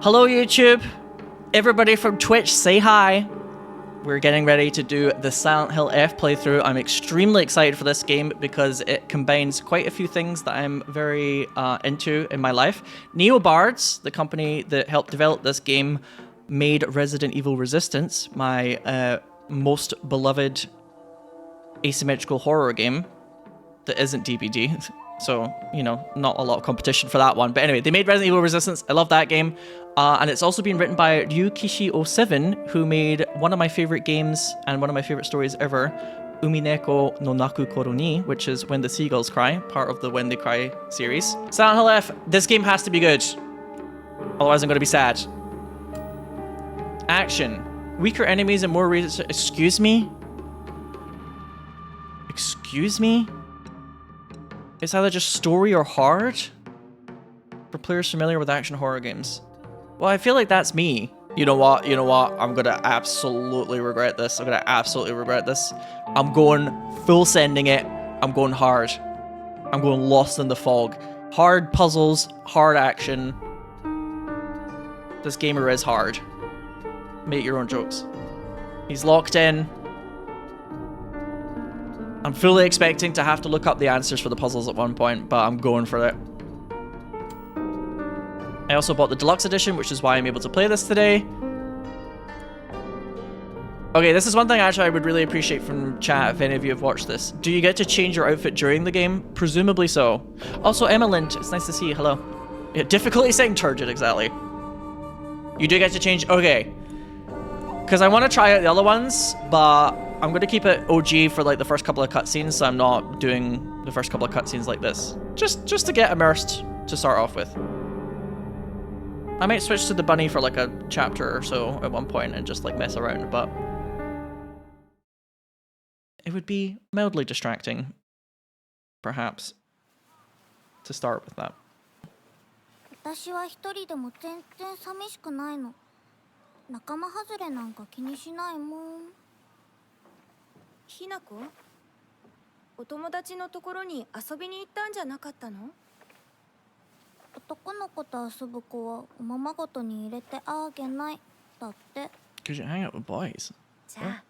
Hello YouTube! Everybody from Twitch, say hi! We're getting ready to do the Silent Hill F playthrough. I'm extremely excited for this game because it combines quite a few things that I'm very into in my life. NeoBards, the company that helped develop this game, made Resident Evil Resistance, my most beloved asymmetrical horror game that isn't DBD. So, you know, not a lot of competition for that one. But anyway, they made Resident Evil Resistance. I love that game. And it's also been written by Ryukishi07, who made one of my favorite games and one of my favorite stories ever, Umineko no Naku Koro ni, which is When the Seagulls Cry, part of the When They Cry series. Silent Hill F, this game has to be good. Otherwise I'm going to be sad. Action. Weaker enemies and more reasons. Excuse me? Excuse me? It's either just story or hard for players familiar with action horror games. Well, I feel like that's me. You know what? You know what? I'm gonna absolutely regret this. I'm gonna absolutely regret this. I'm going full sending it. I'm going hard. I'm going lost in the fog. Hard puzzles, hard action. This gamer is hard. Make your own jokes. He's locked in. I'm fully expecting to have to look up the answers for the puzzles at one point, but I'm going for it. I also bought the deluxe edition, which is why I'm able to play this today. Okay, this is one thing actually I would really appreciate from chat if any of you have watched this. Do you get to change your outfit during the game? Presumably so. Also, Emma Lind, it's nice to see you. Hello. Yeah, difficulty saying turgid, exactly. You do get to change. Okay. Because I want to try out the other ones, but I'm going to keep it OG for like the first couple of cutscenes, so I'm not doing the first couple of cutscenes like this. Just to get immersed to start off with. I might switch to the bunny for like a chapter or so at one point and just like mess around, but it would be mildly distracting, perhaps, to start with that. 私は一人でも全然寂しくないの。仲間外れなんか気にしないもん。ひなこ、お友達のところに遊びに行ったんじゃなかったの？男の子と遊ぶ子はおままごとに入れてあげないだって。Because you hang out with boys. じゃ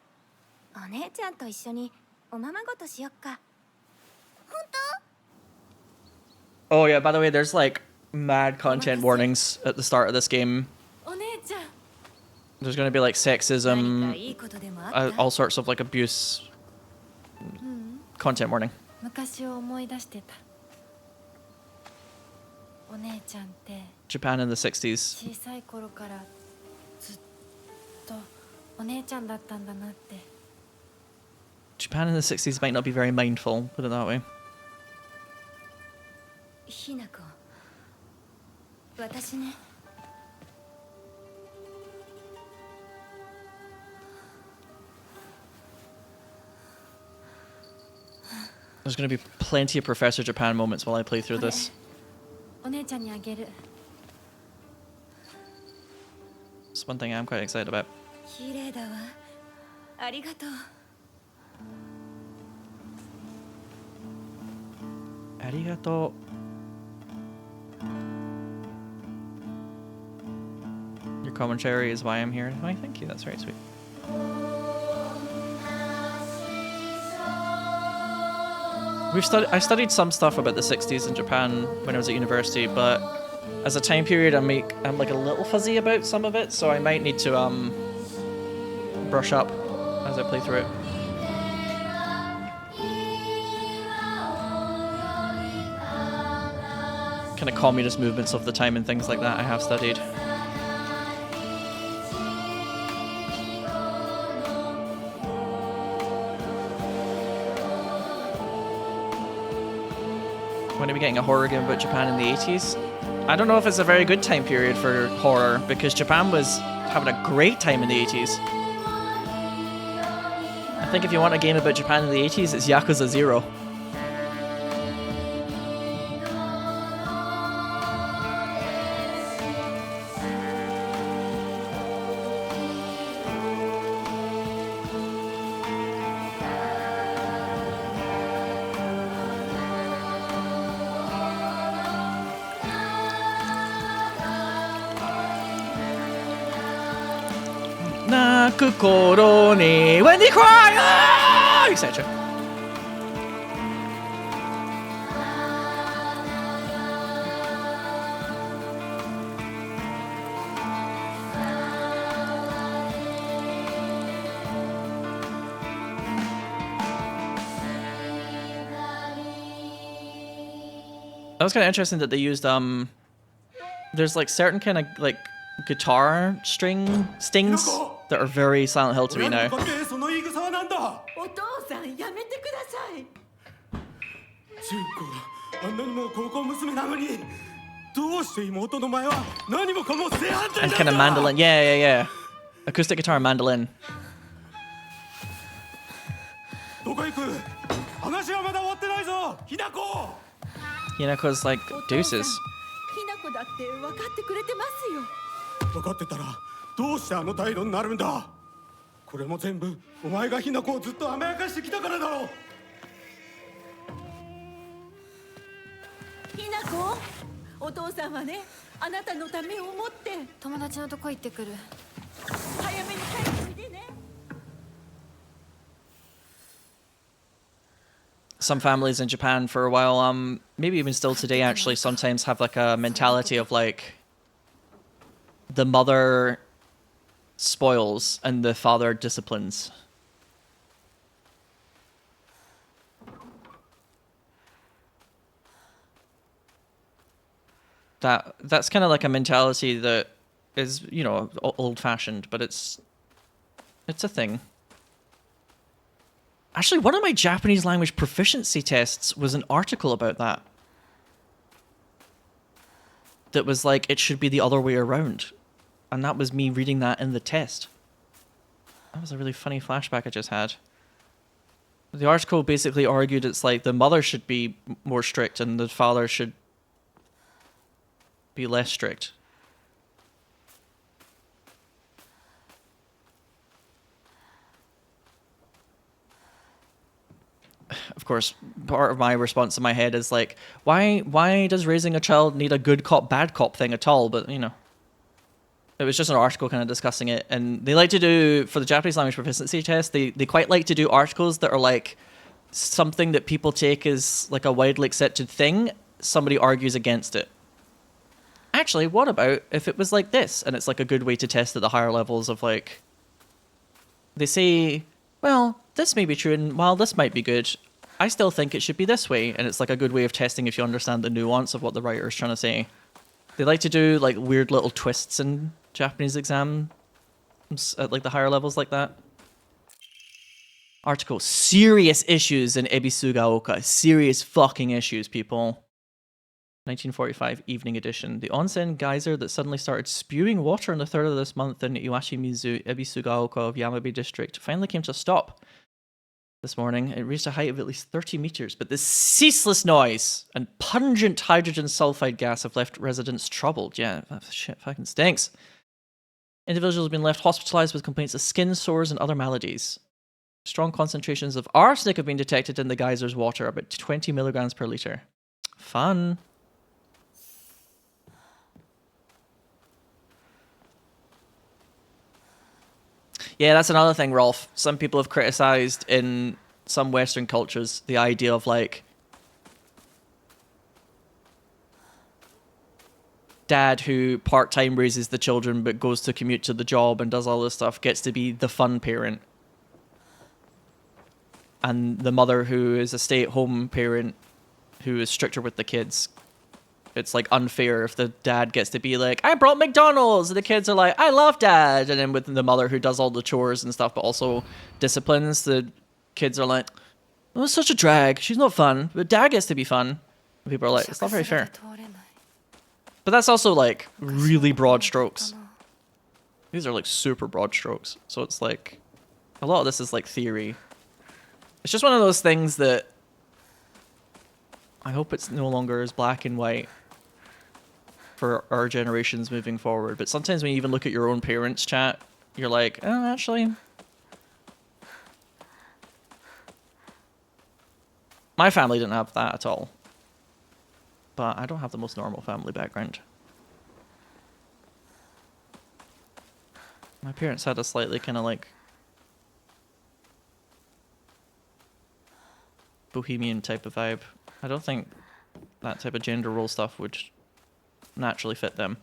あ、お姉ちゃんと一緒におままごとしよっか。本当？ Oh yeah, by the way, there's like mad content warnings at the start of this game. お姉ちゃん。There's gonna be like sexism, all sorts of like abuse content warning. 昔を思い出してた。お姉ちゃんって Japan in the 60s. 小さい頃からずっとお姉ちゃんだったんだなって。Japan in the 60s might not be very mindful, put it that way. ひなこ、私ね。There's going to be plenty of Professor Japan moments while I play through this. お姉ちゃんにあげる。 It's one thing I'm quite excited about. 綺麗だわ。ありがとう。Arigato. Your commentary is why I'm here. Why, thank you. That's very sweet. I studied some stuff about the 60s in Japan when I was at university, but as a time period, I'm like a little fuzzy about some of it, so I might need to brush up as I play through it. Kind of communist movements of the time and things like that I have studied. When are we getting a horror game about Japan in the 80s? I don't know if it's a very good time period for horror, because Japan was having a great time in the 80s. I think if you want a game about Japan in the 80s, it's Yakuza 0. Naku koro ni when they cry, ah! etc. That was kind of interesting that they used there's like certain kind of like guitar stings that are very Silent Hill to me now. お父さんやめてください純子があんなにも高校娘なのにどうして妹の前は何もかも正反対 And なんだ kind of mandolin, yeah. Acoustic guitar and mandolin. どこ行く話はまだ終わってないぞひなこ Hinako's like deuces. ひなこだって分かってくれてますよ分かってたらどうしてあの態度になるんだこれも全部お前がひなこをずっと甘やかしてきたからだろうひなこお父さんはねあなたのためを思って友達のとこ行ってくる。早めに帰ってきてね Some families in Japan for a while, maybe even still today actually, sometimes have like a mentality of like the mother spoils and the father disciplines. That's kind of like a mentality that is, you know, old-fashioned, but it's a thing. Actually, one of my Japanese language proficiency tests was an article about that. That was like, it should be the other way around. And that was me reading that in the test. That was a really funny flashback I just had. The article basically argued it's like the mother should be more strict and the father should be less strict. Of course, part of my response in my head is like, why does raising a child need a good cop, bad cop thing at all? But, you know, it was just an article kind of discussing it. And they like to do, for the Japanese language proficiency test, they quite like to do articles that are like something that people take as like a widely accepted thing. Somebody argues against it. Actually, what about if it was like this? And it's like a good way to test at the higher levels of like, they say, well, this may be true, and while this might be good, I still think it should be this way. And it's like a good way of testing if you understand the nuance of what the writer is trying to say. They like to do like weird little twists in Japanese exams at like the higher levels like that. Article, serious issues in Ebisugaoka. Serious fucking issues, people. 1945 evening edition. The onsen geyser that suddenly started spewing water on the 3rd of this month in Iwashimizu, Ebisugaoka of Yamabe district finally came to a stop. This morning, it reached a height of at least 30 meters, but the ceaseless noise and pungent hydrogen sulfide gas have left residents troubled. Yeah, that shit fucking stinks. Individuals have been left hospitalized with complaints of skin sores and other maladies. Strong concentrations of arsenic have been detected in the geyser's water, about 20 milligrams per liter. Fun. Yeah, that's another thing, Rolf. Some people have criticized in some Western cultures the idea of like dad who part-time raises the children but goes to commute to the job and does all this stuff gets to be the fun parent. And the mother who is a stay-at-home parent who is stricter with the kids. It's like unfair if the dad gets to be like, I brought McDonald's, and the kids are like, I love dad. And then with the mother who does all the chores and stuff, but also disciplines, the kids are like, oh, it's such a drag. She's not fun, but dad gets to be fun. And people are like, it's not very fair. But that's also like really broad strokes. These are like super broad strokes. So it's like, a lot of this is like theory. It's just one of those things that I hope it's no longer as black and white for our generations moving forward. But sometimes when you even look at your own parents' chat, you're like, oh, actually, my family didn't have that at all. But I don't have the most normal family background. My parents had a slightly kind of like bohemian type of vibe. I don't think that type of gender role stuff would naturally fit them.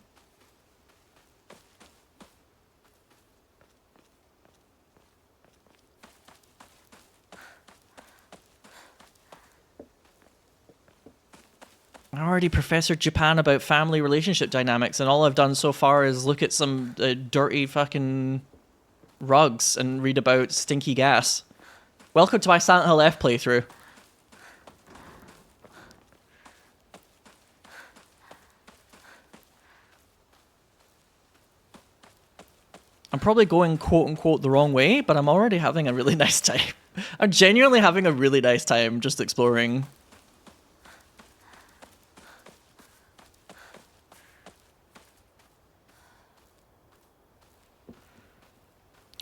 I already professored Japan about family relationship dynamics, and all I've done so far is look at some dirty fucking rugs and read about stinky gas. Welcome to my Silent Hill F playthrough. I'm probably going quote-unquote the wrong way, but I'm already having a really nice time. I'm genuinely having a really nice time just exploring.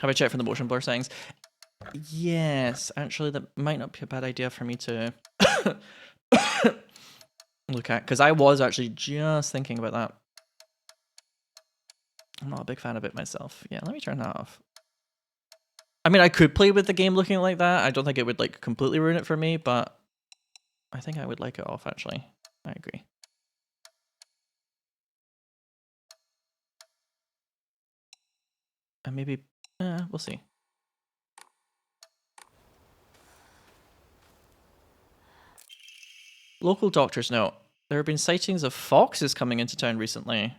Have I checked for the motion blur settings? Yes, actually that might not be a bad idea for me to look at, because I was actually just thinking about that. I'm not a big fan of it myself. Yeah, let me turn that off. I mean, I could play with the game looking like that. I don't think it would like completely ruin it for me, but I think I would like it off actually. I agree. And maybe, we'll see. Local doctor's note. There have been sightings of foxes coming into town recently.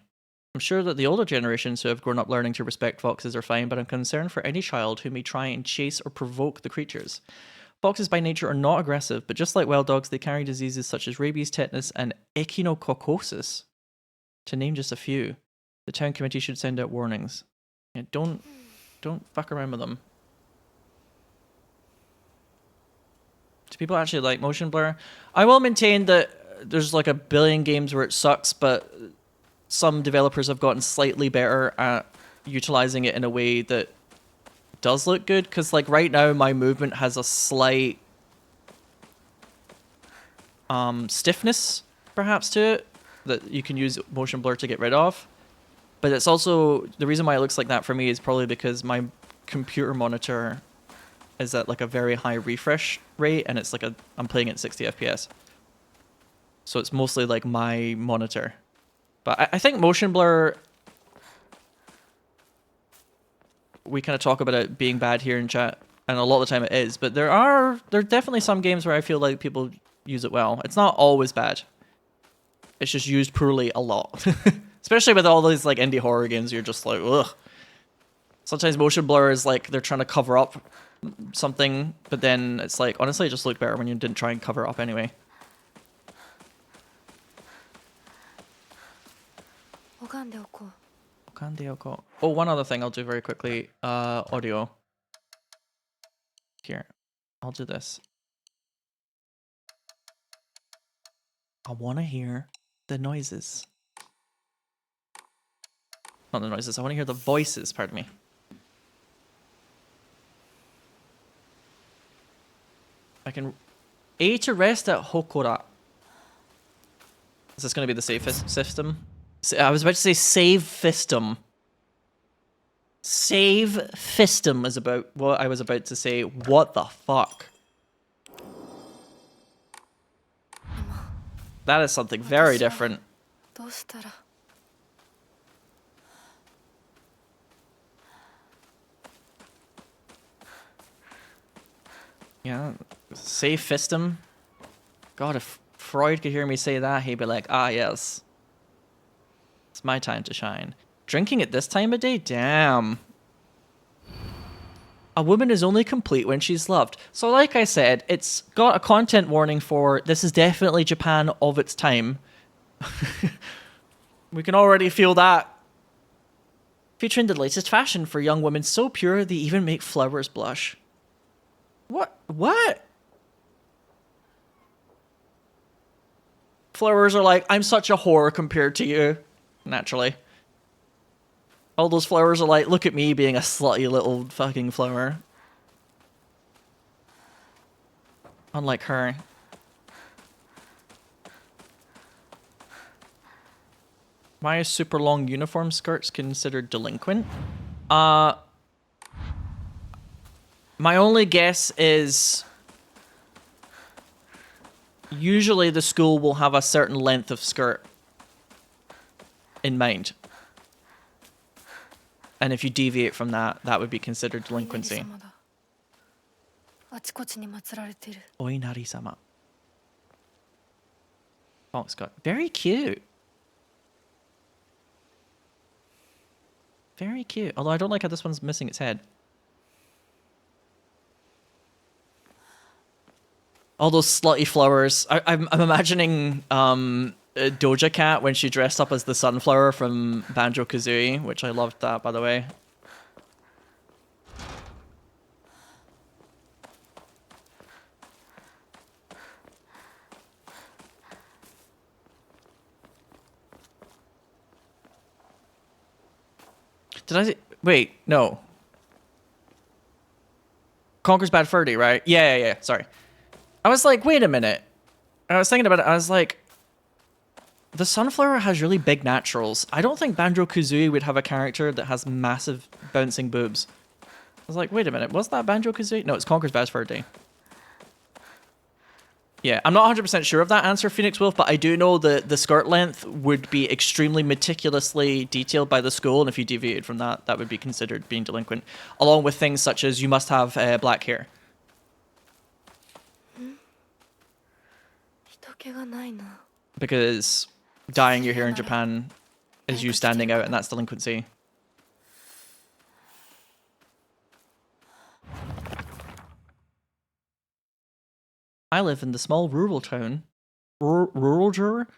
I'm sure that the older generations who have grown up learning to respect foxes are fine, but I'm concerned for any child who may try and chase or provoke the creatures. Foxes by nature are not aggressive, but just like wild dogs, they carry diseases such as rabies, tetanus, and echinococcosis, to name just a few. The town committee should send out warnings. Yeah, don't fuck around with them. Do people actually like motion blur? I will maintain that there's like a billion games where it sucks, but some developers have gotten slightly better at utilizing it in a way that does look good. Because like right now, my movement has a slight stiffness perhaps to it that you can use motion blur to get rid of. But it's also, the reason why it looks like that for me is probably because my computer monitor is at like a very high refresh rate, and it's like I'm playing at 60 FPS. So it's mostly like my monitor. But I think motion blur, we kind of talk about it being bad here in chat, and a lot of the time it is, but there are definitely some games where I feel like people use it well. It's not always bad. It's just used poorly a lot. Especially with all these like indie horror games, you're just like, ugh. Sometimes motion blur is like they're trying to cover up something, but then it's like, honestly, it just looked better when you didn't try and cover it up anyway. Oh, one other thing I'll do very quickly. Audio. Here, I'll do this. I want to hear the noises. Not the noises, I want to hear the voices, pardon me. I can... A to rest at Hokora. Is this going to be the save system? I was about to say save fistum. Save fistum is about what I was about to say. What the fuck? That is something very different. Yeah, save fistum. God, if Freud could hear me say that, he'd be like, ah, yes. It's my time to shine. Drinking at this time of day? Damn. A woman is only complete when she's loved. So like I said, it's got a content warning for this is definitely Japan of its time. We can already feel that. Featuring the latest fashion for young women so pure they even make flowers blush. What? Flowers are like, I'm such a whore compared to you. Naturally. All those flowers are like, look at me being a slutty little fucking flower. Unlike her. Why is super long uniform skirts considered delinquent? My only guess is usually the school will have a certain length of skirt in mind. And if you deviate from that, that would be considered delinquency. Oinari-sama. Fox Scott. Very cute. Very cute. Although I don't like how this one's missing its head. All those slutty flowers. I'm imagining Doja Cat when she dressed up as the sunflower from Banjo-Kazooie, which I loved that, by the way. Did I say... Wait, no. Conker's Bad Fur Day, right? Yeah. Sorry. I was like, wait a minute. I was thinking about it. I was like, the sunflower has really big naturals. I don't think Banjo-Kazooie would have a character that has massive bouncing boobs. I was like, wait a minute. Was that Banjo-Kazooie? No, it's Conker's Bad Fur Day. Yeah, I'm not 100% sure of that answer, Phoenix Wolf, but I do know that the skirt length would be extremely meticulously detailed by the school, and if you deviated from that, that would be considered being delinquent. Along with things such as you must have black hair. Because dyeing your hair in Japan is you standing out, and that's delinquency. I live in the small rural town, rural juror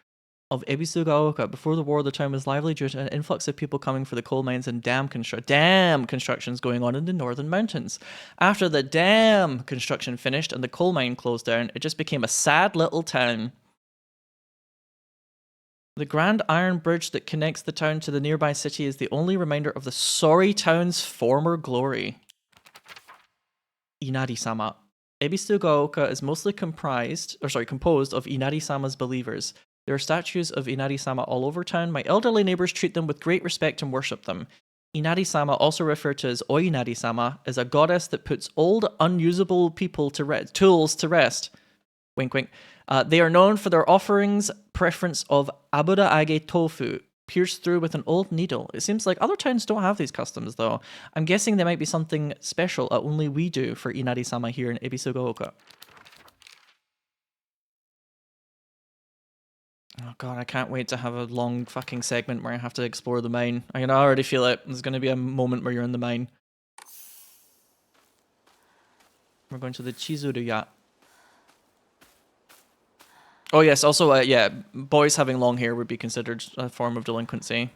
of Ebisugaoka. Before the war, the town was lively due to an influx of people coming for the coal mines and dam constructions going on in the northern mountains. After the dam construction finished and the coal mine closed down, it just became a sad little town. The grand iron bridge that connects the town to the nearby city is the only reminder of the sorry town's former glory. Inari-sama. Ebisugaoka is mostly composed of Inari-sama's believers. There are statues of Inari-sama all over town. My elderly neighbors treat them with great respect and worship them. Inari-sama, also referred to as Oinari-sama, is a goddess that puts old, unusable tools to rest. Wink, wink. They are known for their offerings preference of abura-age tofu, pierced through with an old needle. It seems like other towns don't have these customs, though. I'm guessing there might be something special only we do for Inari-sama here in Ebisugaoka. Oh god, I can't wait to have a long fucking segment where I have to explore the mine. I can already feel it. There's going to be a moment where you're in the mine. We're going to the Chizuru Yacht. Oh yes, also, yeah, boys having long hair would be considered a form of delinquency.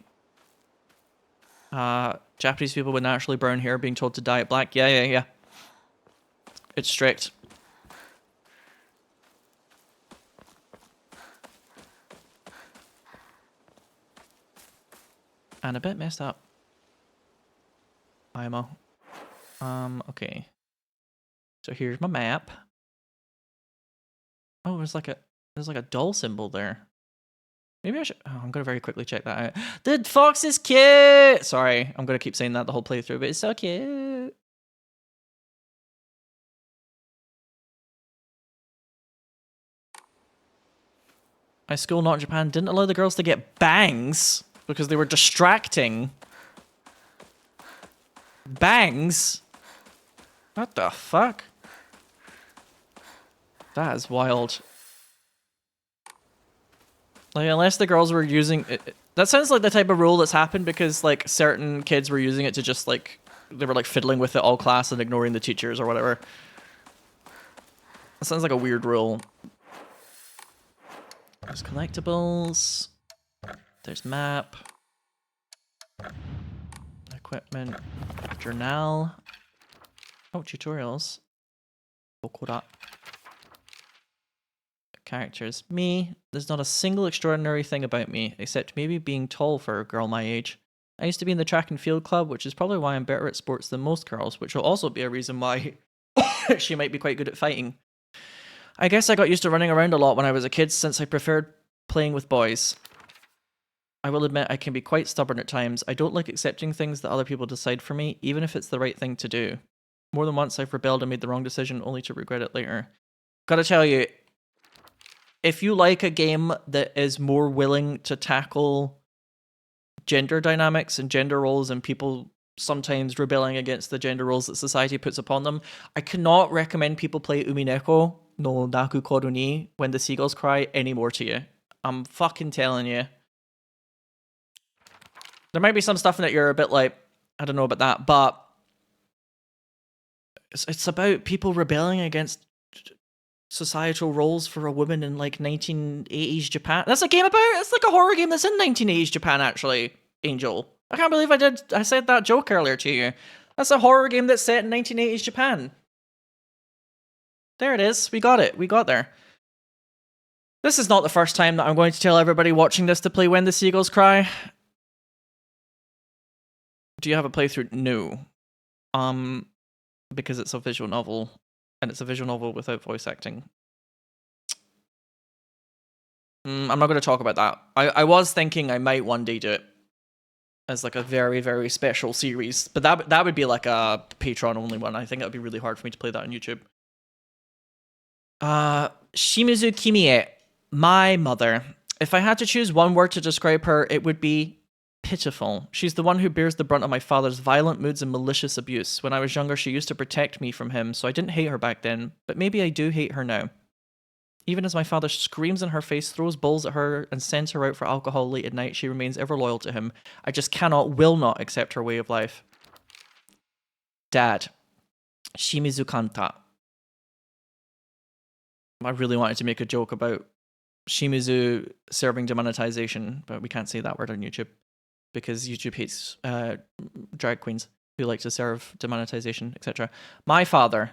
Japanese people with naturally brown hair being told to dye it black. Yeah. It's strict. And a bit messed up. IMO. Okay. So here's my map. Oh, there's like a doll symbol there. Maybe I should... Oh, I'm going to very quickly check that out. The fox is cute! Sorry, I'm going to keep saying that the whole playthrough, but it's so cute. My school, not Japan, didn't allow the girls to get bangs because they were distracting. Bangs? What the fuck? That is wild. Like, unless the girls were using it, that sounds like the type of rule that's happened because like certain kids were using it to just like they were like fiddling with it all class and ignoring the teachers or whatever. That sounds like a weird rule. There's collectibles. There's map. Equipment. Journal. Oh, tutorials. Bokura. Characters. Me. There's not a single extraordinary thing about me, except maybe being tall for a girl my age. I used to be in the track and field club, which is probably why I'm better at sports than most girls, which will also be a reason why she might be quite good at fighting. I guess I got used to running around a lot when I was a kid since I preferred playing with boys. I will admit I can be quite stubborn at times. I don't like accepting things that other people decide for me, even if it's the right thing to do. More than once I've rebelled and made the wrong decision only to regret it later. Gotta tell you, if you like a game that is more willing to tackle gender dynamics and gender roles and people sometimes rebelling against the gender roles that society puts upon them, I cannot recommend people play Umineko no Naku Koru ni When the Seagulls Cry anymore to you. I'm fucking telling you. There might be some stuff in it you're a bit like, I don't know about that, but it's about people rebelling against societal roles for a woman in like 1980s Japan. That's a game about, it's like a horror game that's in 1980s Japan actually, Angel. I can't believe I said that joke earlier to you. That's a horror game that's set in 1980s Japan. There it is. We got it. We got there. This is not the first time that I'm going to tell everybody watching this to play When the Seagulls Cry. Do you have a playthrough? No. Because it's a visual novel, and it's a visual novel without voice acting. I'm not going to talk about that. I was thinking I might one day do it as like a very, very special series, but that would be like a Patreon only one. I think it would be really hard for me to play that on YouTube. Shimizu Kimie, my mother. If I had to choose one word to describe her, it would be pitiful. She's the one who bears the brunt of my father's violent moods and malicious abuse. When I was younger, she used to protect me from him, so I didn't hate her back then, but maybe I do hate her now. Even as my father screams in her face, throws bowls at her, and sends her out for alcohol late at night, she remains ever loyal to him. I just will not accept her way of life. Dad. Shimizu Kanta. I really wanted to make a joke about Shimizu serving demonetization, but we can't say that word on YouTube because YouTube hates drag queens who like to serve demonetization, etc. My father,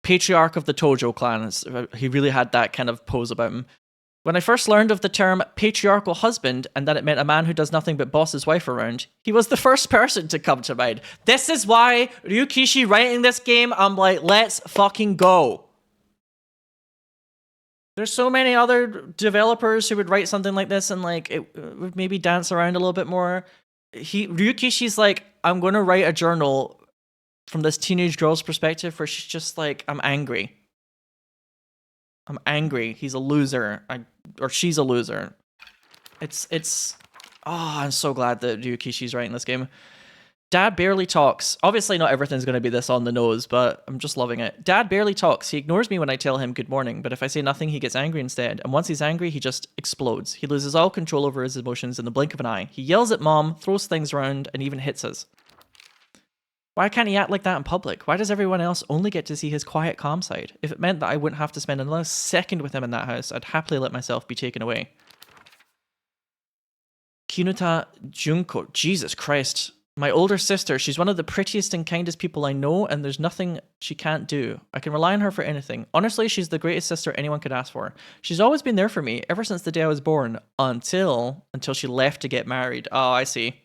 patriarch of the Tojo clan, he really had that kind of pose about him. When I first learned of the term patriarchal husband and that it meant a man who does nothing but boss his wife around, he was the first person to come to mind. This is why Ryukishi writing this game, I'm like, let's fucking go. There's so many other developers who would write something like this and like it would maybe dance around a little bit more. Ryukishi's like, I'm going to write a journal from this teenage girl's perspective where she's just like, I'm angry. I'm angry. He's a loser. Or she's a loser. I'm so glad that Ryukishi's writing this game. Dad barely talks. Obviously not everything's going to be this on the nose, but I'm just loving it. Dad barely talks. He ignores me when I tell him good morning, but if I say nothing, he gets angry instead. And once he's angry, he just explodes. He loses all control over his emotions in the blink of an eye. He yells at Mom, throws things around, and even hits us. Why can't he act like that in public? Why does everyone else only get to see his quiet, calm side? If it meant that I wouldn't have to spend another second with him in that house, I'd happily let myself be taken away. Kinuta Junko. Jesus Christ. My older sister, she's one of the prettiest and kindest people I know, and there's nothing she can't do. I can rely on her for anything. Honestly, she's the greatest sister anyone could ask for. She's always been there for me, ever since the day I was born, until she left to get married. Oh, I see.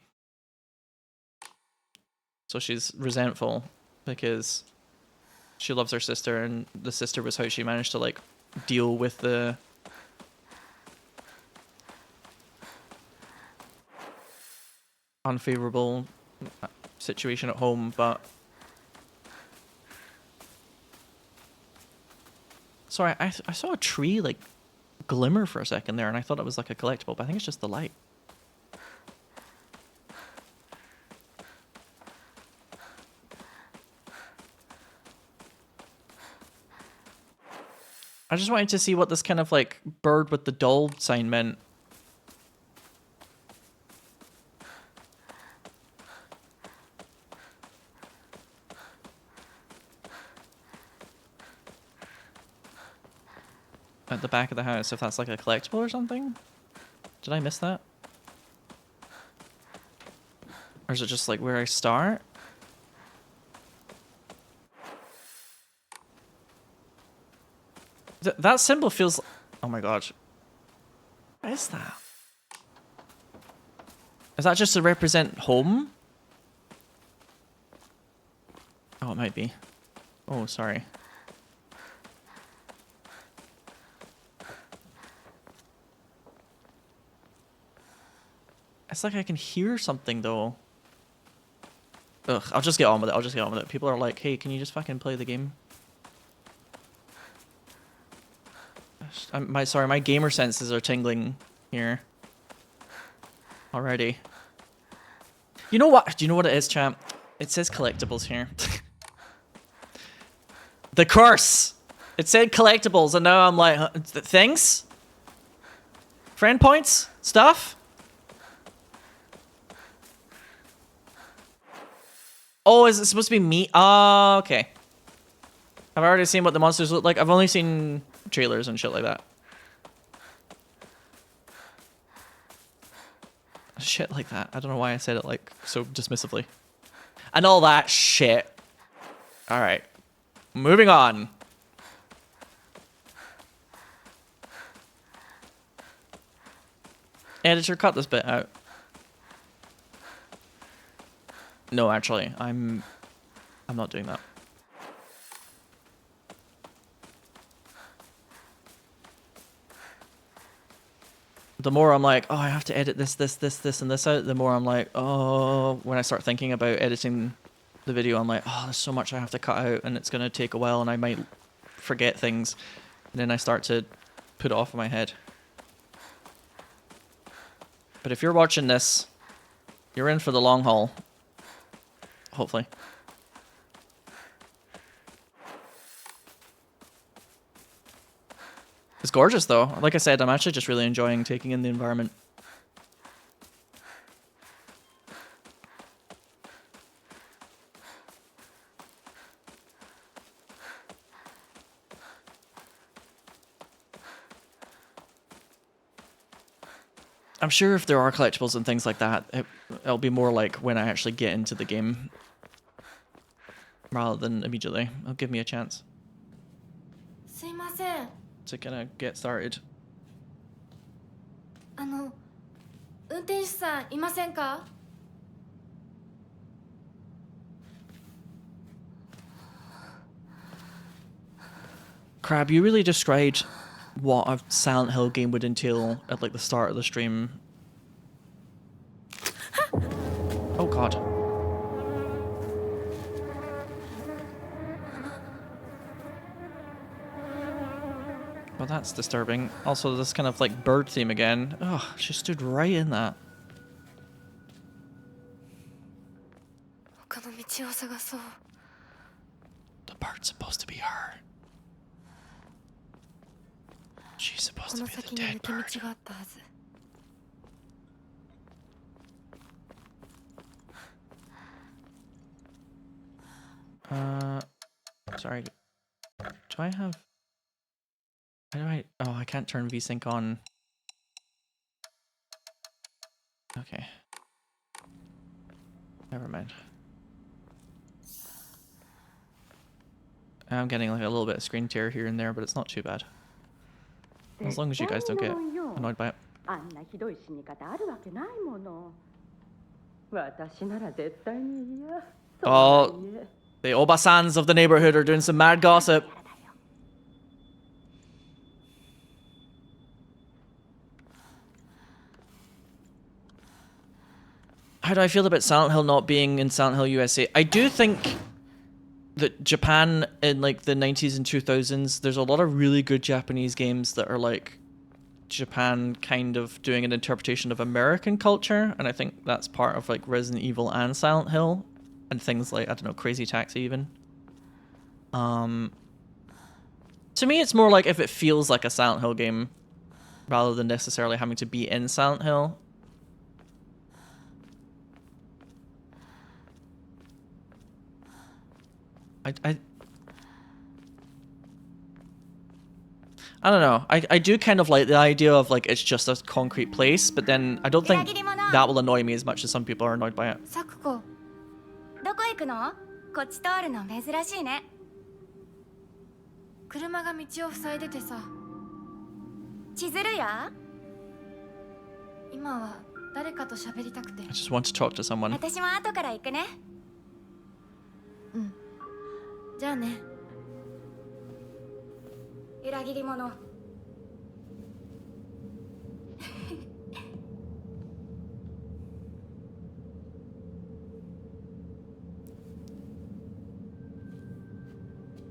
So she's resentful because she loves her sister, and the sister was how she managed to like deal with the unfavorable situation at home. But sorry, I saw a tree like glimmer for a second there, and I thought it was like a collectible, but I think it's just the light. I just wanted to see what this kind of like bird with the doll sign meant. At the back of the house, if that's like a collectible or something? Did I miss that? Or is it just like where I start? That symbol feels... Oh my god. What is that? Is that just to represent home? Oh, it might be. Oh, sorry. It's like I can hear something though. Ugh, I'll just get on with it. I'll just get on with it. People are like, hey, can you just fucking play the game? Sorry, my gamer senses are tingling here. Already. You know what? Do you know what it is, champ? It says collectibles here. The curse! It said collectibles, and now I'm like, things? Friend points? Stuff? Oh, is it supposed to be me? Oh, okay. I've already seen what the monsters look like. I've only seen trailers and shit like that. Shit like that. I don't know why I said it like so dismissively. And all that shit. Alright. Moving on. Editor, cut this bit out. No, actually, I'm not doing that. The more I'm like, oh, I have to edit this, and this out, the more I'm like, oh, when I start thinking about editing the video, I'm like, oh, there's so much I have to cut out, and it's going to take a while, and I might forget things. And then I start to put it off in my head. But if you're watching this, you're in for the long haul. Hopefully. It's gorgeous, though. Like I said, I'm actually just really enjoying taking in the environment. I'm sure if there are collectibles and things like that, it'll be more like when I actually get into the game. Rather than immediately. It'll give me a chance. すいません。 To kind of get started. 運転手さんいませんか? Crab, you really described what a Silent Hill game would entail at like the start of the stream. Oh god. Well, that's disturbing. Also, this kind of like bird theme again. Ugh, she stood right in that. 他の道を探そう。 The bird's supposed to be her. She's supposed こ to の be the 先に dead 抜け bird. 道があったはず。 Sorry. Do I have... How do I... Oh, I can't turn VSync on. Okay. Never mind. I'm getting like a little bit of screen tear here and there, but it's not too bad. As long as you guys don't get annoyed by it. あんなひどい死に方あるわけないもの。私なら絶対に嫌。 Oh, the Obasans of the neighborhood are doing some mad gossip. How do I feel about Silent Hill not being in Silent Hill USA? I do think that Japan in like the 90s and 2000s, there's a lot of really good Japanese games that are like Japan kind of doing an interpretation of American culture, and I think that's part of like Resident Evil and Silent Hill, and things like, I don't know, Crazy Taxi even. To me, it's more like if it feels like a Silent Hill game, rather than necessarily having to be in Silent Hill. I don't know. I do kind of like the idea of like it's just a concrete place, but then I don't think that will annoy me as much as some people are annoyed by it. サクコ。どこ行くの? こっち通るの珍しいね。車が道を塞いでてさ。千鶴や? 今は誰かと喋りたくて。 I just want to talk to someone. 私も後から行くね。うん。じゃあね。裏切り者。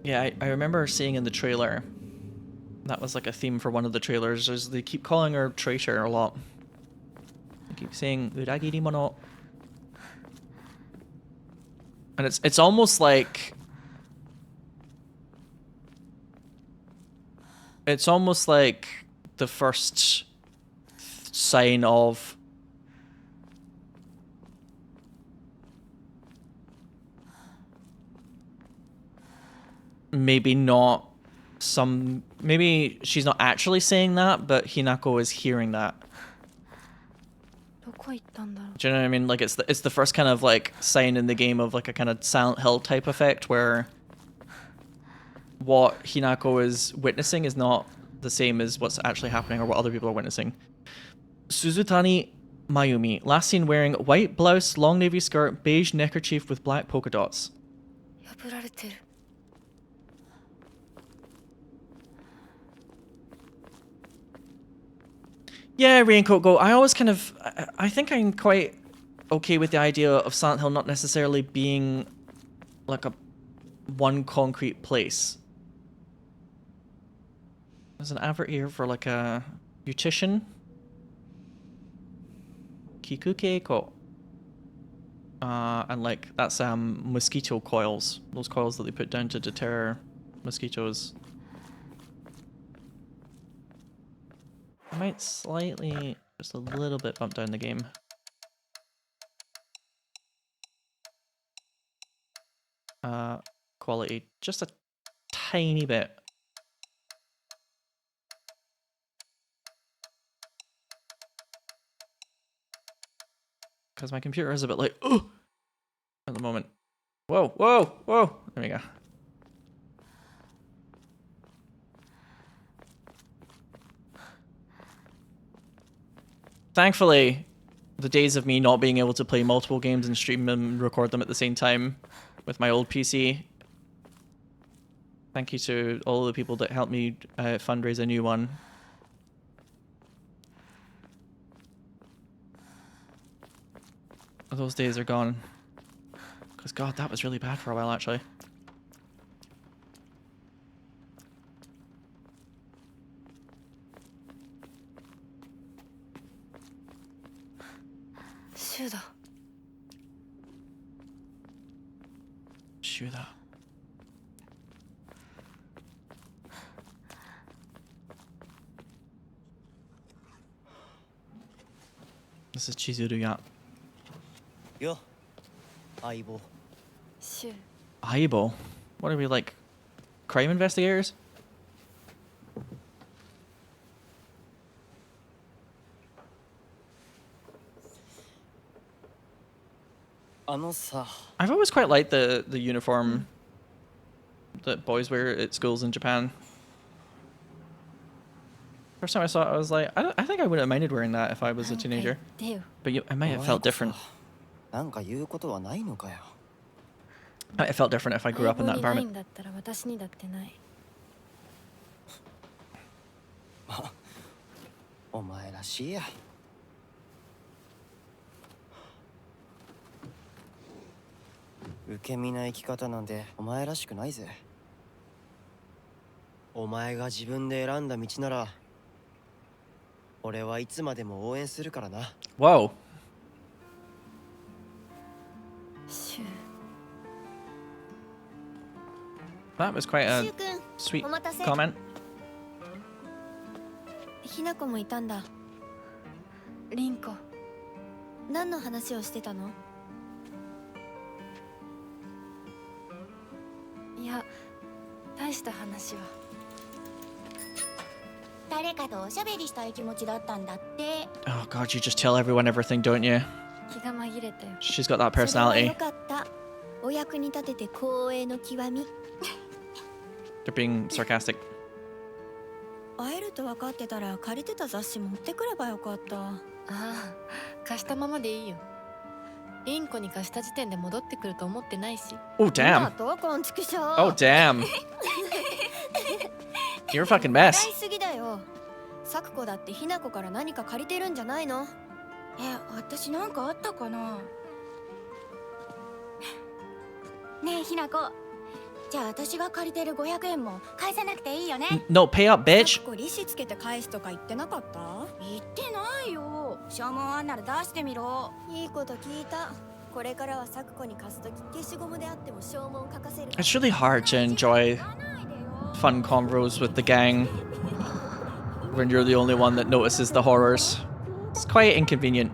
Yeah, I remember seeing in the trailer, that was like a theme for one of the trailers, is they keep calling her traitor a lot. They keep saying "uragiri mono," and it's almost like the first sign of maybe she's not actually saying that, but Hinako is hearing that. Do you know what I mean? Like it's the first kind of like sign in the game of like a kind of Silent Hill type effect where what Hinako is witnessing is not the same as what's actually happening or what other people are witnessing. Suzutani Mayumi, last seen wearing white blouse, long navy skirt, beige neckerchief with black polka dots. Yeah, Raincoat Go. I always I think I'm quite okay with the idea of Silent Hill not necessarily being like a one concrete place. There's an advert here for like a beautician. Kikuke ko. And like that's mosquito coils. Those coils that they put down to deter mosquitoes. I might slightly, just a little bit bump down the game. Quality, just a tiny bit. Because my computer is a bit like, oh, at the moment. Whoa, whoa, whoa. There we go. Thankfully, the days of me not being able to play multiple games and stream them and record them at the same time with my old PC. Thank you to all the people that helped me fundraise a new one. Those days are gone. Because God, that was really bad for a while actually. Shuda. This is Chizuru Yap. Yo, Aibo. Aibo? What are we like? Crime investigators? I've always quite liked the uniform that boys wear at schools in Japan. First time I saw it, I was like, I think I wouldn't have minded wearing that if I was a teenager. But I might have felt different. I might have felt different if I grew up in that environment. Whoa. That was quite a sweet comment. ひなこもいたんだ。リンコ。何の話をしてたの？いや、大した話は。誰かとおしゃべりしたい気持ちだったんだって。Oh God, you just tell everyone everything, don't you? 気が紛れたよ。 She's got that personality. よかった。お役に立てて光栄の極み。They're being sarcastic. 会えると分かってたら借りてた雑誌持ってくればよかった。ああ、貸したままでいいよ。リンコに貸した時点で戻ってくると思ってないし。Oh damn. あとこんちくしょう。Oh damn. You're a fucking mess. 笑いすぎだよ。サクコだってひなこから何か借りてるんじゃないの？私なんかあったかな？ねえひなこ、じゃあ私が借りてる500円も返さなくていいよね。 No, pay up, bitch. こ利子つけて返すとか言ってなかった？言ってないよ。証文あんなら出してみろ。いいこと聞いた。これからはサクコに貸すとき消しゴムであっても証文書かせる。 It's really hard to enjoy fun convos with the gang when you're the only one that notices the horrors. It's quite inconvenient.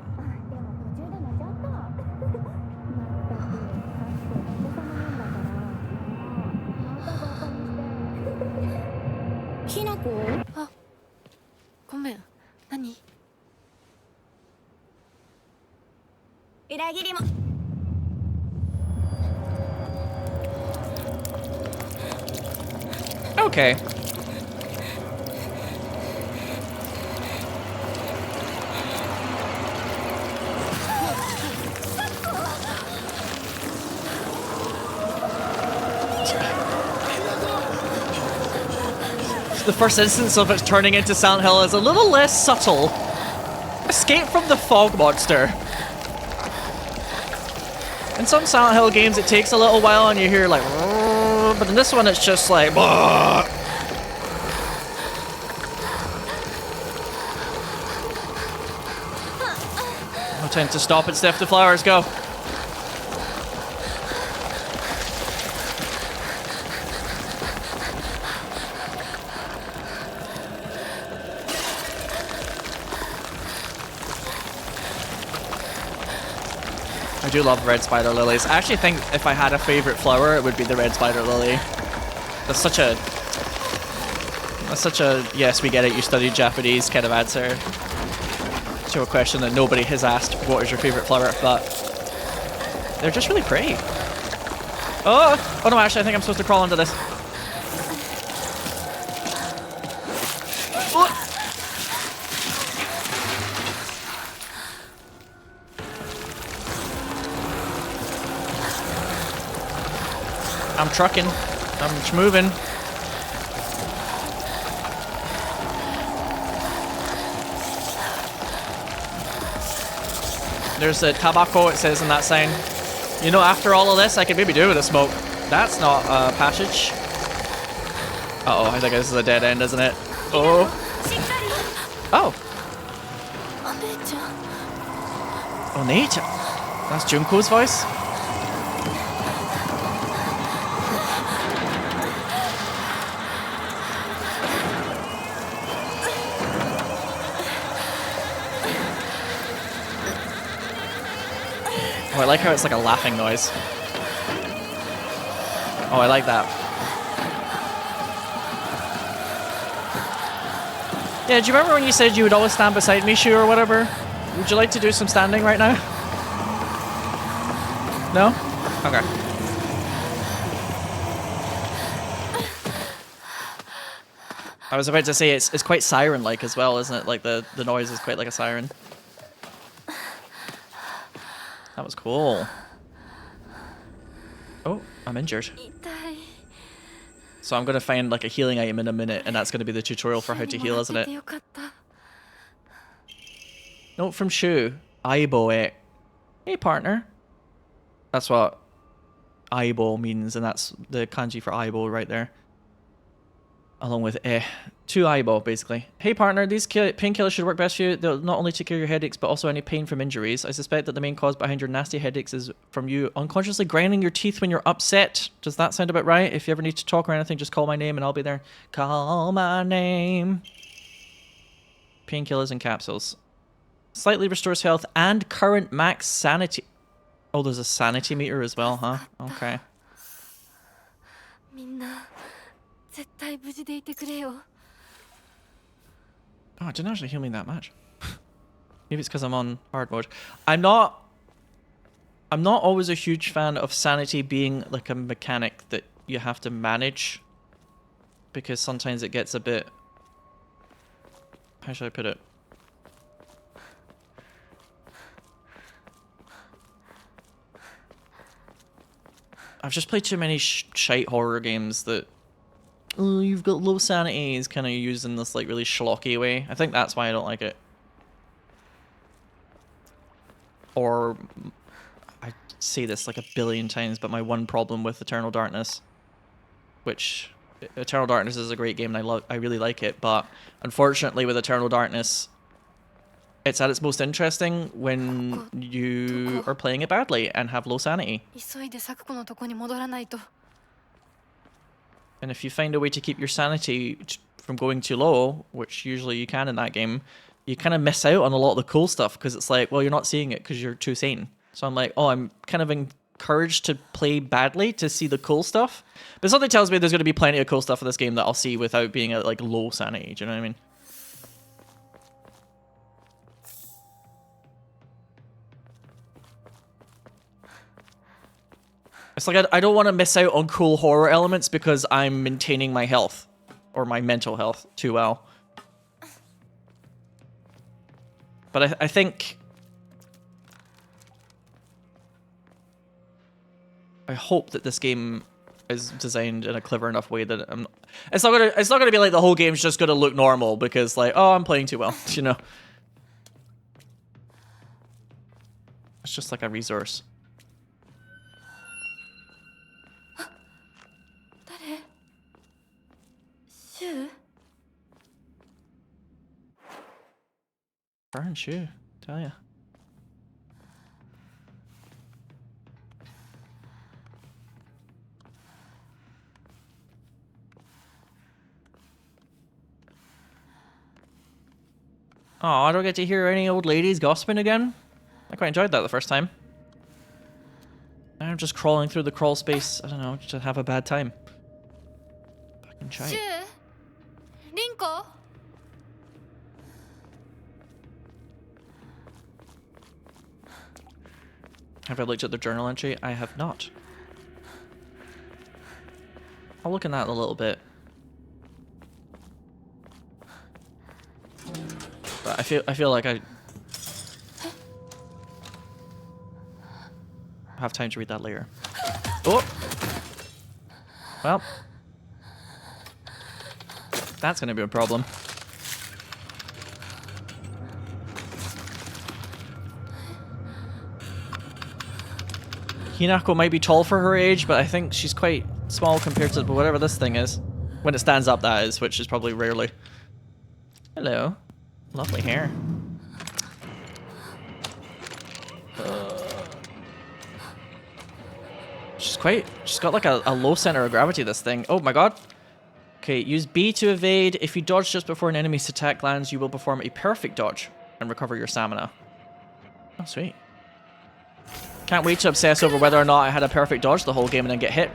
ひなこ？あ、ごめん。何？裏切りも。Okay. The first instance of it turning into Silent Hill is a little less subtle. Escape from the fog monster. In some Silent Hill games it takes a little while and you hear like, but in this one it's just like, no time to stop and sniff the flowers, go. I do love red spider lilies. I actually think if I had a favorite flower, it would be the red spider lily. That's such a yes, we get it, you studied Japanese kind of answer to a question that nobody has asked. What is your favorite flower? But they're just really pretty. Oh no, actually, I think I'm supposed to crawl into this. Oh. I'm trucking. I'm just moving. There's a tobacco, it says in that sign. You know, after all of this, I could maybe do with a smoke. That's not a passage. Uh-oh, I think this is a dead end, isn't it? Oh. Oh. Oh, nature. That's Junko's voice. Oh, I like how it's like a laughing noise. Oh, I like that. Yeah, do you remember when you said you would always stand beside me, Shu, or whatever? Would you like to do some standing right now? No? Okay. I was about to say, it's quite siren-like as well, isn't it? Like, the noise is quite like a siren. That was cool. Oh, I'm injured. So I'm gonna find like a healing item in a minute, and that's gonna be the tutorial for how to heal, isn't it? Note from Shu. Aibo e. Hey, partner. That's what Aibo means, and that's the kanji for Aibo right there. Along with eh. To Aibo, basically. Hey partner, these painkillers should work best for you. They'll not only take care of your headaches, but also any pain from injuries. I suspect that the main cause behind your nasty headaches is from you unconsciously grinding your teeth when you're upset. Does that sound about right? If you ever need to talk or anything, just call my name and I'll be there. Call my name. Painkillers and capsules. Slightly restores health and current max sanity. Oh, there's a sanity meter as well, huh? Okay. Oh, it didn't actually heal me that much. Maybe it's because I'm on hard mode. I'm not always a huge fan of sanity being like a mechanic that you have to manage, because sometimes it gets a bit, how should I put it? I've just played too many shite horror games that, oh, you've got low sanity is kind of used in this like really schlocky way. I think that's why I don't like it. Or, I say this like a billion times, but my one problem with Eternal Darkness which Eternal Darkness is a great game and I really like it, but unfortunately with Eternal Darkness, it's at its most interesting when you are playing it badly and have low sanity. 急いで咲子のとこに戻らないと。 And if you find a way to keep your sanity from going too low, which usually you can in that game, you kind of miss out on a lot of the cool stuff because it's like, well, you're not seeing it because you're too sane. So I'm like, oh, I'm kind of encouraged to play badly to see the cool stuff. But something tells me there's going to be plenty of cool stuff in this game that I'll see without being at like low sanity. Do you know what I mean? It's like I don't want to miss out on cool horror elements because I'm maintaining my health or my mental health too well. But I think... I hope that this game is designed in a clever enough way that it's not gonna be like the whole game's just gonna look normal because like, oh, I'm playing too well, you know. It's just like a resource. 誰？シュウ？ Burn shoe, tell ya. Oh, I don't get to hear any old ladies gossiping again. I quite enjoyed that the first time. Now I'm just crawling through the crawl space, I don't know, just to have a bad time. Fucking shite. シュウ？リンコ？ Have I looked at the journal entry? I have not. I'll look in that in a little bit. But I feel like I have time to read that later. Oh! Well. That's gonna be a problem. Hinako might be tall for her age, but I think she's quite small compared to whatever this thing is. When it stands up, that is, which is probably rarely. Hello. Lovely hair. She's got like a low center of gravity, this thing. Oh my god. Okay, use B to evade. If you dodge just before an enemy's attack lands, you will perform a perfect dodge and recover your stamina. Oh, sweet. Can't wait to obsess over whether or not I had a perfect dodge the whole game and then get hit.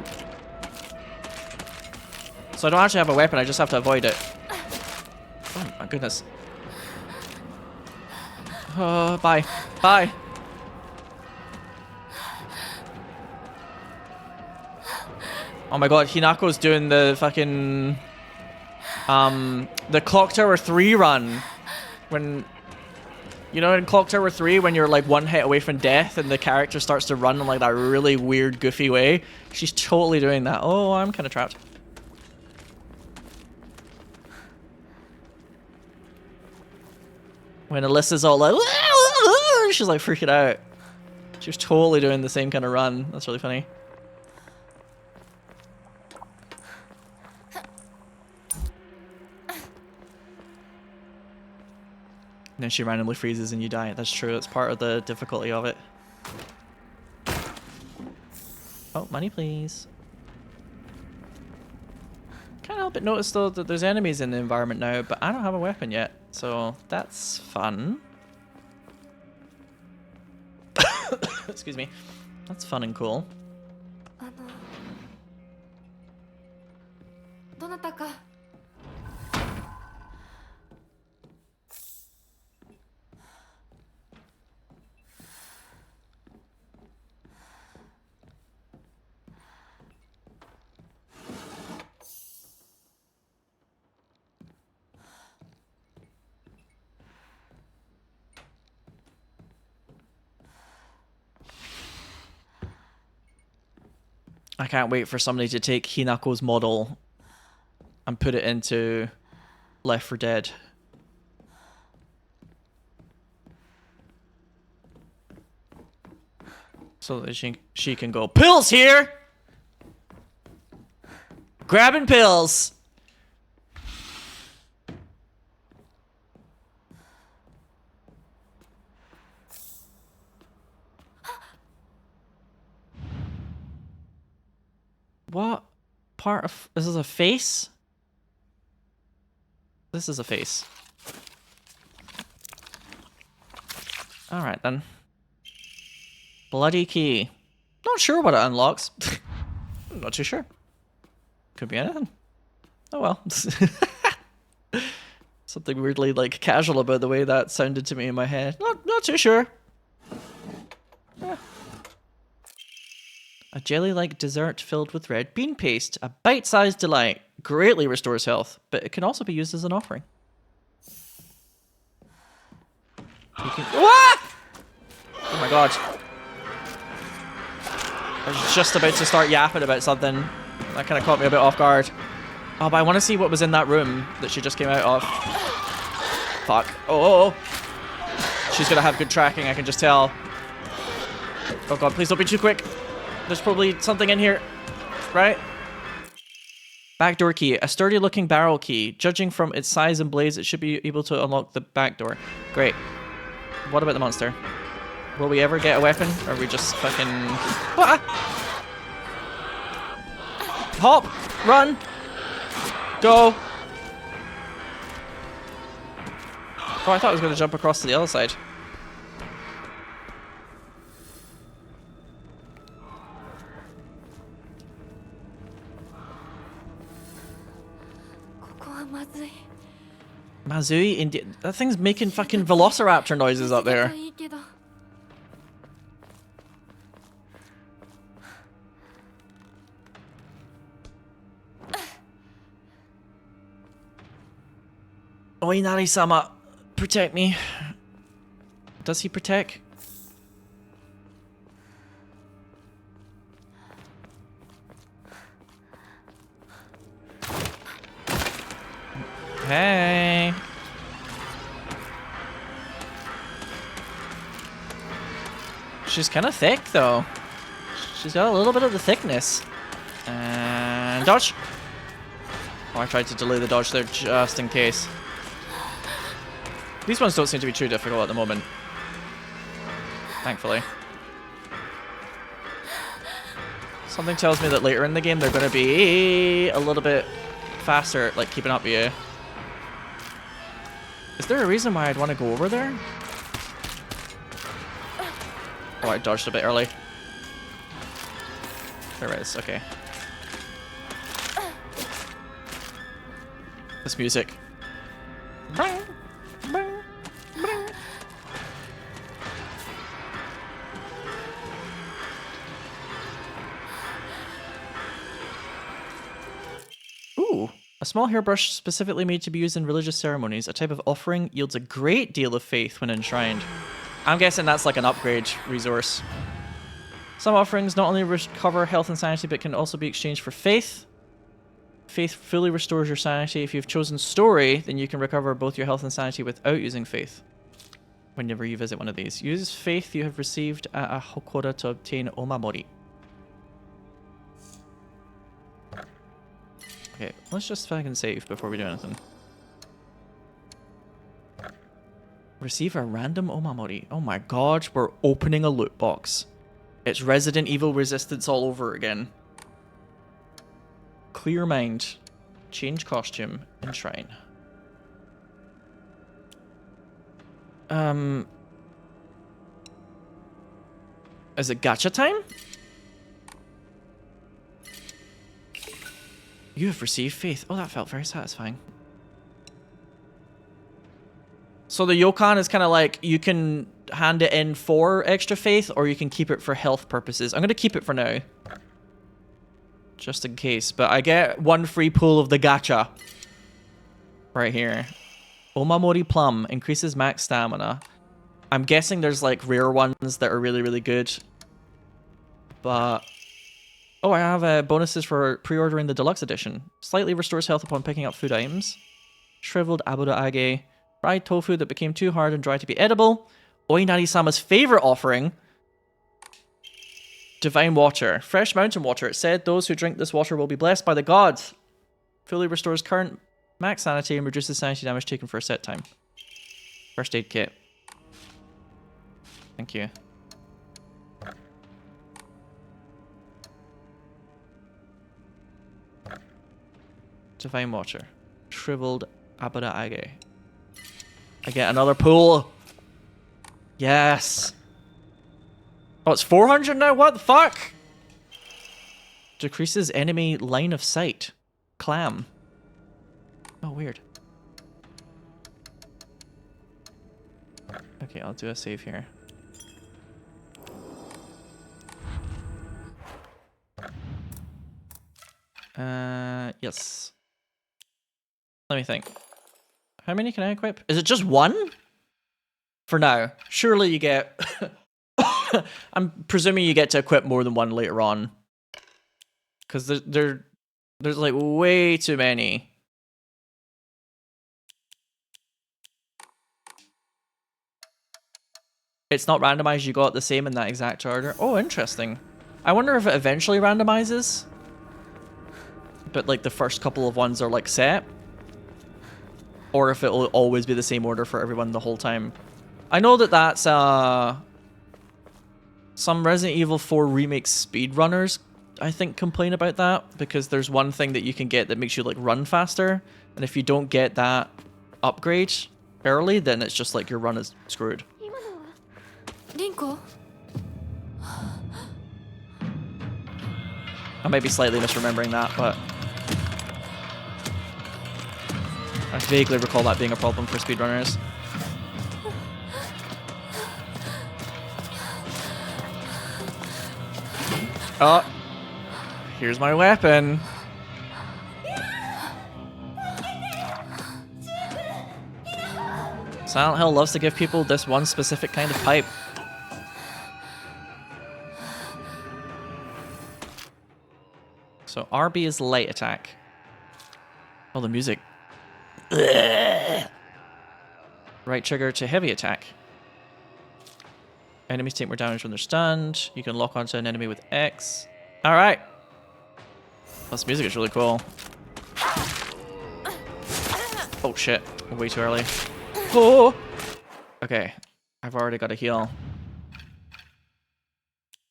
So I don't actually have a weapon, I just have to avoid it. Oh my goodness. Oh, bye. Bye. Oh my god, Hinako's doing the fucking... the Clock Tower 3 run. When... You know, in Clock Tower 3, when you're like one hit away from death and the character starts to run in like that really weird, goofy way? She's totally doing that. Oh, I'm kind of trapped. When Alyssa's all like... She's like freaking out. She was totally doing the same kind of run. That's really funny. And then she randomly freezes and you die. That's true. It's part of the difficulty of it. Oh, money please. Can't help but notice though that there's enemies in the environment now, but I don't have a weapon yet. So that's fun. Excuse me. That's fun and cool. どなたか I can't wait for somebody to take Hinako's model and put it into Left 4 Dead. So that she can go, pills here! Grabbing pills. What part of... This is a face? This is a face. Alright then. Bloody key. Not sure what it unlocks. Not too sure. Could be anything. Oh well. Something weirdly like casual about the way that sounded to me in my head. Not too sure. Yeah. A jelly-like dessert filled with red bean paste. A bite-sized delight. Greatly restores health, but it can also be used as an offering. What? Oh my god. I was just about to start yapping about something. That kind of caught me a bit off guard. Oh, but I want to see what was in that room that she just came out of. Fuck. Oh. She's going to have good tracking, I can just tell. Oh god, please don't be too quick. There's probably something in here. Right? Backdoor key. A sturdy looking barrel key. Judging from its size and blaze, it should be able to unlock the back door. Great. What about the monster? Will we ever get a weapon? Or are we just fucking... Ah! Hop! Run! Go! Oh, I thought I was going to jump across to the other side. Mazui? Indeed. That thing's making fucking velociraptor noises up there. Oinari-sama, protect me. Does he protect? Hey. She's kind of thick, though. She's got a little bit of the thickness. And dodge. Oh, I tried to delay the dodge there just in case. These ones don't seem to be too difficult at the moment. Thankfully. Something tells me that later in the game they're going to be a little bit faster at like keeping up with you. Is there a reason why I'd want to go over there? Oh, I dodged a bit early. There is, okay. This music. Bang, bang, bang. Ooh, a small hairbrush specifically made to be used in religious ceremonies. A type of offering yields a great deal of faith when enshrined. I'm guessing that's like an upgrade resource. Some offerings not only recover health and sanity, but can also be exchanged for faith. Faith fully restores your sanity. If you've chosen story, then you can recover both your health and sanity without using faith. Whenever you visit one of these. Use faith you have received at a Hokora to obtain Omamori. Okay, let's just fucking save before we do anything. Receive a random Omamori. Oh my god, we're opening a loot box. It's Resident Evil Resistance all over again. Clear mind. Change costume. Enshrine. Is it gacha time? You have received faith. Oh, that felt very satisfying. So the Yokan is kind of like, you can hand it in for extra faith, or you can keep it for health purposes. I'm going to keep it for now. Just in case. But I get one free pull of the gacha. Right here. Omamori Plum. Increases max stamina. I'm guessing there's like rare ones that are really, really good. But... oh, I have bonuses for pre-ordering the deluxe edition. Slightly restores health upon picking up food items. Shriveled aburo age. Fried tofu that became too hard and dry to be edible. Oinari-sama's favorite offering. Divine water. Fresh mountain water. It said those who drink this water will be blessed by the gods. Fully restores current max sanity and reduces sanity damage taken for a set time. First aid kit. Thank you. Divine water. Shriveled Abada Age. I get another pool. Yes. Oh, it's 400 now? What the fuck? Decreases enemy line of sight. Clam. Oh, weird. Okay, I'll do a save here. Yes. Let me think. How many can I equip? Is it just one? For now. Surely you get... I'm presuming you get to equip more than one later on. Because there's like way too many. It's not randomized, you got the same in that exact order. Oh, interesting. I wonder if it eventually randomizes. But like the first couple of ones are like set. Or if it'll always be the same order for everyone the whole time. I know that that's some Resident Evil 4 remake speedrunners, I think, complain about that. Because there's one thing that you can get that makes you like run faster. And if you don't get that upgrade early, then it's just like your run is screwed. Rinko? I might be slightly misremembering that, but I vaguely recall that being a problem for speedrunners. Oh, here's my weapon. Silent Hill loves to give people this one specific kind of pipe. So RB is light attack. Oh, the music. Right trigger to heavy attack. Enemies take more damage when they're stunned. You can lock onto an enemy with X. Alright. This music is really cool. Oh shit. Way too early. Oh! Okay. I've already got a heal.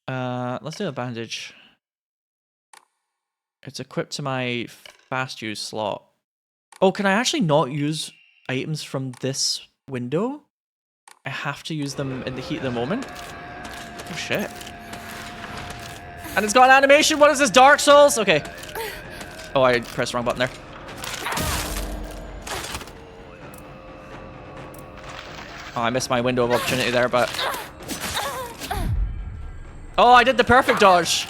Let's do a bandage. It's equipped to my fast use slot. Oh, can I actually not use items from this window? I have to use them in the heat of the moment? Oh shit. And it's got an animation! What is this, Dark Souls? Okay. Oh, I pressed the wrong button there. Oh, I missed my window of opportunity there, but... Oh, I did the perfect dodge!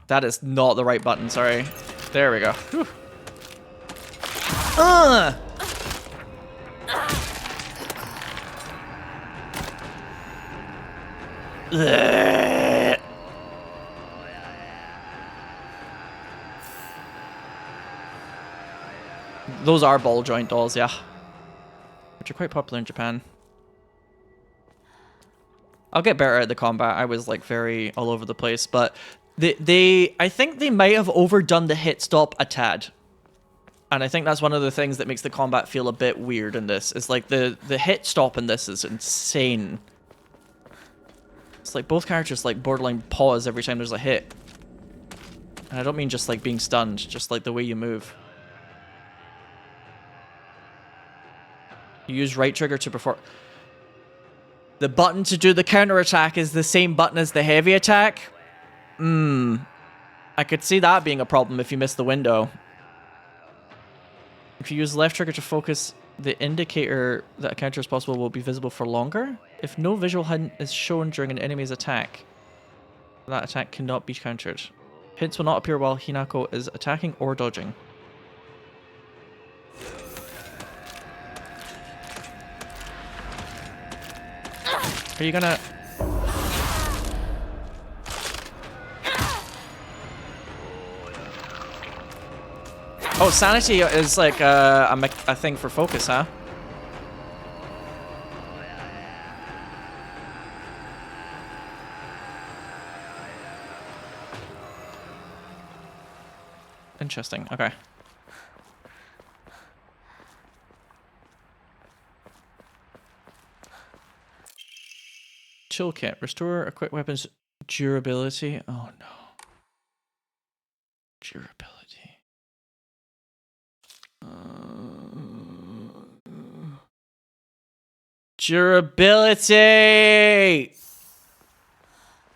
That is not the right button, sorry. There we go. Whew. Those are ball joint dolls, yeah. Which are quite popular in Japan. I'll get better at the combat. I was like very all over the place, but I think they might have overdone the hit stop a tad. And I think that's one of the things that makes the combat feel a bit weird in this. It's like the hit stop in this is insane. It's like both characters like borderline pause every time there's a hit. And I don't mean just like being stunned, just like the way you move. You use right trigger to perform... The button to do the counter attack is the same button as the heavy attack? I could see that being a problem if you miss the window. If you use left trigger to focus, the indicator that a counter is possible will be visible for longer. If no visual hint is shown during an enemy's attack, that attack cannot be countered. Hints will not appear while Hinako is attacking or dodging. Are you gonna... Oh, sanity is like a thing for focus, huh? Interesting. Okay. Chill kit. Restore equipped weapons durability. Oh no. Durability. Durability!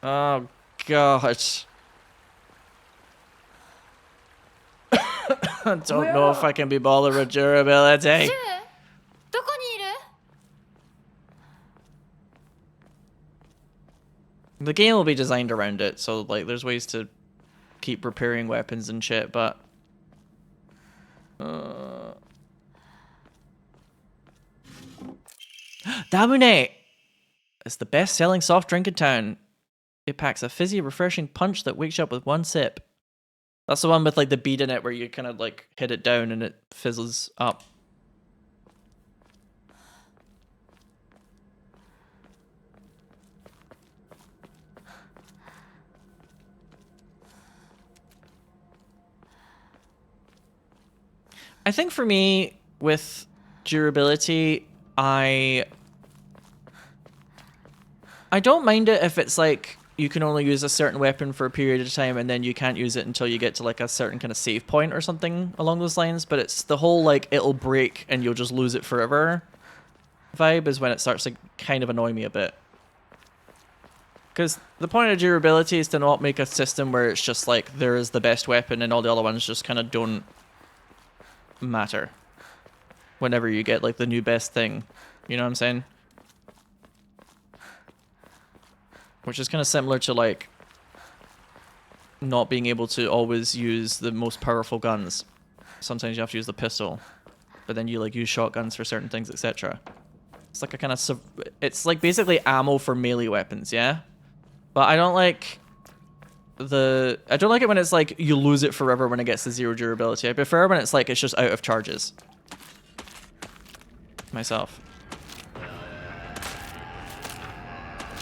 Oh god. I don't know if I can be bothered with durability. どこにいる The game will be designed around it, so like there's ways to keep repairing weapons and shit, but Damune! It's the best-selling soft drink in town. It packs a fizzy, refreshing punch that wakes you up with one sip. That's the one with like the bead in it where you kind of like hit it down and it fizzles up. I think for me, with durability, I don't mind it if it's like you can only use a certain weapon for a period of time and then you can't use it until you get to like a certain kind of save point or something along those lines, but it's the whole like it'll break and you'll just lose it forever vibe is when it starts to kind of annoy me a bit. Because the point of durability is to not make a system where it's just like there is the best weapon and all the other ones just kind of don't matter whenever you get like the new best thing. You know what I'm saying? Which is kind of similar to like not being able to always use the most powerful guns. Sometimes you have to use the pistol, but then you like use shotguns for certain things, etc. It's like a kind of it's like basically ammo for melee weapons, yeah? But I don't like it when it's like you lose it forever when it gets to 0 durability. I prefer when it's like it's just out of charges. Myself.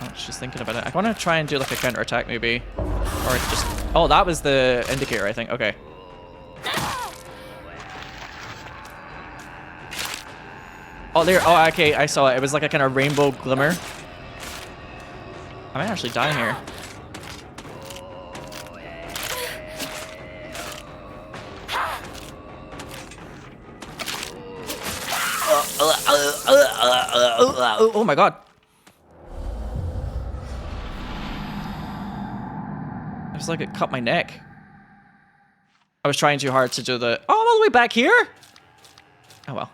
Oh, she's thinking about it. I want to try and do like a counter attack maybe. Or just... Oh, that was the indicator, I think. Okay. Oh, there. Oh, okay. I saw it. It was like a kind of rainbow glimmer. I might actually die here. Oh my god. It was like it cut my neck. I was trying too hard to do the... Oh, I'm all the way back here? Oh well.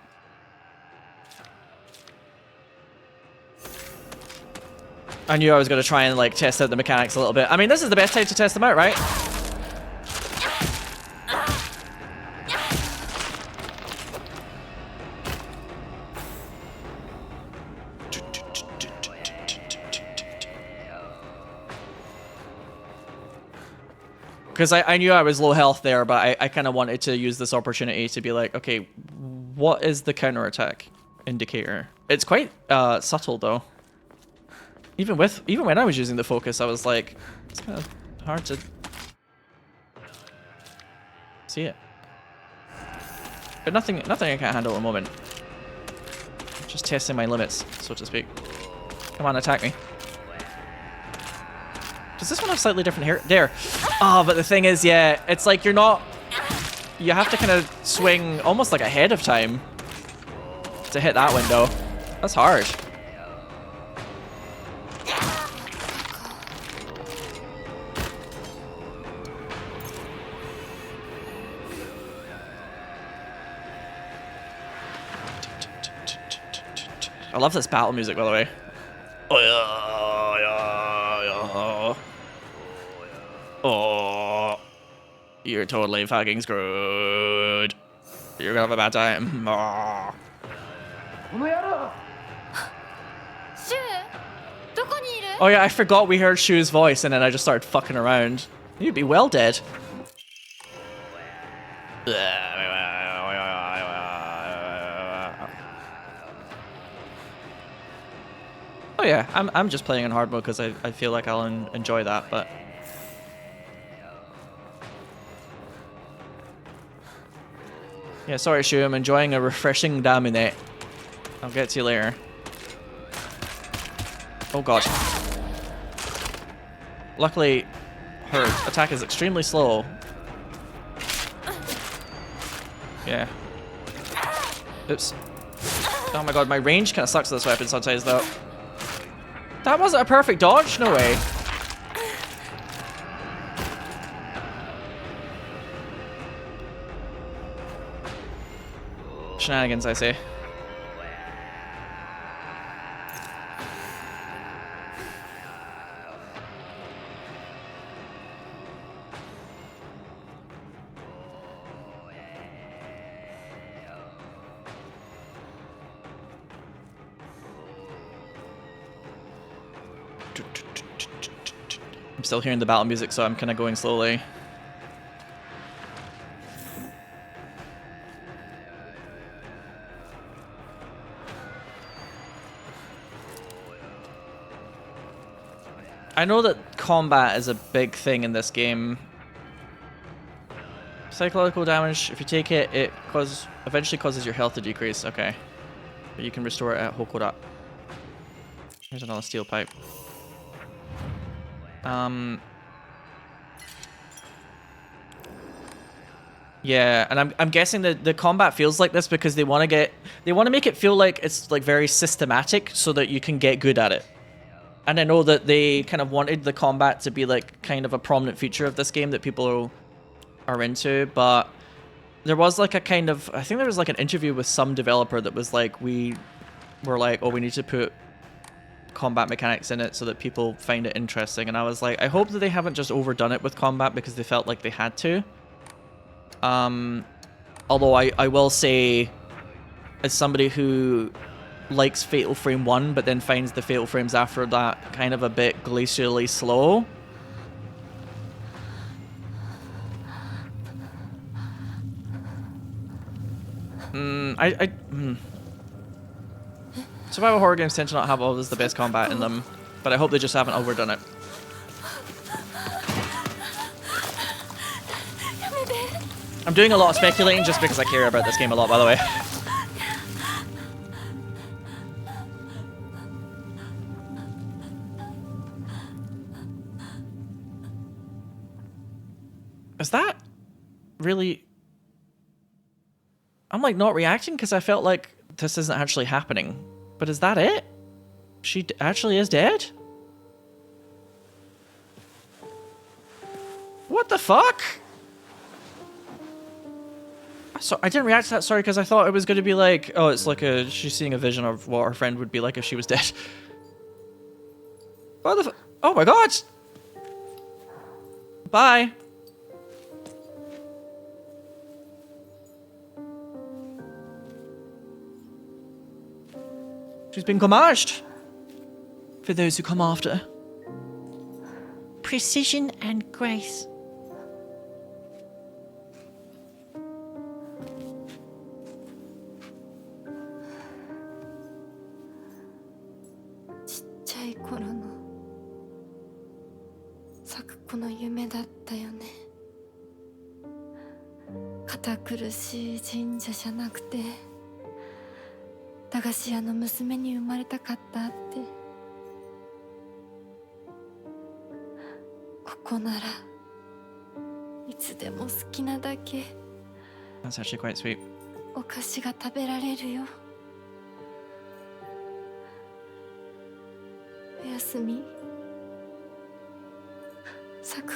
I knew I was going to try and like test out the mechanics a little bit. I mean, this is the best time to test them out, right? Because I knew I was low health there, but I kind of wanted to use this opportunity to be like, okay, what is the counterattack indicator? It's quite subtle though. Even when I was using the focus, I was like, it's kind of hard to see it. But nothing I can't handle at the moment. Just testing my limits, so to speak. Come on, attack me. Does this one have slightly different hair? There. Oh, but the thing is, yeah, it's like you're not... You have to kind of swing almost like ahead of time to hit that window. That's hard. I love this battle music, by the way. Oh, yeah, yeah, yeah. Oh, you're totally fucking screwed. You're gonna have a bad time. Oh. Oh yeah, I forgot we heard Shu's voice and then I just started fucking around. You'd be well dead. Oh yeah, I'm just playing in hard mode because I feel like I'll enjoy that, but Yeah, sorry, Shu. I'm enjoying a refreshing daminette. I'll get to you later. Oh god. Luckily, her attack is extremely slow. Yeah. Oops. Oh my god, my range kind of sucks with this weapon sometimes, though. That wasn't a perfect dodge? No way. Shenanigans, I say. I'm still hearing the battle music, so I'm kind of going slowly. I know that combat is a big thing in this game. Psychological damage, if you take it, it eventually causes your health to decrease. Okay. But you can restore it at Hokora. Here's another steel pipe. Yeah, and I'm guessing that the combat feels like this because they want to make it feel like it's like very systematic so that you can get good at it. And I know that they kind of wanted the combat to be like kind of a prominent feature of this game that people are into, but there was like a kind of, I think there was like an interview with some developer that was like, we were like, oh, we need to put combat mechanics in it so that people find it interesting. And I was like, I hope that they haven't just overdone it with combat because they felt like they had to. Although I will say, as somebody who likes Fatal Frame 1 but then finds the Fatal Frames after that kind of a bit glacially slow. Survival horror games tend to not have always the best combat in them, but I hope they just haven't overdone it. I'm doing a lot of speculating just because I care about this game a lot, by the way. Is that really... I'm like not reacting because I felt like this isn't actually happening. But is that it? She actually is dead? What the fuck? So I didn't react to that, sorry, because I thought it was going to be like, oh, it's like she's seeing a vision of what her friend would be like if she was dead. What the oh my god! Bye! She's been gommaged. For those who come after. Precision and grace. That's actually quite sweet. お菓子が食べられるよ。おやすみ。咲子。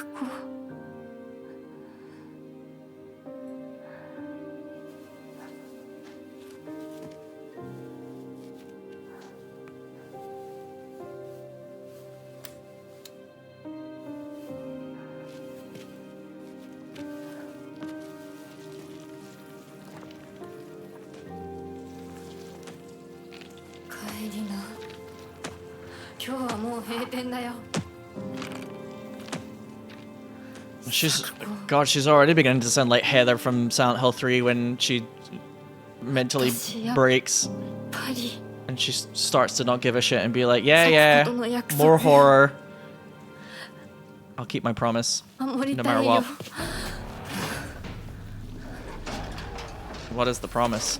帰りな。今日はもう閉店だよ。 God, she's already beginning to sound like Heather from Silent Hill 3 when she mentally breaks and she starts to not give a shit and be like, yeah, more horror. I'll keep my promise, no matter what. What is the promise?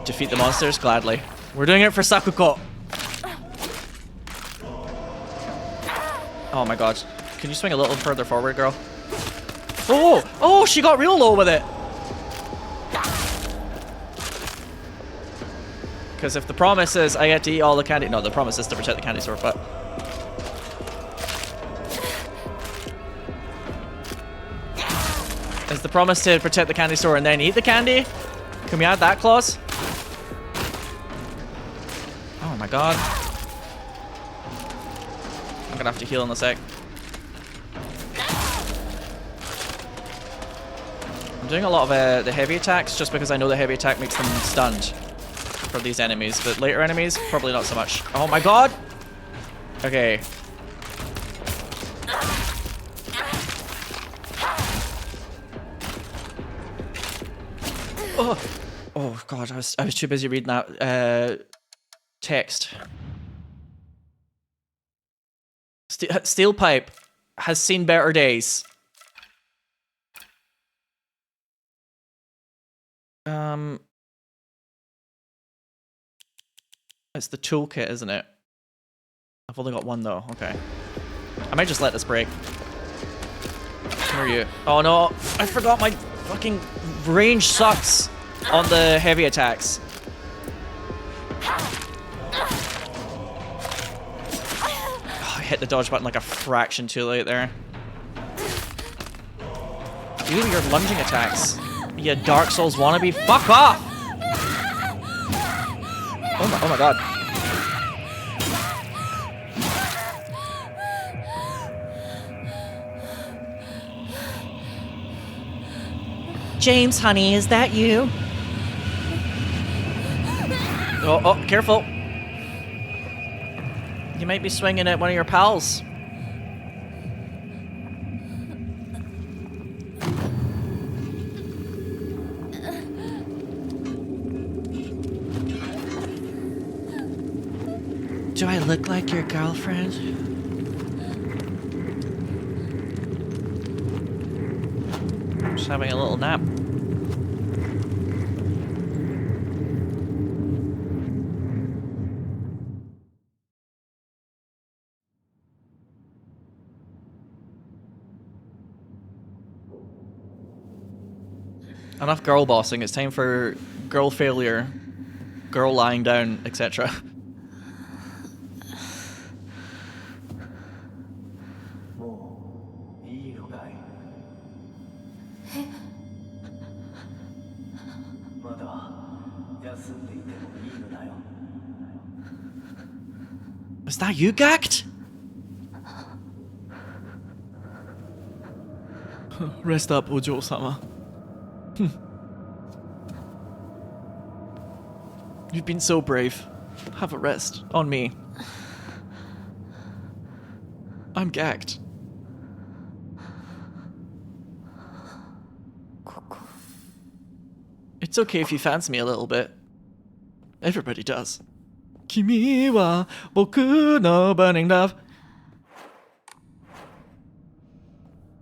Defeat the monsters gladly. We're doing it for Sakuko. Oh my god. Can you swing a little further forward, girl? Oh! Oh, she got real low with it! Because if the promise is I get to eat all the candy... No, the promise is to protect the candy store, but... Is the promise to protect the candy store and then eat the candy? Can we add that clause? Oh my god. I'm gonna have to heal in a sec. I'm doing a lot of the heavy attacks just because I know the heavy attack makes them stunned for these enemies, but later enemies, probably not so much. Oh my god! Okay. Oh, oh god, I was too busy reading that text. Steel pipe has seen better days. It's the toolkit, isn't it? I've only got one though. Okay. I might just let this break. Where are you? Oh no! I forgot my fucking range sucks on the heavy attacks. Oh, I hit the dodge button like a fraction too late there. Ew, your lunging attacks. You Dark Souls wannabe. Fuck off! Oh my god. James, honey, is that you? Oh, oh, careful. You might be swinging at one of your pals. Do I look like your girlfriend? Just having a little nap. Enough girl bossing, it's time for girl failure, girl lying down, etc. Is that you, Gact? Rest up, Ojo-sama. You've been so brave. Have a rest on me. I'm gagged. It's okay if you fancy me a little bit. Everybody does. Kimi wa boku no burning love.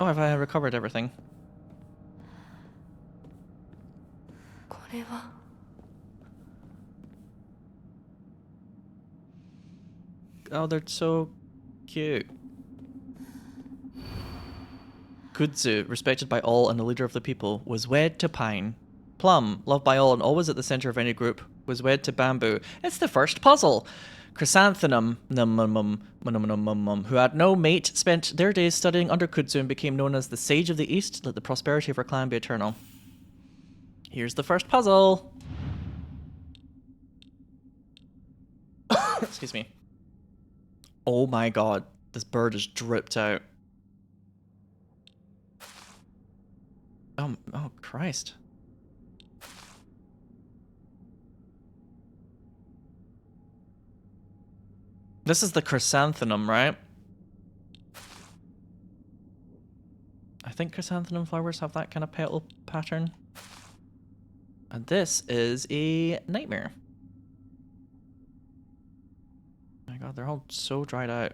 Oh, have I recovered everything? Oh, they're so cute. Kudzu, respected by all and the leader of the people, was wed to pine. Plum, loved by all and always at the center of any group, was wed to bamboo. It's the first puzzle. Chrysanthemum, who had no mate, spent their days studying under Kudzu and became known as the Sage of the East. Let the prosperity of her clan be eternal. Here's the first puzzle. Excuse me. Oh my god, this bird is dripped out. Oh Christ. This is the chrysanthemum, right? I think chrysanthemum flowers have that kind of petal pattern. And this is a nightmare. Oh my god, they're all so dried out.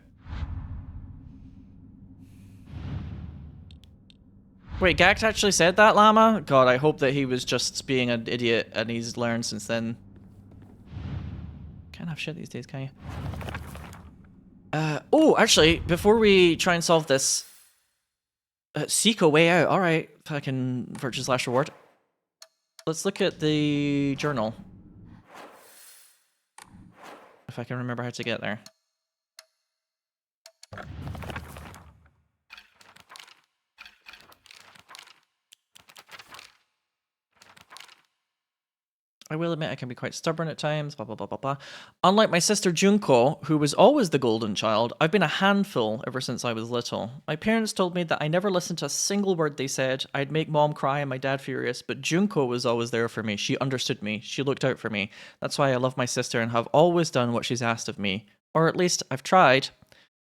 Wait, Gact actually said that, Llama? God, I hope that he was just being an idiot and he's learned since then. Can't have shit these days, can you? Oh, actually, before we try and solve this, seek a way out. All right, fucking virtue/reward. Let's look at the journal. If I can remember how to get there. I will admit I can be quite stubborn at times, blah, blah, blah, blah, blah. Unlike my sister Junko, who was always the golden child, I've been a handful ever since I was little. My parents told me that I never listened to a single word they said. I'd make mom cry and my dad furious, but Junko was always there for me. She understood me. She looked out for me. That's why I love my sister and have always done what she's asked of me. Or at least, I've tried.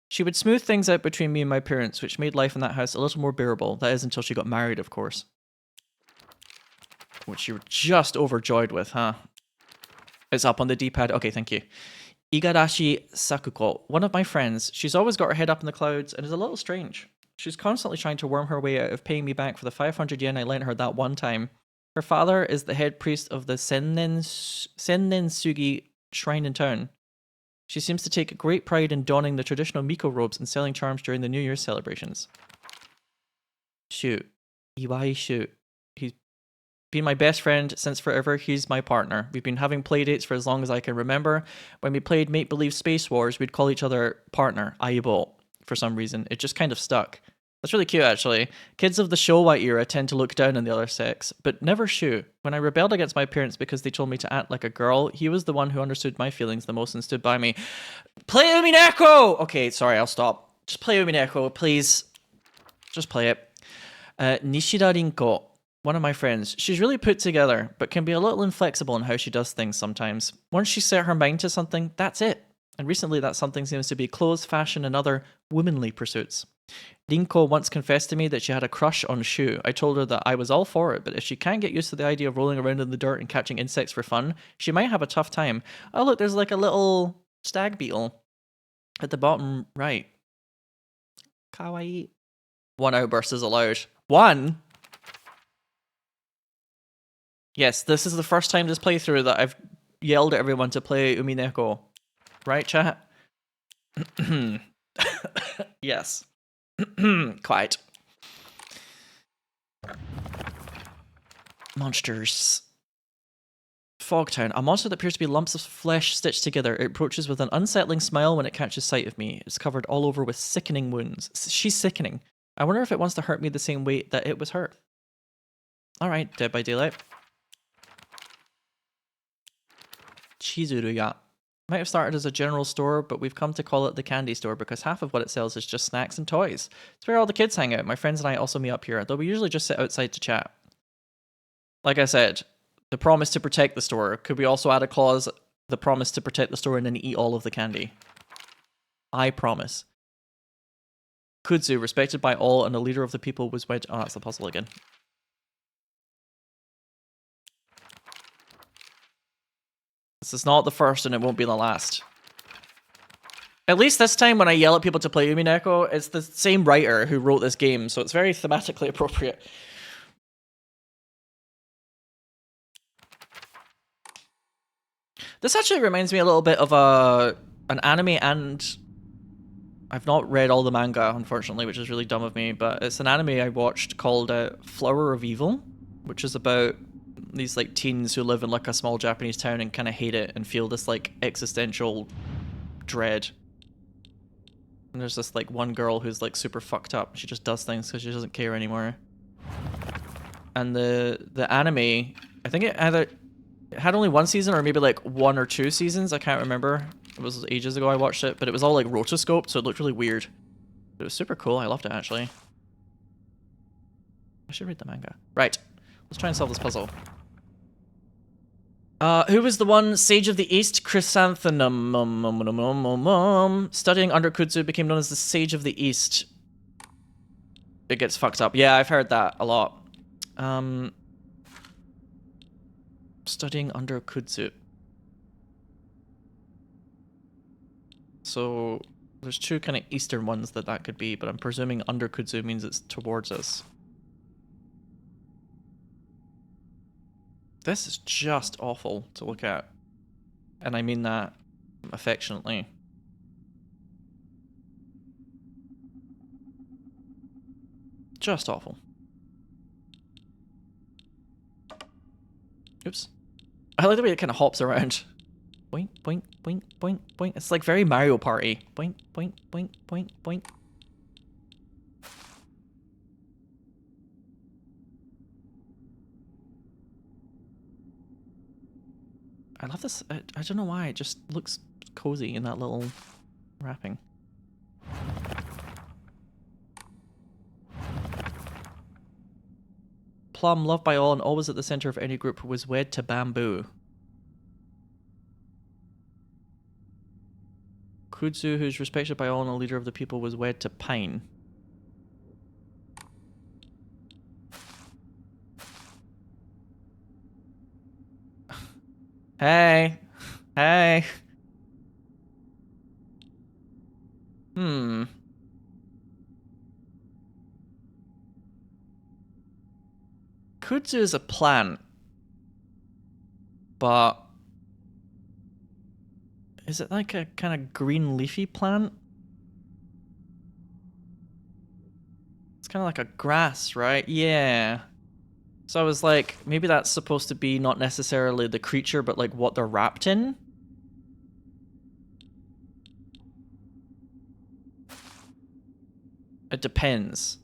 She would smooth things out between me and my parents, which made life in that house a little more bearable. That is until she got married, of course. Which you were just overjoyed with, huh? It's up on the D-pad. Okay, thank you. Igarashi Sakuko, one of my friends. She's always got her head up in the clouds and is a little strange. She's constantly trying to worm her way out of paying me back for the 500 yen I lent her that one time. Her father is the head priest of the Sennensugi shrine in town. She seems to take great pride in donning the traditional Miko robes and selling charms during the New Year's celebrations. Shoot. Iwai Shoot. He's been my best friend since forever. He's my partner. We've been having playdates for as long as I can remember. When we played Make-Believe Space Wars, we'd call each other partner, Aibo, for some reason. It just kind of stuck. That's really cute, actually. Kids of the Showa era tend to look down on the other sex, but never Shu. When I rebelled against my parents because they told me to act like a girl, he was the one who understood my feelings the most and stood by me. Play Umineko! Okay, sorry, I'll stop. Just play Umineko, please. Just play it. Nishida Rinko. One of my friends. She's really put together, but can be a little inflexible in how she does things sometimes. Once she set her mind to something, that's it. And recently that something seems to be clothes, fashion, and other womanly pursuits. Rinko once confessed to me that she had a crush on Shu. I told her that I was all for it, but if she can't get used to the idea of rolling around in the dirt and catching insects for fun, she might have a tough time. Oh look, there's like a little stag beetle at the bottom right. Kawaii. One outburst is allowed. One? Yes, this is the first time this playthrough that I've yelled at everyone to play Umineko. Right, chat? Yes. Quiet. Monsters. Fogtown. A monster that appears to be lumps of flesh stitched together. It approaches with an unsettling smile when it catches sight of me. It's covered all over with sickening wounds. She's sickening. I wonder if it wants to hurt me the same way that it was hurt. Alright, Dead by Daylight. Chizuruya. Might have started as a general store, but we've come to call it the candy store because half of what it sells is just snacks and toys. It's where all the kids hang out. My friends and I also meet up here, though we usually just sit outside to chat. Like I said, the promise to protect the store. Could we also add a clause, the promise to protect the store and then eat all of the candy? I promise. Kudzu, respected by all and a leader of the people, was wed. Oh, that's the puzzle again. This is not the first and it won't be the last. At least this time when I yell at people to play Umineko, it's the same writer who wrote this game, so it's very thematically appropriate. This actually reminds me a little bit of an anime, and I've not read all the manga, unfortunately, which is really dumb of me, but it's an anime I watched called Flower of Evil, which is about these like teens who live in like a small Japanese town and kind of hate it and feel this like existential dread. And there's this like one girl who's like super fucked up. She just does things because she doesn't care anymore. And the anime, I think it had only one season or maybe like 1 or 2 seasons. I can't remember. It was ages ago I watched it, but it was all like rotoscoped, so it looked really weird. But it was super cool. I loved it actually. I should read the manga. Right. Let's try and solve this puzzle. Who was the one Sage of the East? Chrysanthemum. Studying under Kudzu became known as the Sage of the East. It gets fucked up. Yeah, I've heard that a lot. Studying under Kudzu. So there's 2 kind of eastern ones that could be, but I'm presuming under Kudzu means it's towards us. This is just awful to look at. And I mean that affectionately. Just awful. Oops. I like the way it kind of hops around. Boink, boink, boink, boink, boink. It's like very Mario Party. Boink, boink, boink, boink, boink. I love this. I don't know why. It just looks cozy in that little wrapping. Plum, loved by all and always at the center of any group, was wed to bamboo. Kudzu, who's respected by all and a leader of the people, was wed to pine. Hey. Hey. Kudzu is a plant. But is it like a kind of green leafy plant? It's kind of like a grass, right? Yeah. So I was like, maybe that's supposed to be not necessarily the creature, but like what they're wrapped in? It depends.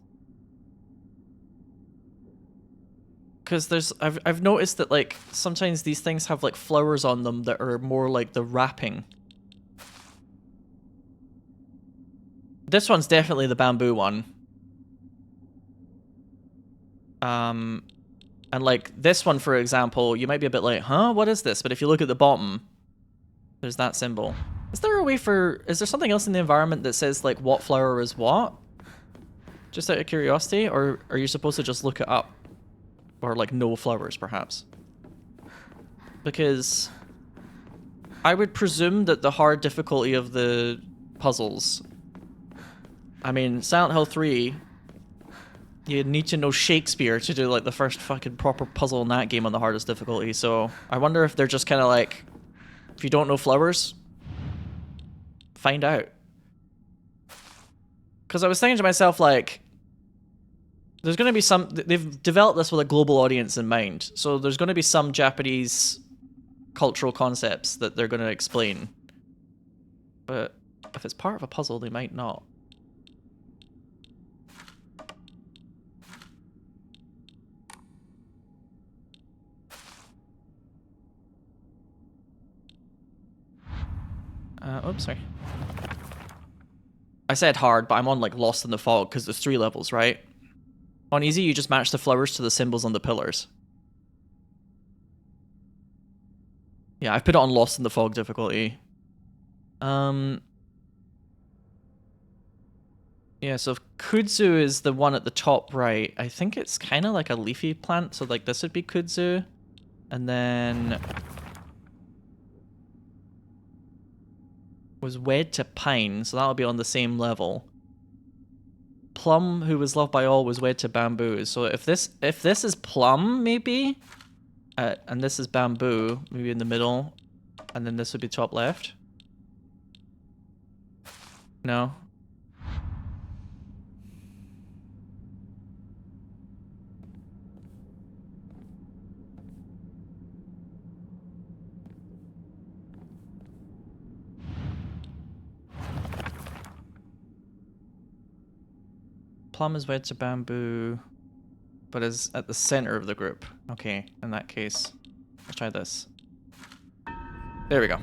Because I've noticed that like sometimes these things have like flowers on them that are more like the wrapping. This one's definitely the bamboo one. And like this one, for example, you might be a bit like, huh, what is this? But if you look at the bottom, there's that symbol. Is there something else in the environment that says like what flower is what? Just out of curiosity, or are you supposed to just look it up? Or like no flowers, perhaps? Because I would presume that the hard difficulty of the puzzles, I mean, Silent Hill 3, you need to know Shakespeare to do like the first fucking proper puzzle in that game on the hardest difficulty, so I wonder if they're just kind of like, if you don't know flowers, find out. Because I was thinking to myself, like, there's going to be some... They've developed this with a global audience in mind, so there's going to be some Japanese cultural concepts that they're going to explain. But if it's part of a puzzle, they might not. Oops, sorry. I said hard, but I'm on like Lost in the Fog because there's 3 levels, right? On easy, you just match the flowers to the symbols on the pillars. Yeah, I've put it on Lost in the Fog difficulty. Yeah, so if Kudzu is the one at the top right, I think it's kind of like a leafy plant, so like this would be Kudzu. And then... was wed to pine, so that'll be on the same level. Plum, who was loved by all, was wed to bamboo. So if this is plum, maybe, and this is bamboo, maybe in the middle, and then this would be top left. No. Plum is wed to bamboo, but is at the center of the group. Okay, in that case, let's try this. There we go.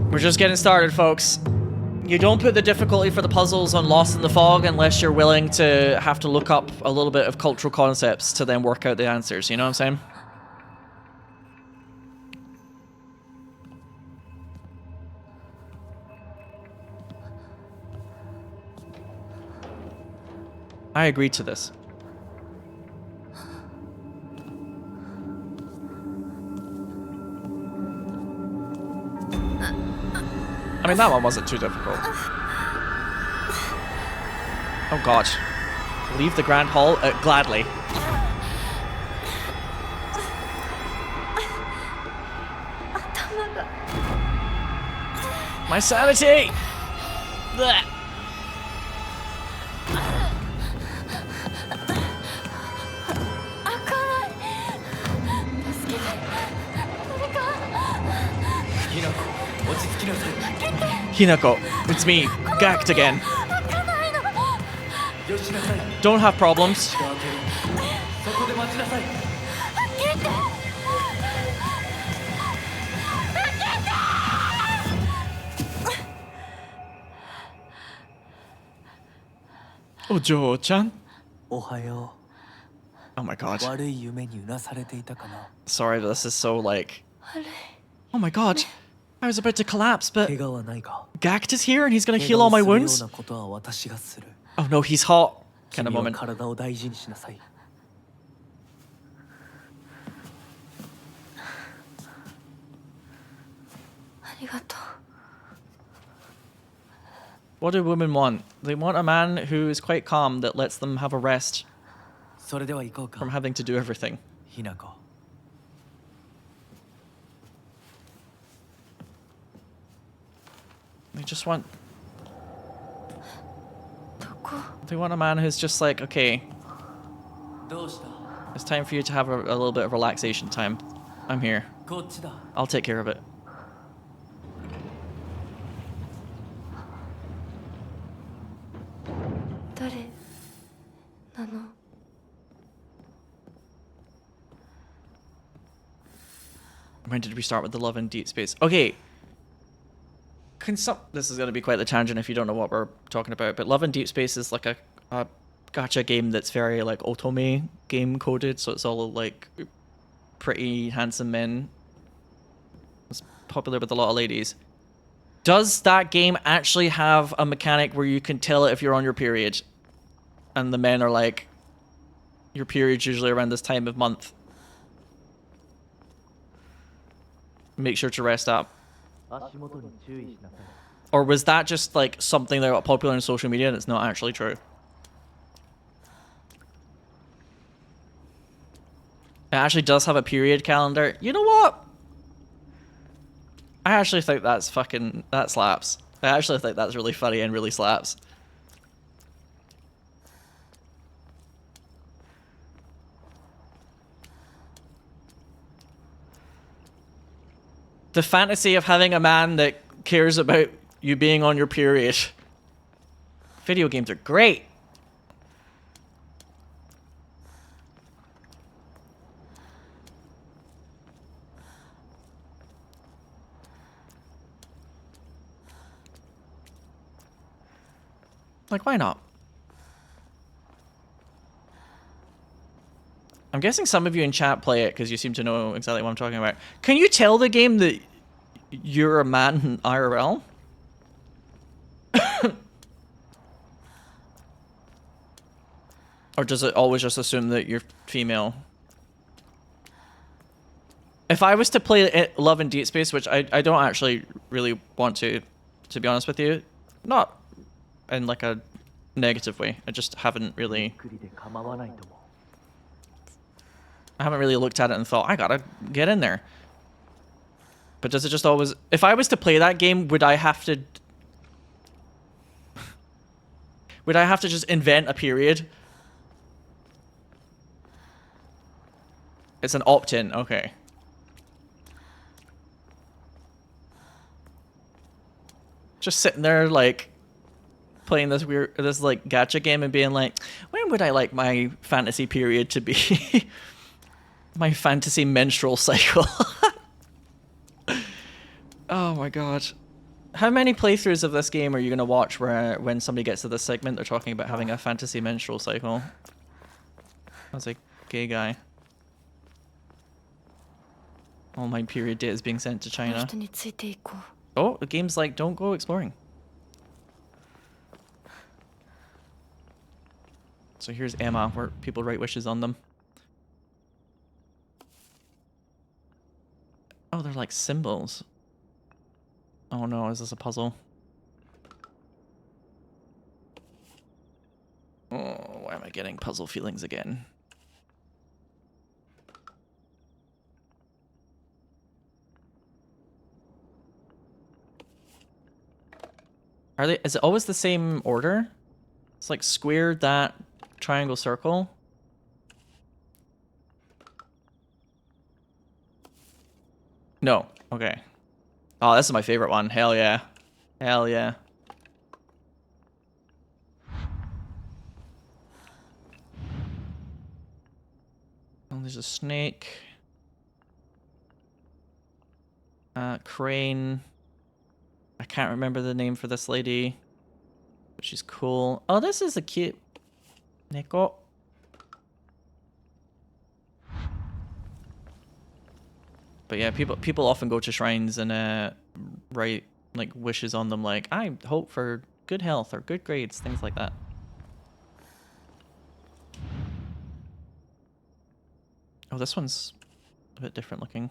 We're just getting started, folks. You don't put the difficulty for the puzzles on Lost in the Fog unless you're willing to have to look up a little bit of cultural concepts to then work out the answers, you know what I'm saying? I agreed to this. I mean, that one wasn't too difficult. Oh god. Leave the Grand Hall? Gladly. My sanity! Blech. Hinako, it's me, gacked again. Don't have problems. Ojo-chan? おはよ Oh my god. う。悪い夢にうなされていたかな。 Sorry, but this is so like... Oh my god. I was about to collapse, but 怪我はないか。 Gact is here and he's gonna heal all my 怪我を wounds? するようなことは私がする。 Oh no, he's hot. Kind 君 of は moment. 体を大事にしなさい。ありがとう。 What do women want? They want a man who is quite calm that lets them have a rest それでは行こうか。 from having to do everything. ひなこ。 They just want... どこ？ They want a man who's just like, okay, どうした？ it's time for you to have a little bit of relaxation time. I'm here. こっちだ。 I'll take care of it. When did we start with the love in deep space? Okay. This is going to be quite the tangent if you don't know what we're talking about, but Love in Deep Space is like a gacha game that's very like otome game coded, so it's all like pretty handsome men. It's popular with a lot of ladies. Does that game actually have a mechanic where you can tell it if you're on your period? And the men are like, your period's usually around this time of month. Make sure to rest up. Or was that just like something that got popular on social media and it's not actually true? It actually does have a period calendar. You know what? I actually think that's that slaps. I actually think that's really funny and really slaps. The fantasy of having a man that cares about you being on your period. Video games are great. Like, why not? I'm guessing some of you in chat play it because you seem to know exactly what I'm talking about. Can you tell the game that you're a man in IRL? Or does it always just assume that you're female? If I was to play Love in Deep Space, which I don't actually really want to be honest with you, not in like a negative way. I just haven't really looked at it and thought, I gotta get in there. But does it just always... If I was to play that game, would I have to... Would I have to just invent a period? It's an opt-in, okay. Just sitting there, like, playing this like, gacha game and being like, when would I like my fantasy period to be? My fantasy menstrual cycle. Oh my god. How many playthroughs of this game are you going to watch where when somebody gets to this segment, they're talking about having a fantasy menstrual cycle? That's a gay guy. All my period data is being sent to China. Oh, the game's like, don't go exploring. So here's Emma, where people write wishes on them. Oh, they're like symbols. Oh no, is this a puzzle? Oh, why am I getting puzzle feelings again? Are they? Is it always the same order? It's like square, that, triangle, circle. No. Okay. Oh, this is my favorite one. Hell yeah. Hell yeah. Oh, there's a snake. Crane. I can't remember the name for this lady, but she's cool. Oh, this is a cute Neko. But yeah, people often go to shrines and write like wishes on them, like I hope for good health or good grades, things like that. Oh, this one's a bit different looking.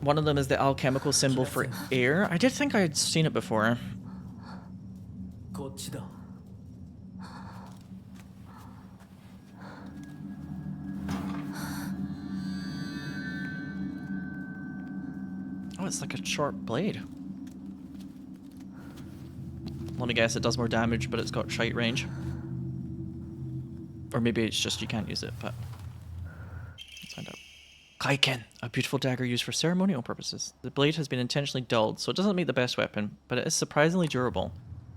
One of them is the alchemical symbol for air. I did think I had seen it before. こっちだ。 Oh, it's like a short blade. Let me guess, it does more damage, but it's got shite range. Or maybe it's just you can't use it, but let's find out. Kaiken, a beautiful dagger used for ceremonial purposes. The blade has been intentionally dulled, so it doesn't make the best weapon, but it is surprisingly durable.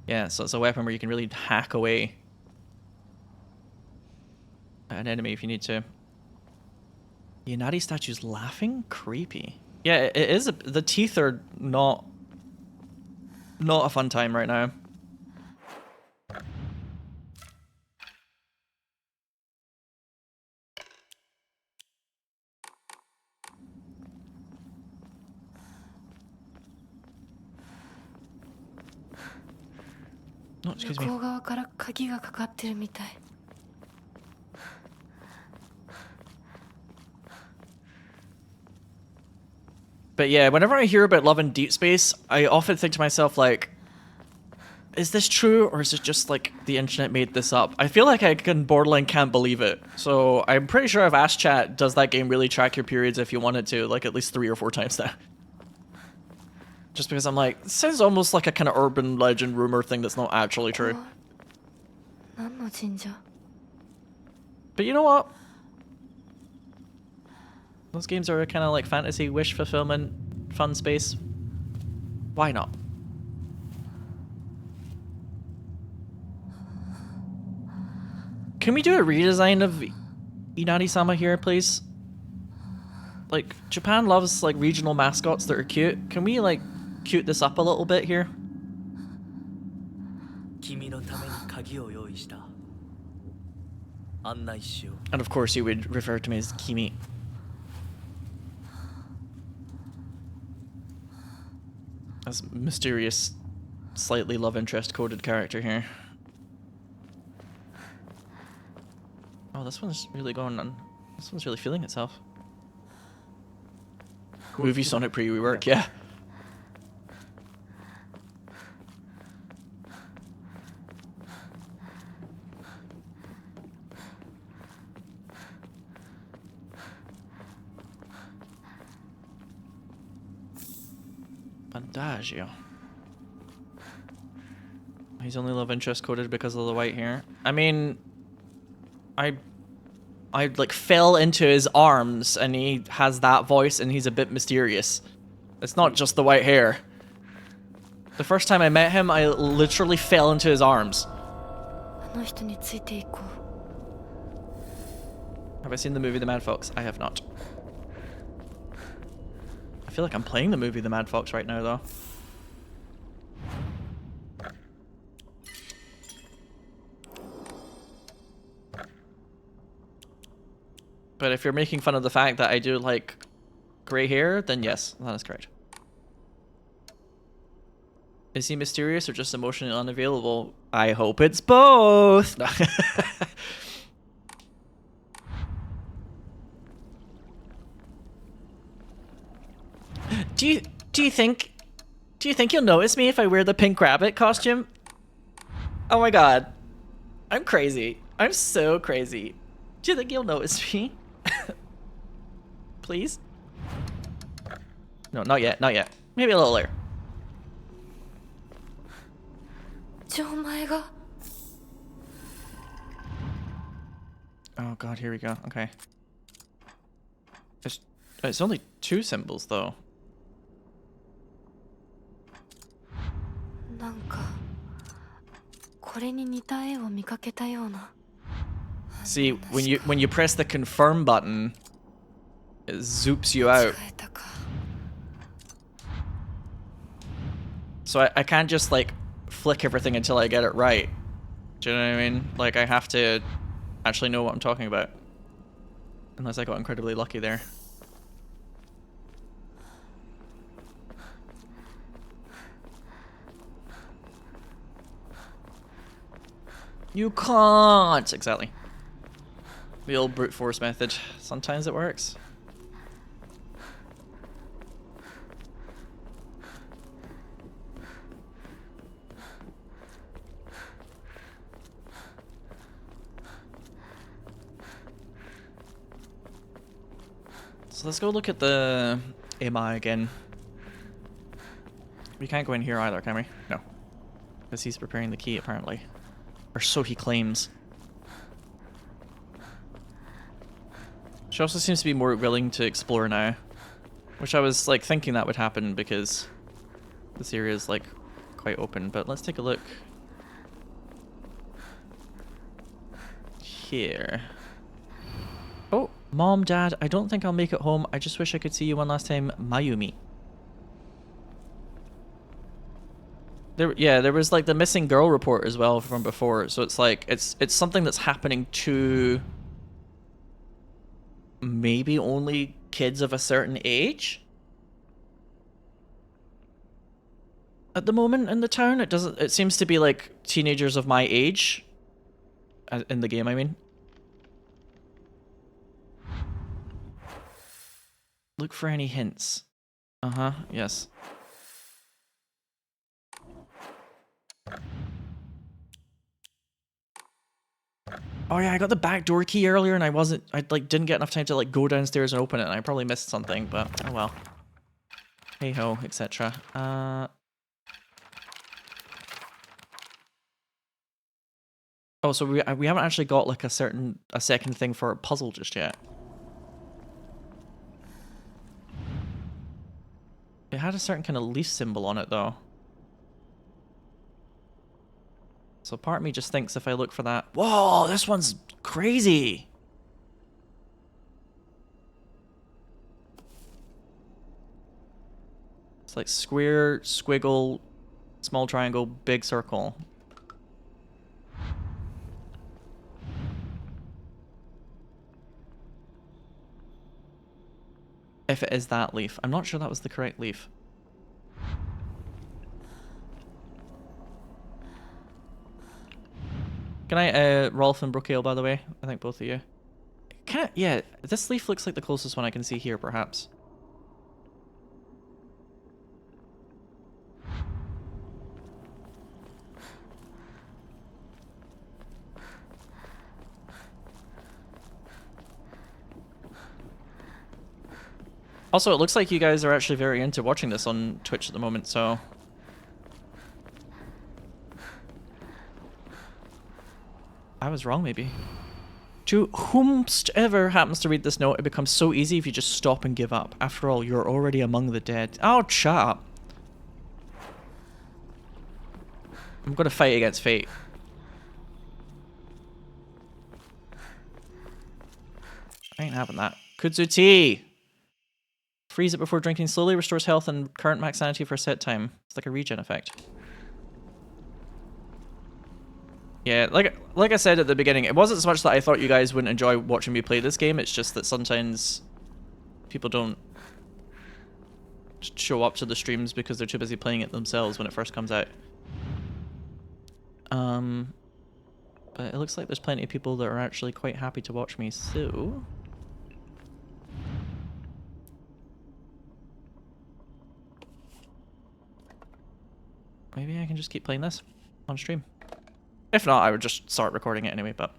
Yeah, so it's a weapon where you can really hack away at an enemy if you need to. The Inari statue's laughing? Creepy. Yeah, it is. The teeth are not a fun time right now. Oh, excuse me. 向こう側から鍵がかかってるみたい。But yeah, whenever I hear about love in Deep Space, I often think to myself, like, is this true, or is it just like the internet made this up? I feel like I can borderline can't believe it. So I'm pretty sure I've asked chat, does that game really track your periods if you want it to, like at least 3 or 4 times now? Just because I'm like, this sounds almost like a kind of urban legend rumor thing that's not actually true. 何の神社？ But you know what? Those games are a kind of like fantasy wish fulfillment fun space. Why not? Can we do a redesign of Inari-sama here, please? Like, Japan loves like regional mascots that are cute. Can we like cute this up a little bit here? 君のために鍵を用意した。案内しよう。 And of course you would refer to me as Kimi. As mysterious, slightly love interest coded character here. Oh, this one's really going on. This one's really feeling itself. Movie Sonic pre-rework, yeah. Bandagio. He's only love interest coded because of the white hair. I mean, I like fell into his arms and he has that voice and he's a bit mysterious. It's not just the white hair. The first time I met him, I literally fell into his arms. あの人についていこう。 Have I seen the movie The Mad Fox? I have not. I feel like I'm playing the movie The Mad Fox right now, though. But if you're making fun of the fact that I do like grey hair, then yes, that is correct. Is he mysterious or just emotionally unavailable? I hope it's both. Do you think you'll notice me if I wear the pink rabbit costume? Oh my god. I'm crazy. I'm so crazy. Do you think you'll notice me? Please? No, not yet, not yet. Maybe a little later. Oh god, here we go. Okay. It's only 2 symbols though. See, when you press the confirm button, it zoops you out. So I can't just like flick everything until I get it right. Do you know what I mean? Like I have to actually know what I'm talking about. Unless I got incredibly lucky there. You can't! Exactly. The old brute force method. Sometimes it works. So let's go look at the MI again. We can't go in here either, can we? No. Because he's preparing the key, apparently. Or so he claims. She also seems to be more willing to explore now. Which I was like thinking that would happen because this area is like quite open. But let's take a look here. Oh, Mom, Dad, I don't think I'll make it home. I just wish I could see you one last time, Mayumi. There was like the missing girl report as well from before, so it's like it's something that's happening to maybe only kids of a certain age at the moment in the town. It seems to be like teenagers of my age in the game, I mean. Look for any hints. Uh-huh, yes. Oh yeah, I got the back door key earlier and I like didn't get enough time to like go downstairs and open it and I probably missed something, but oh well. Hey ho, etc. Oh, so we haven't actually got like a second thing for a puzzle just yet. It had a certain kind of leaf symbol on it though. So part of me just thinks if I look for that... Whoa, this one's crazy! It's like square, squiggle, small triangle, big circle. If it is that leaf. I'm not sure that was the correct leaf. Good night, Rolf and Brookale, by the way. I think both of you. Yeah, this leaf looks like the closest one I can see here, perhaps. Also, it looks like you guys are actually very into watching this on Twitch at the moment, so... I was wrong, maybe. To whomsoever happens to read this note, it becomes so easy if you just stop and give up. After all, you're already among the dead. Oh, shut up. I'm gonna fight against fate. I ain't having that. Kudzu tea! Freeze it before drinking slowly, restores health and current max sanity for a set time. It's like a regen effect. Yeah, like I said at the beginning, it wasn't so much that I thought you guys wouldn't enjoy watching me play this game, it's just that sometimes people don't show up to the streams because they're too busy playing it themselves when it first comes out. But it looks like there's plenty of people that are actually quite happy to watch me, so... maybe I can just keep playing this on stream. If not, I would just start recording it anyway, but...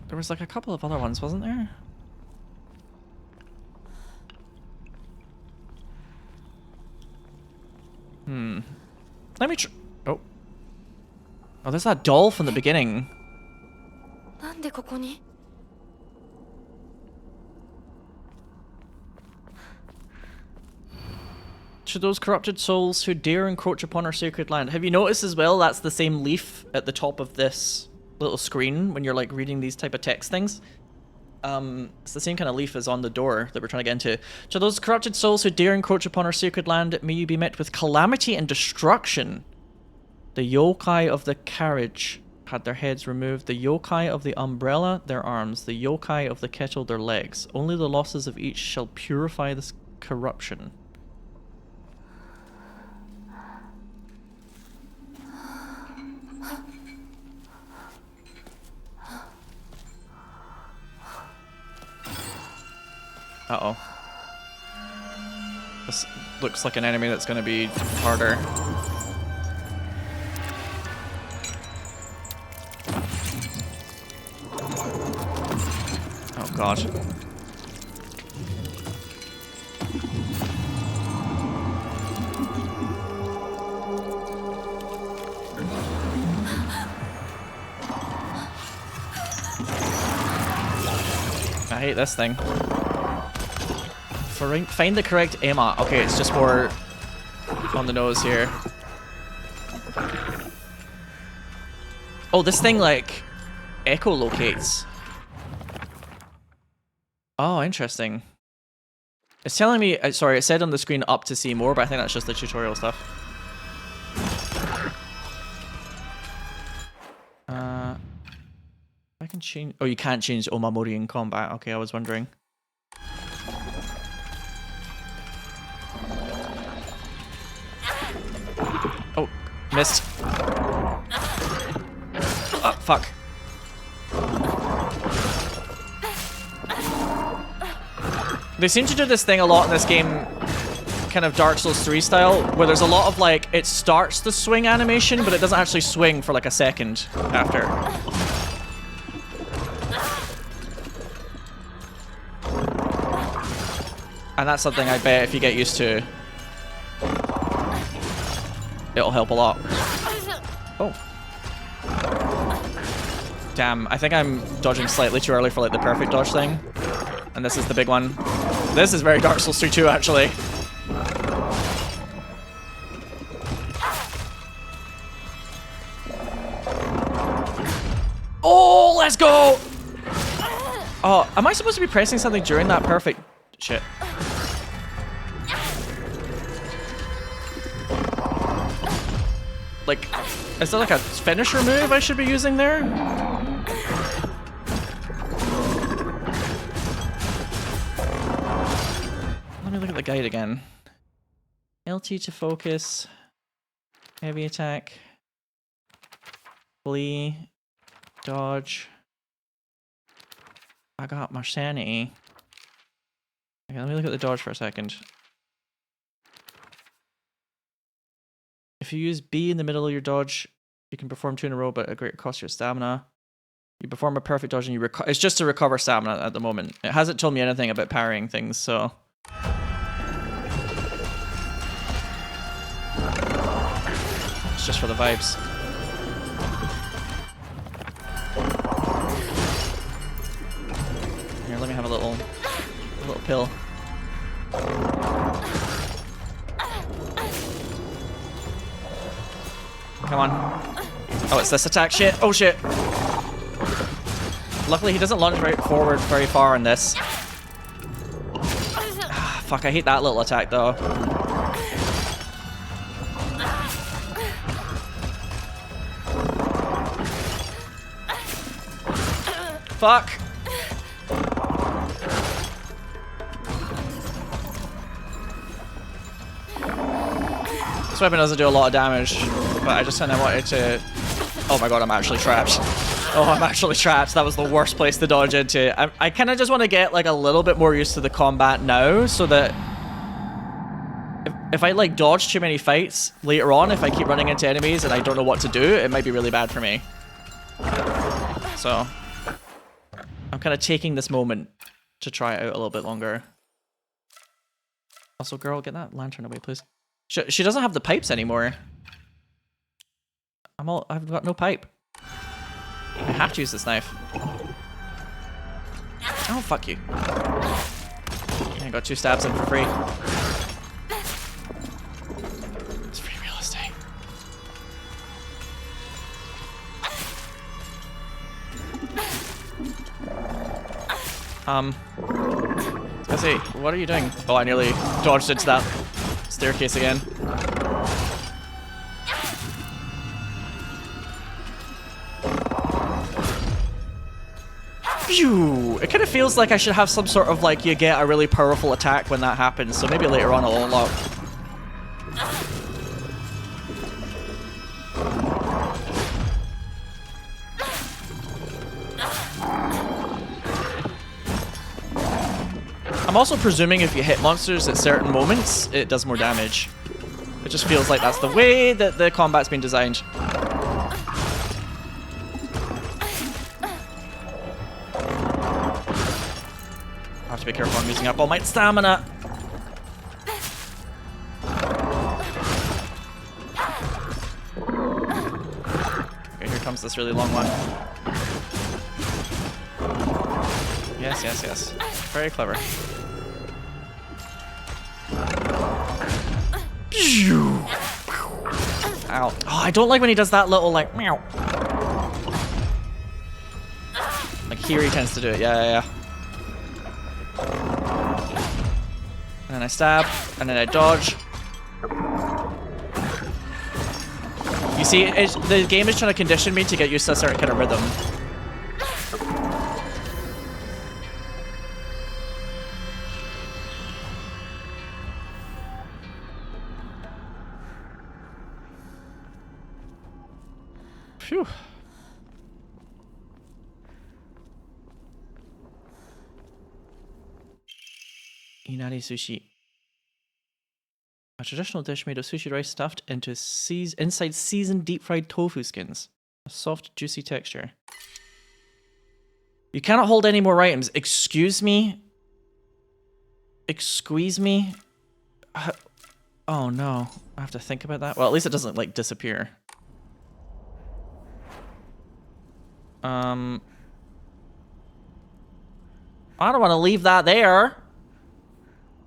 there was like a couple of other ones, wasn't there? Let me oh. Oh, there's that doll from the beginning. To those corrupted souls who dare encroach upon our sacred land. Have you noticed as well that's the same leaf at the top of this little screen when you're like reading these type of text things? It's the same kind of leaf as on the door that we're trying to get into. To those corrupted souls who dare encroach upon our sacred land, may you be met with calamity and destruction. The yokai of the carriage had their heads removed. The yokai of the umbrella, their arms. The yokai of the kettle, their legs. Only the losses of each shall purify this corruption. Uh-oh. This looks like an enemy that's going to be harder. Oh god. I hate this thing. Find the correct Emma. Okay, it's just more on the nose here. Oh, this thing like echolocates. Oh, interesting. It's telling me, sorry, it said on the screen up to see more, but I think that's just the tutorial stuff. I can change, oh, you can't change Omamori in combat. Okay, I was wondering. Oh, missed. Oh, fuck. They seem to do this thing a lot in this game, kind of Dark Souls 3 style, where there's a lot of like, it starts the swing animation, but it doesn't actually swing for like a second after. And that's something I bet if you get used to, it'll help a lot. Oh. Damn, I think I'm dodging slightly too early for like the perfect dodge thing. And this is the big one. This is very Dark Souls 3 too, actually. Oh, let's go! Oh, am I supposed to be pressing something during that perfect... Shit. Like, is that like a finisher move I should be using there? Let me look at the guide again. LT to focus. Heavy attack. Flee. Dodge. I got my sanity. Okay, let me look at the dodge for a second. If you use B in the middle of your dodge, you can perform 2 in a row, but at greater cost to your stamina. You perform a perfect dodge and you it's just to recover stamina at the moment. It hasn't told me anything about parrying things, so... It's just for the vibes. Here, let me have a little pill. Come on. Oh, it's this attack shit. Oh shit. Luckily he doesn't lunge forward very far in this. Ah, fuck, I hate that little attack though. Fuck. This weapon doesn't do a lot of damage, but I just kind of wanted to... Oh my god, I'm actually trapped. Oh, I'm actually trapped. That was the worst place to dodge into. I kind of just want to get like a little bit more used to the combat now, so that if I like dodge too many fights later on, if I keep running into enemies and I don't know what to do, it might be really bad for me. So I'm kind of taking this moment to try it out a little bit longer. Also, girl, get that lantern away, please. She doesn't have the pipes anymore. I've got no pipe. I have to use this knife. Oh, fuck you. I got 2 stabs in for free. It's free real estate. Let's see, what are you doing? Oh, I nearly dodged into that staircase again. Phew! It kind of feels like I should have some sort of like you get a really powerful attack when that happens, so maybe later on I'll unlock. I'm also presuming if you hit monsters at certain moments, it does more damage. It just feels like that's the way that the combat's been designed. I have to be careful, I'm using up all my stamina. Okay, here comes this really long one. Yes, yes, yes. Very clever. Ow. Oh, I don't like when he does that little, like, meow. Like, here he tends to do it. Yeah, yeah, yeah. And then I stab, and then I dodge. You see, the game is trying to condition me to get used to a certain kind of rhythm. Phew. Inari sushi. A traditional dish made of sushi rice stuffed into inside seasoned deep-fried tofu skins. A soft, juicy texture. You cannot hold any more items. Excuse me? Excuse me? Oh no. I have to think about that. Well, at least it doesn't, like, disappear. I don't want to leave that there.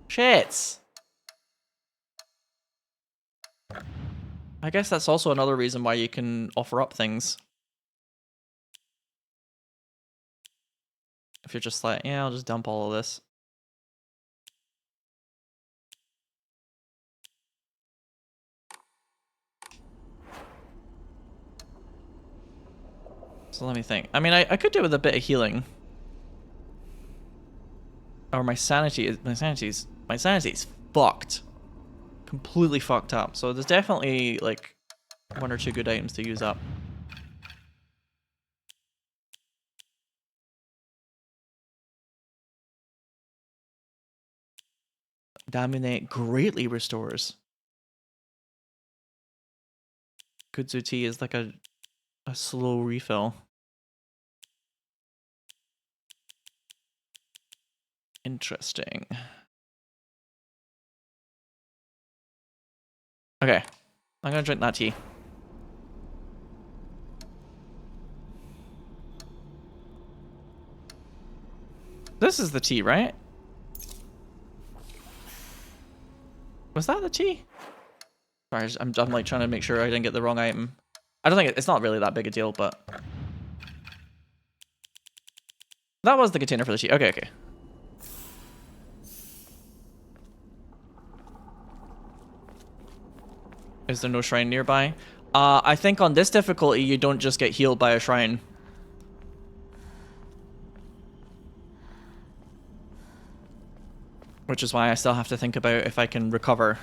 Shit. I guess that's also another reason why you can offer up things. If you're just like, yeah, I'll just dump all of this. So let me think. I mean, I could do with a bit of healing. Or my sanity's fucked. Completely fucked up. So there's definitely like 1 or 2 good items to use up. Dominate greatly restores. Kudzu tea is like a slow refill. Interesting. Okay, I'm gonna drink that tea. This is the tea, right? Was that the tea? Sorry, I'm like trying to make sure I didn't get the wrong item. I don't think it's not really that big a deal, but that was the container for the tea. Okay, okay. Is there no shrine nearby? I think on this difficulty, you don't just get healed by a shrine. which is why I still have to think about if I can recover.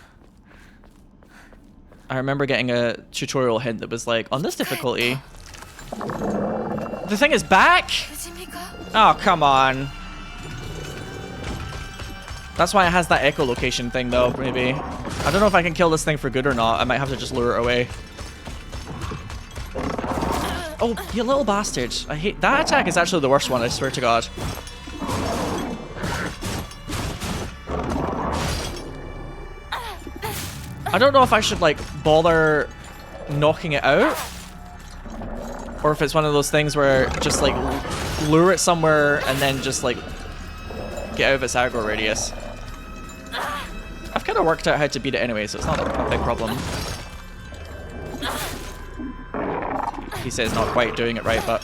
I remember getting a tutorial hint that was like, on this difficulty, the thing is back? Oh, come on. That's why it has that echolocation thing though, maybe. I don't know if I can kill this thing for good or not. I might have to just lure it away. Oh, you little bastard. I hate that attack is actually the worst one, I swear to God. I don't know if I should like bother knocking it out, or if it's one of those things where just like lure it somewhere and then just like get out of its aggro radius. I've kind of worked out how to beat it anyway, so it's not a big problem. He says not quite doing it right, but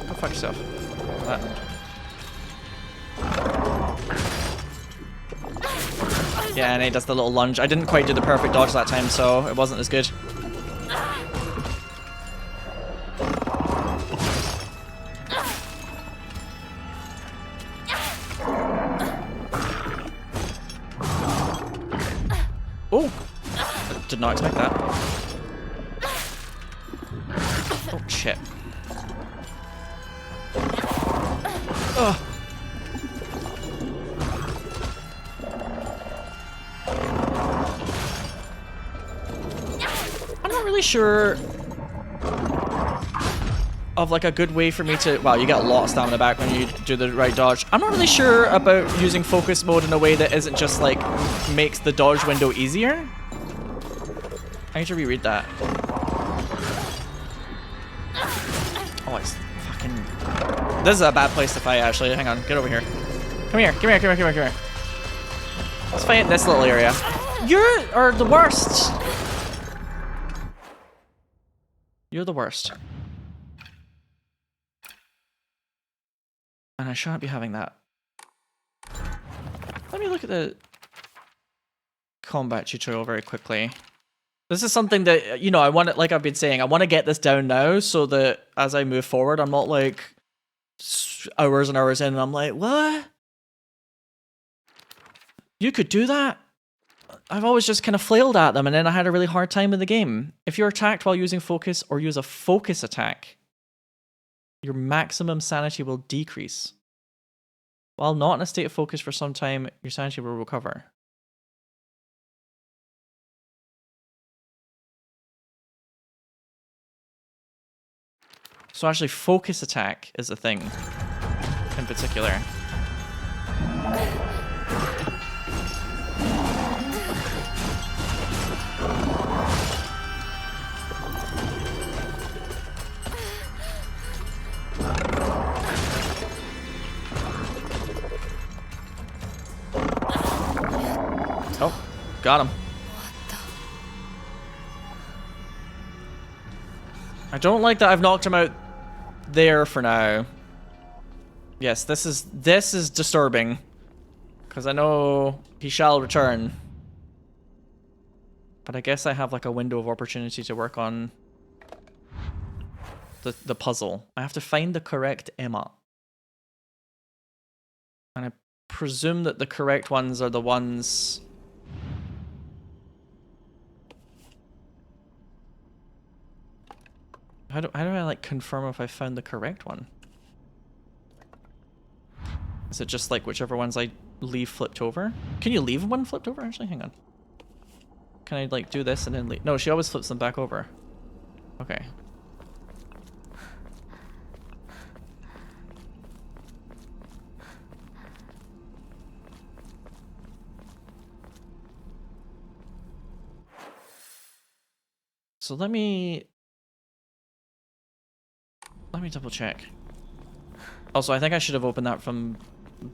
go fuck yourself. That. Yeah, and he does the little lunge. I didn't quite do the perfect dodge that time, so it wasn't as good. Oh! I did not expect that. Oh, shit. Ugh. I'm not really sure of like a good way for me to... Wow, you get a lot of stamina back when you do the right dodge. I'm not really sure about using focus mode in a way that isn't just like makes the dodge window easier. I need to reread that. Oh, it's fucking... This is a bad place to fight, actually. Hang on, get over here. Come here, come here, come here, come here, come here. Let's fight in this little area. You are the worst. You're the worst. And I shouldn't be having that. Let me look at the combat tutorial very quickly. This is something that, you know, I want to, like I've been saying, I want to get this down now so that as I move forward, I'm not like hours and hours in and I'm like, what? You could do that? I've always just kind of flailed at them and then I had a really hard time in the game. If you're attacked while using focus or use a focus attack, your maximum sanity will decrease. While not in a state of focus for some time, your sanity will recover. So actually, focus attack is a thing in particular. Oh, got him. I don't like that I've knocked him out there for now. Yes, this is disturbing. Because I know he shall return. But I guess I have like a window of opportunity to work on the puzzle. I have to find the correct Emma. And I presume that the correct ones are the ones... How do I like confirm if I found the correct one? Is it just like whichever ones I leave flipped over? Can you leave one flipped over? Actually, hang on. Can I like do this and then leave? No, she always flips them back over. Okay. So let me double check. Also, I think I should have opened that from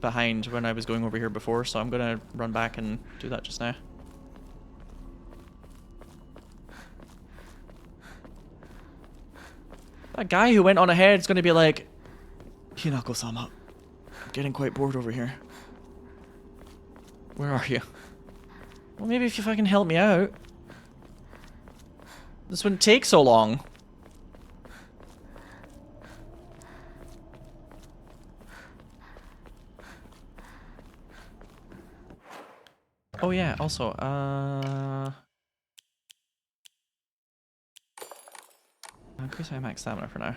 behind when I was going over here before, so I'm gonna run back and do that just now. That guy who went on ahead is gonna be like, Hinako-sama, I'm getting quite bored over here. Where are you? Well, maybe if you fucking help me out. This wouldn't take so long. Oh yeah, also, I'll increase my max stamina for now.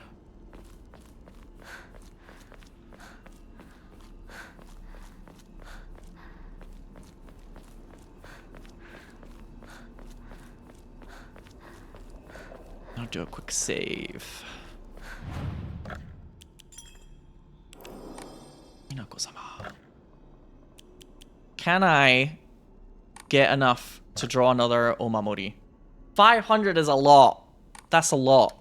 I'll do a quick save. Minako-sama. Can I get enough to draw another Omamori? 500 is a lot. That's a lot.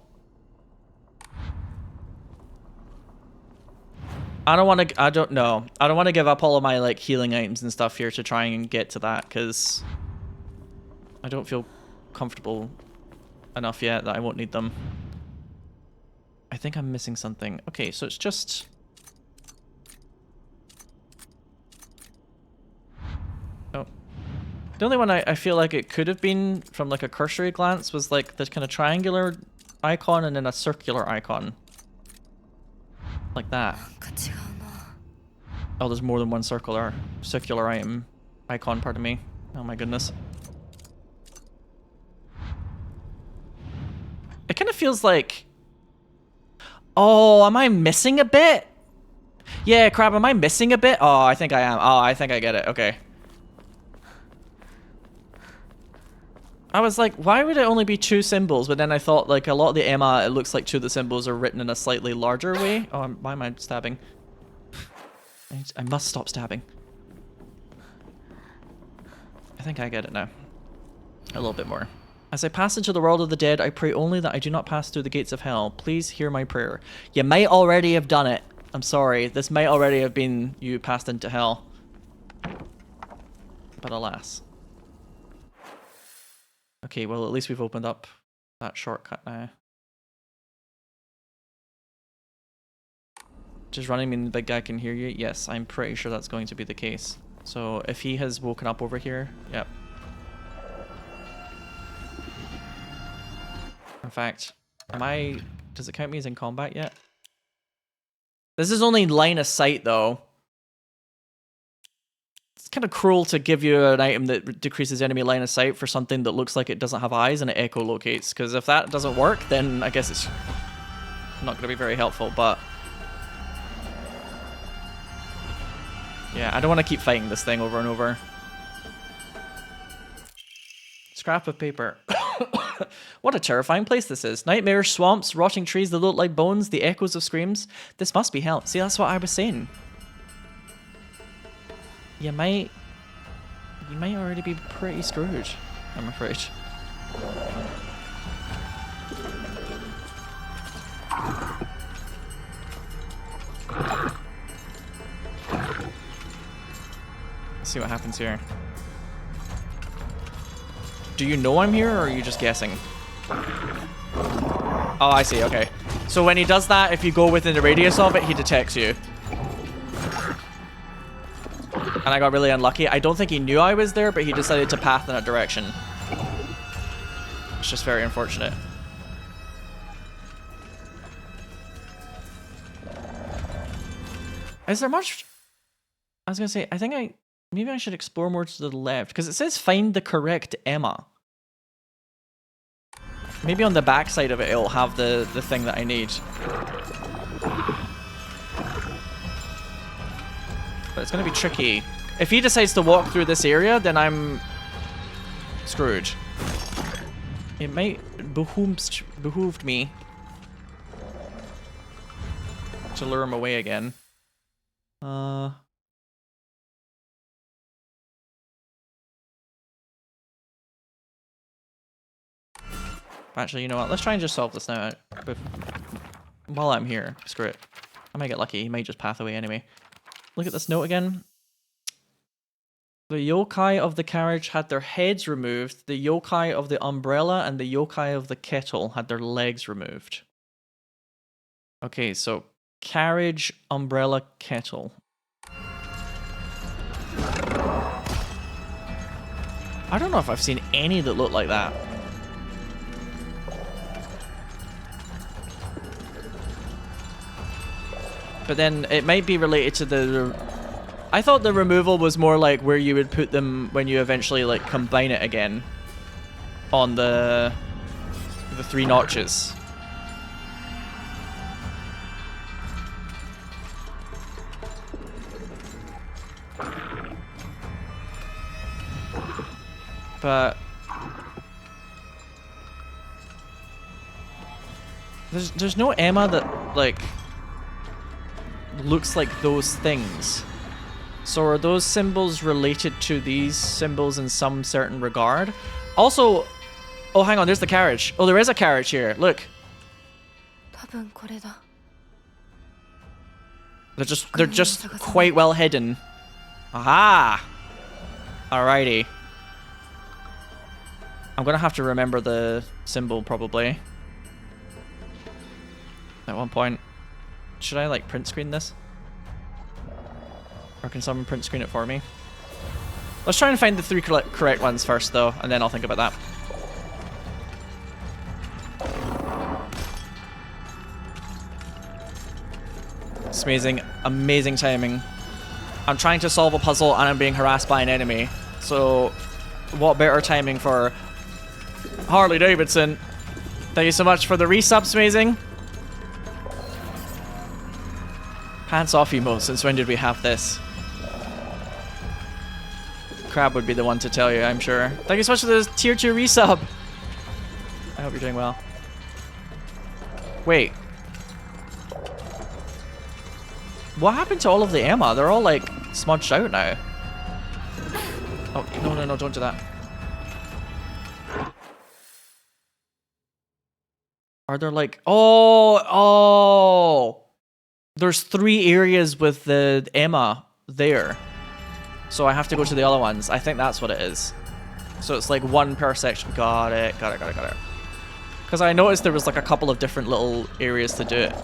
I don't want to, I don't know. I don't want to give up all of my like healing items and stuff here to try and get to that because I don't feel comfortable enough yet that I won't need them. I think I'm missing something. Okay, so it's just... Oh. The only one I feel like it could have been from like a cursory glance was like this kind of triangular icon and then a circular icon. Like that. Oh, there's more than one circular item icon, pardon me. Oh my goodness. It kind of feels like... Oh, am I missing a bit? Yeah, crap, am I missing a bit? Oh, I think I am. Oh, I think I get it. Okay. I was like, why would it only be 2 symbols? But then I thought, like, a lot of the Emma, it looks like 2 of the symbols are written in a slightly larger way. Oh, why am I stabbing? I must stop stabbing. I think I get it now. A little bit more. As I pass into the world of the dead, I pray only that I do not pass through the gates of hell. Please hear my prayer. You might already have done it. I'm sorry. This might already have been you passed into hell. But alas. Okay, well, at least we've opened up that shortcut now. Just running mean the big guy can hear you? Yes, I'm pretty sure that's going to be the case. So if he has woken up over here, yep. In fact, does it count me as in combat yet? This is only line of sight though. It's kind of cruel to give you an item that decreases enemy line of sight for something that looks like it doesn't have eyes and it echolocates, because if that doesn't work, then I guess it's not going to be very helpful, but... Yeah, I don't want to keep fighting this thing over and over. Scrap of paper. What a terrifying place this is. Nightmares, swamps, rotting trees that look like bones, the echoes of screams. This must be hell. See, that's what I was saying. You might already be pretty screwed, I'm afraid. Let's see what happens here. Do you know I'm here, or are you just guessing? Oh, I see, okay. So when he does that, if you go within the radius of it, he detects you. And I got really unlucky. I don't think he knew I was there, but he decided to path in a direction. It's just very unfortunate. Is there much... I was gonna say, I think maybe I should explore more to the left, because it says find the correct Emma. Maybe on the back side of it, it'll have the thing that I need. But it's going to be tricky. If he decides to walk through this area, then I'm screwed. It might behooved me to lure him away again. Actually, you know what? Let's try and just solve this now. While I'm here, screw it. I might get lucky. He might just path away anyway. Look at this note again. The yokai of the carriage had their heads removed. The yokai of the umbrella and the yokai of the kettle had their legs removed. Okay, so carriage, umbrella, kettle. I don't know if I've seen any that look like that. But then it might be related to the... I thought the removal was more like where you would put them when you eventually like combine it again on the 3 notches. But there's no Emma that like looks like those things. So are those symbols related to these symbols in some certain regard? Also, oh hang on, there's the carriage. Oh, there is a carriage here. Look. They're just quite well hidden. Aha! Alrighty. I'm gonna have to remember the symbol probably. At one point. Should I like print screen this? Or can someone print screen it for me? Let's try and find the 3 correct ones first though, and then I'll think about that. It's amazing, amazing timing. I'm trying to solve a puzzle and I'm being harassed by an enemy. So, what better timing for Harley Davidson? Thank you so much for the resubs, amazing. Pants off emote, since when did we have this? Crab would be the one to tell you, I'm sure. Thank you so much for the tier 2 resub. I hope you're doing well. Wait. What happened to all of the Emma? They're all like smudged out now. Oh, no, don't do that. Are there like, oh, there's 3 areas with the Emma there. So I have to go to the other ones. I think that's what it is. So it's like 1 per section. Got it. Because I noticed there was like a couple of different little areas to do it.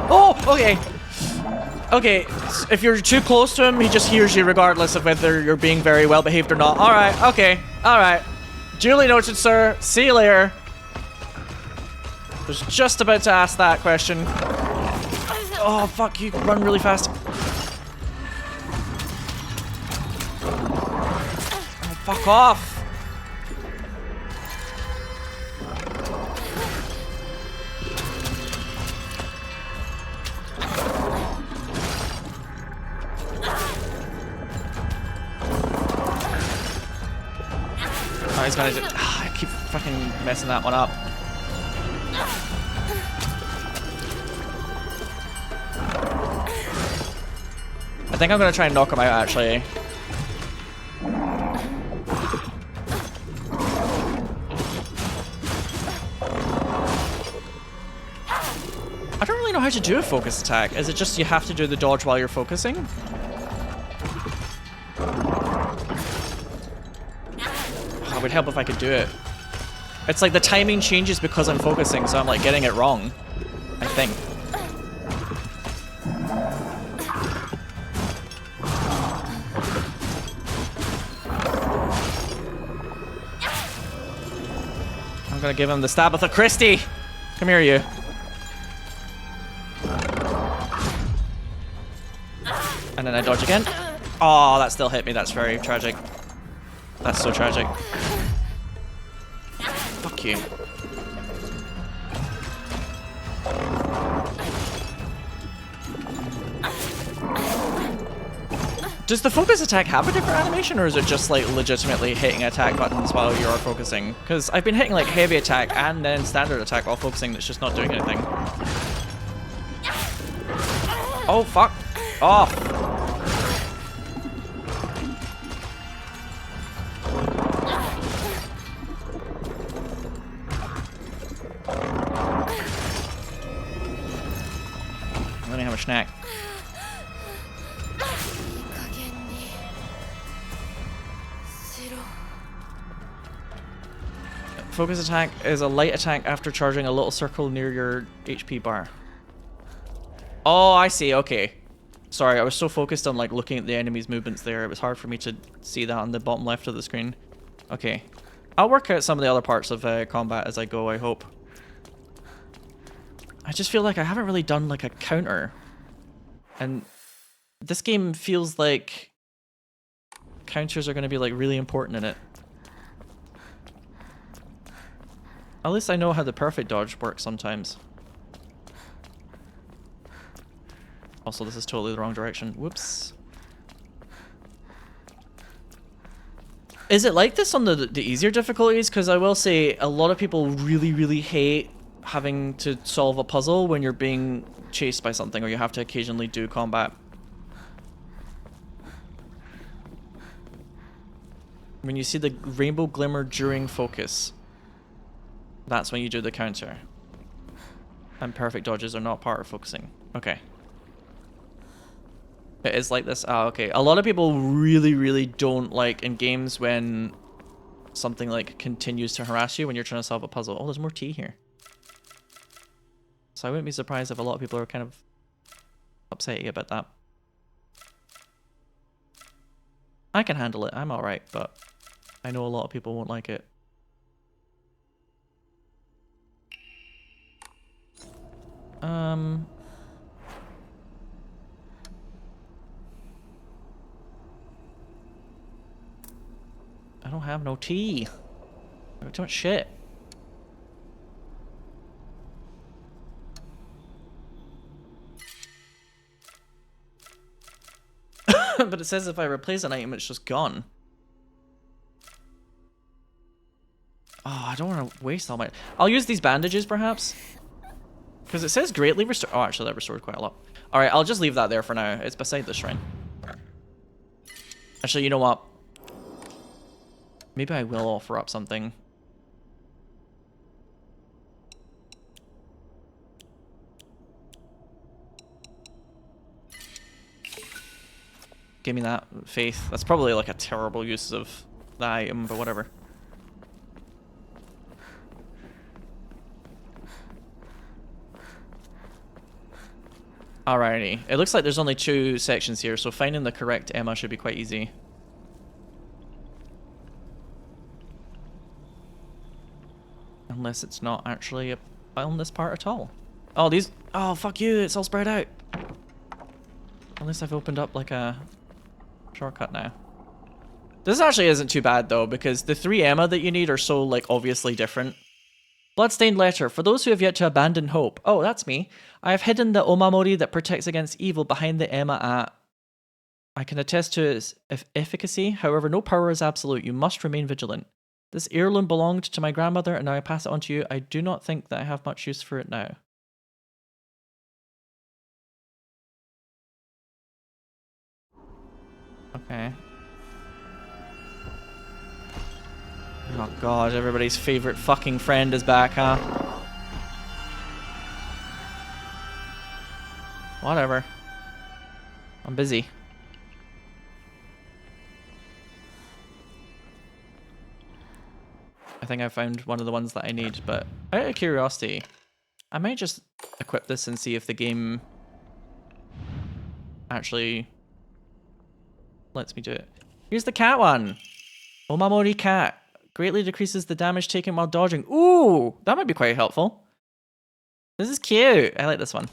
Oh, okay. Okay, if you're too close to him, he just hears you regardless of whether you're being very well behaved or not. Alright, okay. Alright. Duly noted, sir. See you later. Was just about to ask that question. Oh, fuck, you run really fast. Oh, fuck off. Oh, he's gonna do. I keep fucking messing that one up. I think I'm gonna try and knock him out actually. I don't really know how to do a focus attack. Is it just you have to do the dodge while you're focusing? Oh, it would help if I could do it. It's like the timing changes because I'm focusing, so I'm like getting it wrong, I think. I'm gonna give him the Stabitha Christie. Come here, you. And then I dodge again. Oh, that still hit me. That's very tragic. That's so tragic. Fuck you. Does the focus attack have a different animation, or is it just like legitimately hitting attack buttons while you're focusing? Because I've been hitting like heavy attack and then standard attack while focusing that's just not doing anything. Oh, fuck. Off. Let me have a snack. Focus attack is a light attack after charging a little circle near your HP bar. Oh, I see. Okay. Sorry, I was so focused on like looking at the enemy's movements there. It was hard for me to see that on the bottom left of the screen. Okay. I'll work out some of the other parts of combat as I go, I hope. I just feel like I haven't really done like a counter. And this game feels like counters are going to be like really important in it. At least I know how the perfect dodge works sometimes. Also, this is totally the wrong direction. Whoops. Is it like this on the easier difficulties? Because I will say a lot of people really, really hate having to solve a puzzle when you're being chased by something or you have to occasionally do combat. When you see the rainbow glimmer during focus, that's when you do the counter. And perfect dodges are not part of focusing. Okay. It is like this? Ah, okay. A lot of people really, really don't like in games when something like continues to harass you when you're trying to solve a puzzle. Oh, there's more tea here. So I wouldn't be surprised if a lot of people are kind of upsetty about that. I can handle it. I'm alright, but I know a lot of people won't like it. I don't have no tea. I have too much shit. But it says if I replace an item, it's just gone. Oh, I don't want to waste all my... I'll use these bandages, perhaps. Because it says greatly restore... Oh, actually, that restored quite a lot. Alright, I'll just leave that there for now. It's beside the shrine. Actually, you know what? Maybe I will offer up something. Give me that faith. That's probably like a terrible use of the item, but whatever. Alrighty. It looks like there's only 2 sections here, so finding the correct Emma should be quite easy. Unless it's not actually on this part at all. Oh, these... Oh, fuck you, it's all spread out. Unless I've opened up like a shortcut now. This actually isn't too bad though, because the 3 Emma that you need are so like obviously different. Bloodstained letter. For those who have yet to abandon hope. Oh, that's me. I have hidden the Omamori that protects against evil behind the Emma at... I can attest to its efficacy. However, no power is absolute. You must remain vigilant. This heirloom belonged to my grandmother and now I pass it on to you. I do not think that I have much use for it now. Okay. Oh god, everybody's favorite fucking friend is back, huh? Whatever. I'm busy. I think I found one of the ones that I need, but out of curiosity, I might just equip this and see if the game actually lets me do it. Here's the cat one! Omamori cat. Greatly decreases the damage taken while dodging. Ooh! That might be quite helpful. This is cute. I like this one.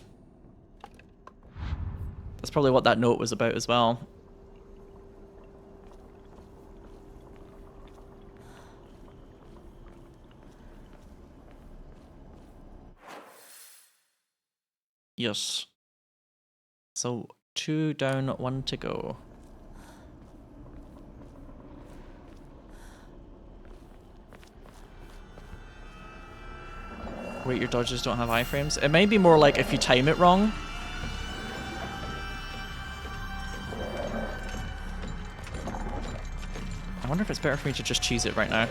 That's probably what that note was about as well. Yes. So 2 down, 1 to go. Wait, your dodges don't have iframes? It may be more like if you time it wrong. I wonder if it's better for me to just cheese it right now.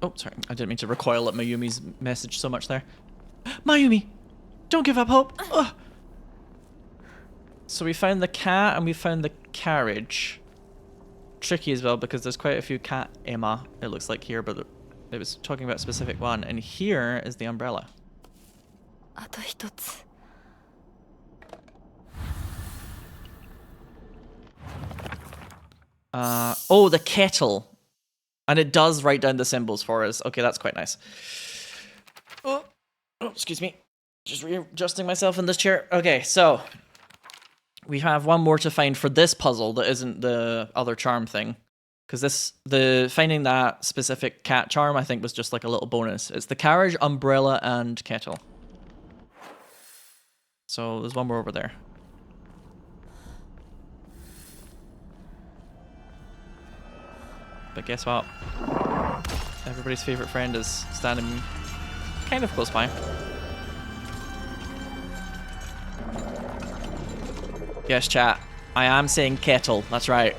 Oh, sorry. I didn't mean to recoil at Mayumi's message so much there. Mayumi! Don't give up hope! Ugh. So we found the cat and we found the carriage. Tricky as well because there's quite a few cat Emma, it looks like here, but it was talking about a specific one, and here is the umbrella. あと一つ。 Oh, the kettle. And it does write down the symbols for us. Okay, that's quite nice. Oh, excuse me. Just readjusting myself in this chair. Okay, so we have one more to find for this puzzle that isn't the other charm thing. Because finding that specific cat charm, I think, was just like a little bonus. It's the carriage, umbrella, and kettle. So there's one more over there. But guess what? Everybody's favorite friend is standing kind of close by. Yes, chat. I am saying kettle. That's right.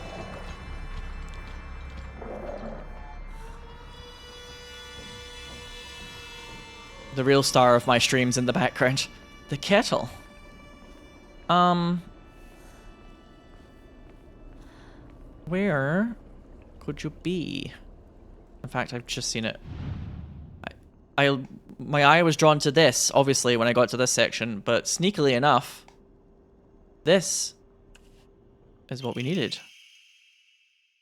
The real star of my streams in the background. The kettle. Where could you be? In fact, I've just seen it. My eye was drawn to this, obviously, when I got to this section, but sneakily enough, this is what we needed.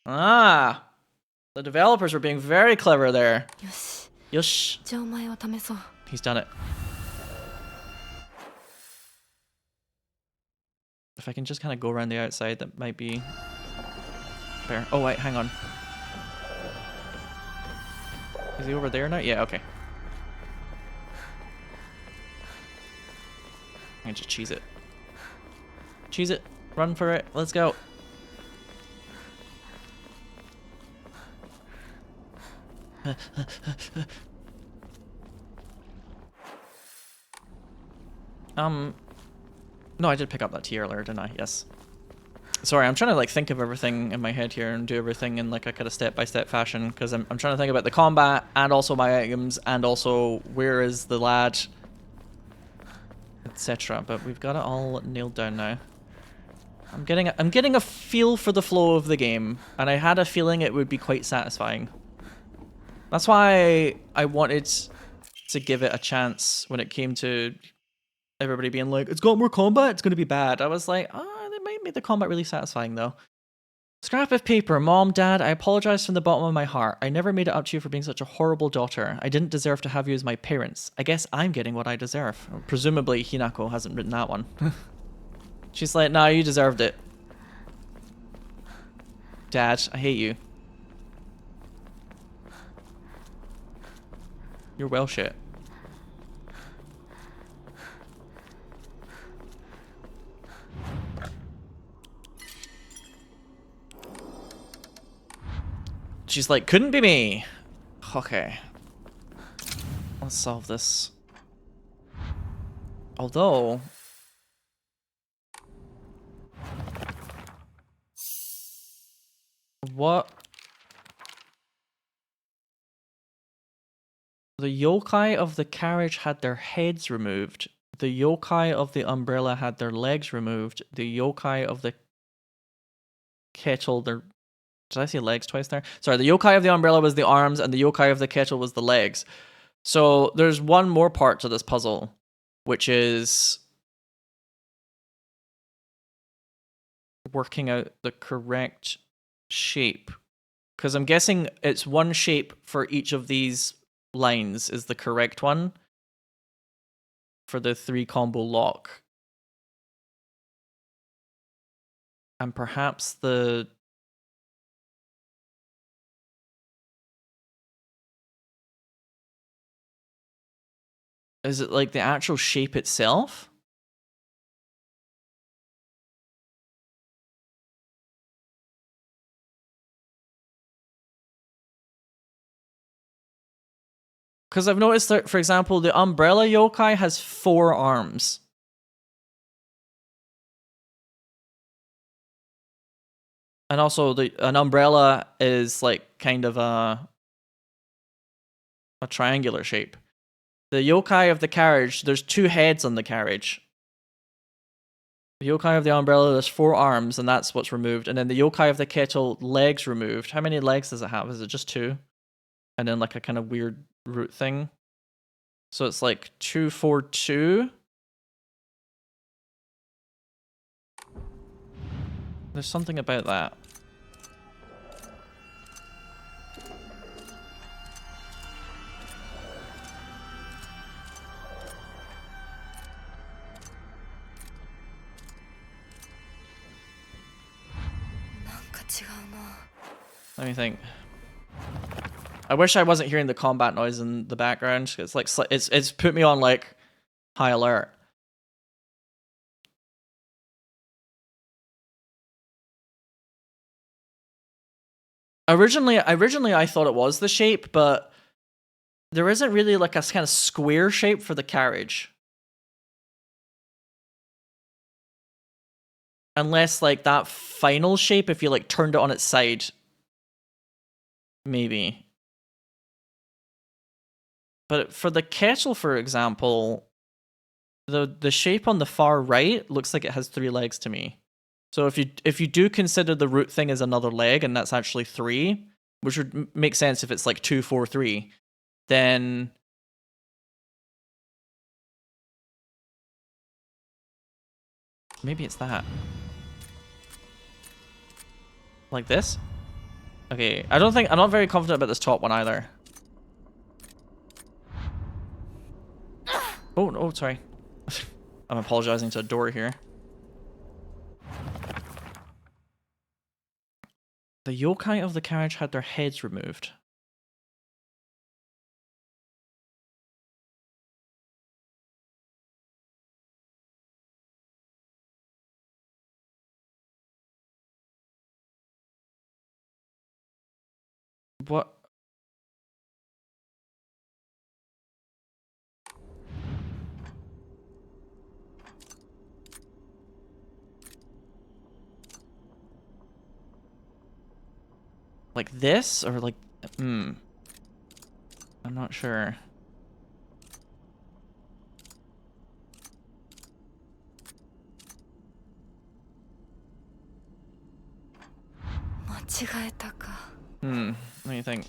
Ah! The developers were being very clever there. Yosh. He's done it. If I can just kind of go around the outside, that might be fair. Oh, wait, hang on. Is he over there now? Yeah, okay. I can just cheese it. Cheese it. Run for it. Let's go. No, I did pick up that tea earlier, didn't I? Yes. Sorry, I'm trying to like think of everything in my head here and do everything in like a kind of step-by-step fashion, because I'm trying to think about the combat and also my items and also where is the lad, etc. But we've got it all nailed down now. I'm getting a feel for the flow of the game, and I had a feeling it would be quite satisfying. That's why I wanted to give it a chance when it came to everybody being like, it's got more combat, it's going to be bad. I was like, oh, they might make the combat really satisfying though. Scrap of paper. Mom, Dad, I apologize from the bottom of my heart. I never made it up to you for being such a horrible daughter. I didn't deserve to have you as my parents. I guess I'm getting what I deserve. Presumably Hinako hasn't written that one. She's like, nah, you deserved it. Dad, I hate you. You're well shit. She's like, couldn't be me. Okay. Let's solve this. Although... what? The yokai of the carriage had their heads removed. The yokai of the umbrella had their legs removed. The yokai of the kettle, their... did I say legs twice there? Sorry, the yokai of the umbrella was the arms, and the yokai of the kettle was the legs. So there's one more part to this puzzle, which is working out the correct shape. Because I'm guessing it's one shape for each of these lines is the correct one for the 3 combo lock. And perhaps the... is it like the actual shape itself? Because I've noticed that, for example, the umbrella yokai has 4 arms. And also, an umbrella is like kind of a triangular shape. The yokai of the carriage, there's 2 heads on the carriage. The yokai of the umbrella, there's 4 arms, and that's what's removed. And then the yokai of the kettle, legs removed. How many legs does it have? Is it just 2? and then like a kind of weird root thing. So it's like 2, 4, 2. There's something about that. Let me think. I wish I wasn't hearing the combat noise in the background. It's like it's put me on like high alert. Originally I thought it was the shape, but there isn't really like a kind of square shape for the carriage. Unless like that final shape, if you like turned it on its side, maybe. But for the kettle, for example, the shape on the far right looks like it has 3 legs to me. So if you do consider the root thing as another leg, and that's actually 3, which would make sense if it's like 2, 4, 3, then maybe it's that. Like this? Okay, I'm not very confident about this top one either. Oh, no, sorry. I'm apologizing to a door here. The yokai of the carriage had their heads removed. What? Like this? Or like... I'm not sure. What do you think?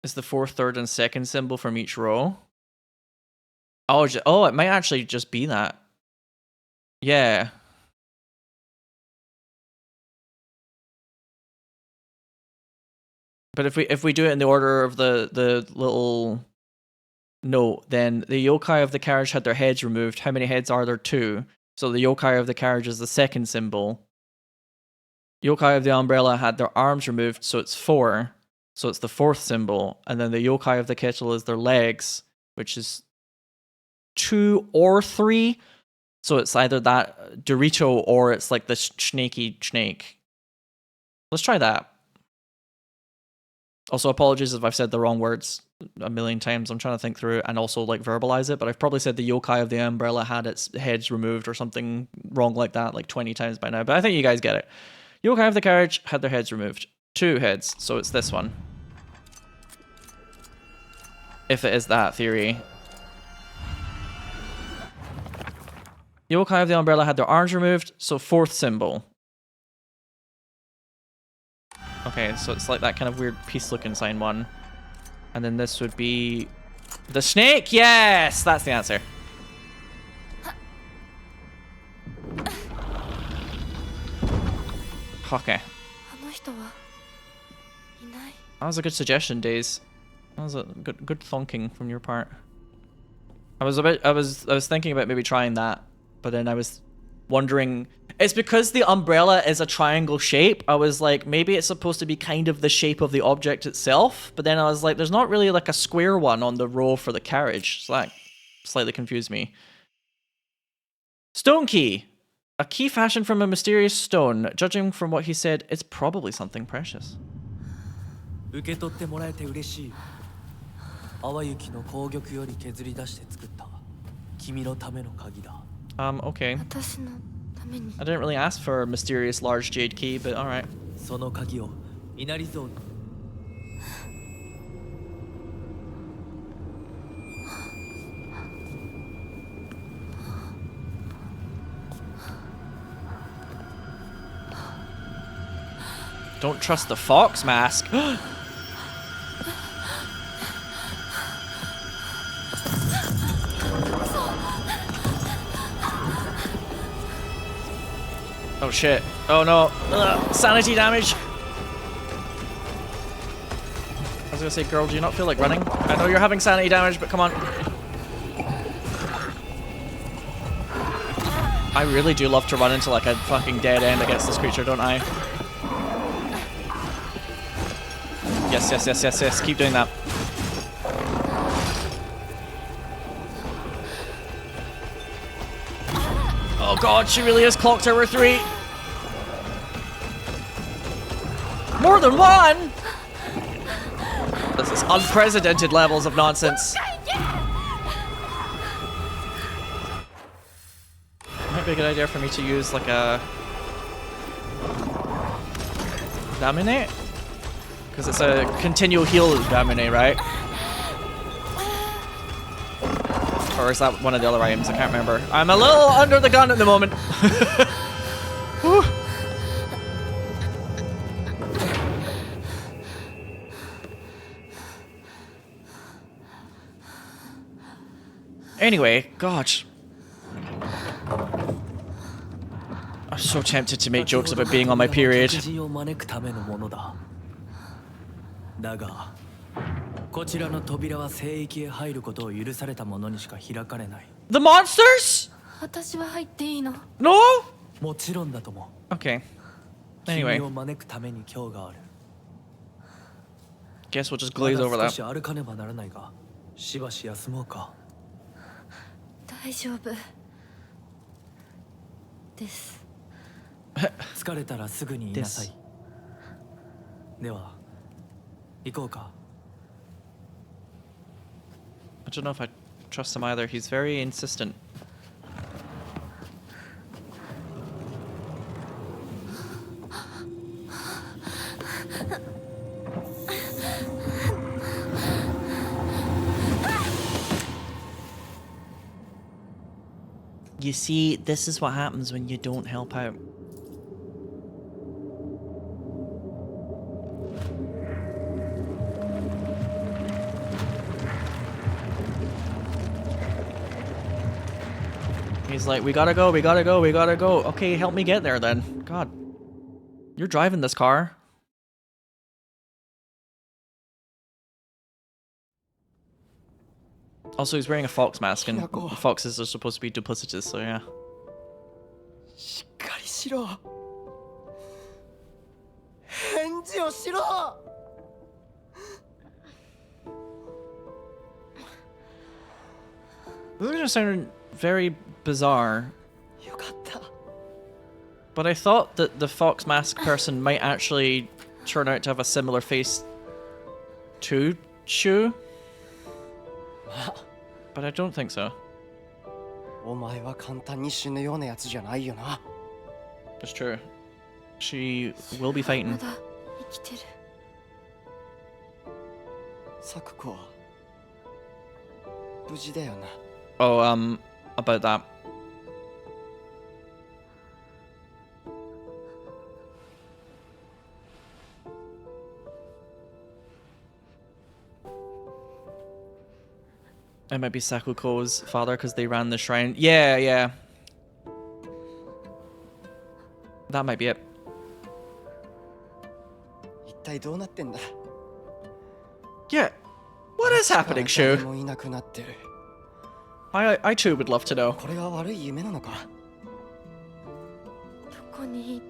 Is the 4th, 3rd, and 2nd symbol from each row? Oh, it might actually just be that. Yeah. But if we do it in the order of the little note, then the yokai of the carriage had their heads removed. How many heads are there? 2. So the yokai of the carriage is the 2nd symbol. Yokai of the umbrella had their arms removed, so it's 4. So it's the 4th symbol. And then the yokai of the kettle is their legs, which is 2 or 3. So it's either that Dorito or it's like the snaky snake. Let's try that. Also, apologies if I've said the wrong words a million times. I'm trying to think through and also like verbalize it, but I've probably said the yokai of the umbrella had its heads removed or something wrong like that like 20 times by now, but I think you guys get it. Yokai of the carriage had their heads removed. 2 heads, so it's this one. If it is that theory. Yokai of the umbrella had their arms removed, so 4th symbol. Okay, so it's like that kind of weird peace-looking sign one. And then this would be... the snake? Yes! That's the answer. Okay. That was a good suggestion, Days. That was a good thonking from your part. I was thinking about maybe trying that, but then I was wondering... It's because the umbrella is a triangle shape. I was like, maybe it's supposed to be kind of the shape of the object itself, but then I was like, there's not really like a square one on the row for the carriage. So that slightly confused me. Stone key. A key fashioned from a mysterious stone. Judging from what he said, it's probably something precious. 受け取ってもらえて嬉しい。淡雪の紅玉より削り出して作った君のための鍵だ。Okay. I didn't really ask for a mysterious large jade key, but alright. その鍵を稲荷像に。Don't trust the fox mask. Oh shit. Oh no. Ugh. Sanity damage. I was gonna say, girl, do you not feel like running? I know you're having sanity damage, but come on. I really do love to run into like a fucking dead end against this creature, don't I? Yes, yes, yes, yes, yes. Keep doing that. Oh god, she really is clock tower 3. More than one! This is unprecedented levels of nonsense. Might be a good idea for me to use like a Daminate? Because it's a continual heal Daminate, right? Or is that one of the other items? I can't remember. I'm a little under the gun at the moment. Whew. Anyway, gosh. I'm so tempted to make jokes about being on my period. だが、こちらの扉は聖域へ入ることを許された者にしか開かれない。The monsters? 私は入っていいの？ No? もちろんだとも。Okay. Anyway. 君を招くために今日がある。Guess we'll just glaze over まだ that. 少し歩かねばならないが、しばし休もうか。大丈夫です。疲れたらすぐに言いなさい。では、行こうか。I don't know if I trust him either. He's very insistent. You see, this is what happens when you don't help out. He's like, we gotta go, we gotta go, we gotta go. Okay, help me get there then. God. You're driving this car. Also, he's wearing a fox mask, and foxes are supposed to be duplicitous, so yeah. しっかりしろ。返事をしろ。Those just sound very bizarre. But I thought that the fox mask person might actually turn out to have a similar face to Shu. But I don't think so. お前は簡単に死ぬようなやつじゃないよな。It's true. She will be fighting. まだ生きてる。サクコは無事だよな。Oh, about that. It might be Sakuko's father because they ran the shrine. Yeah, yeah. That might be it. 一体どうなってんだ。 Yeah. What is happening, Shu? もいなくなってる。I too would love to know. これは悪い夢なのか。どこに行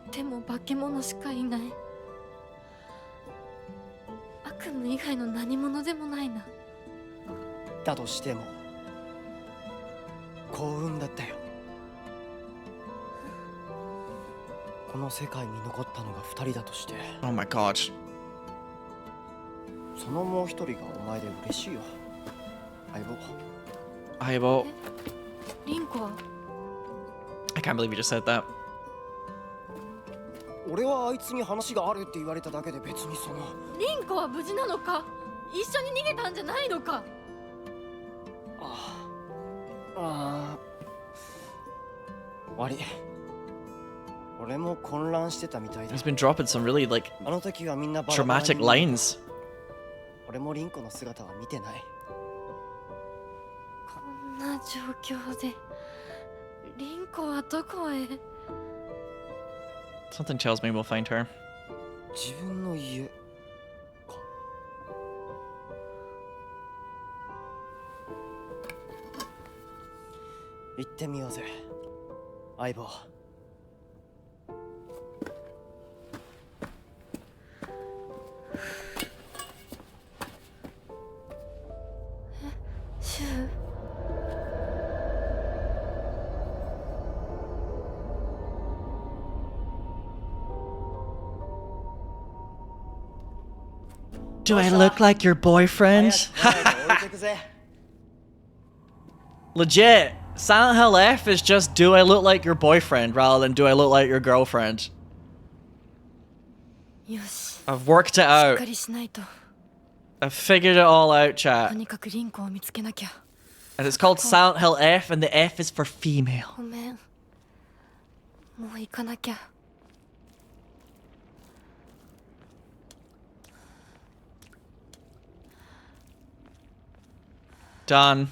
っても化け物しかいない。悪夢以外の何者でもないな。だとしても幸運だったよ。この世界に残ったのが2人だとして。 Oh my god. そのもう一人がお前で嬉しいよ。相棒。相棒。リンコは I can't believe you just said that. 俺はあいつに話があるって言われただけで別にその。リンコは無事なのか？一緒に逃げたんじゃないのか？悪い。俺俺も混乱してたみたいだ。 He's been dropping some really like あの時はみんなバラバラに dramatic lines. 俺もリンコの姿は見てない。こんな状況でリンコはどこへ？ Something tells me we'll find her. 自分の家か。行ってみようぜ、相棒。シュウ。 Do I look like your boyfriend? 置いてくぜ。 Legit. Silent Hill F is just do I look like your boyfriend rather than do I look like your girlfriend. よし。 I've worked it しっ out. かりしないと。 I've figured it all out, と chat. にかくリンコを見つけなきゃ。 And it's called Silent Hill F, and the F is for female. ごめん。もう行かなきゃ。 Done.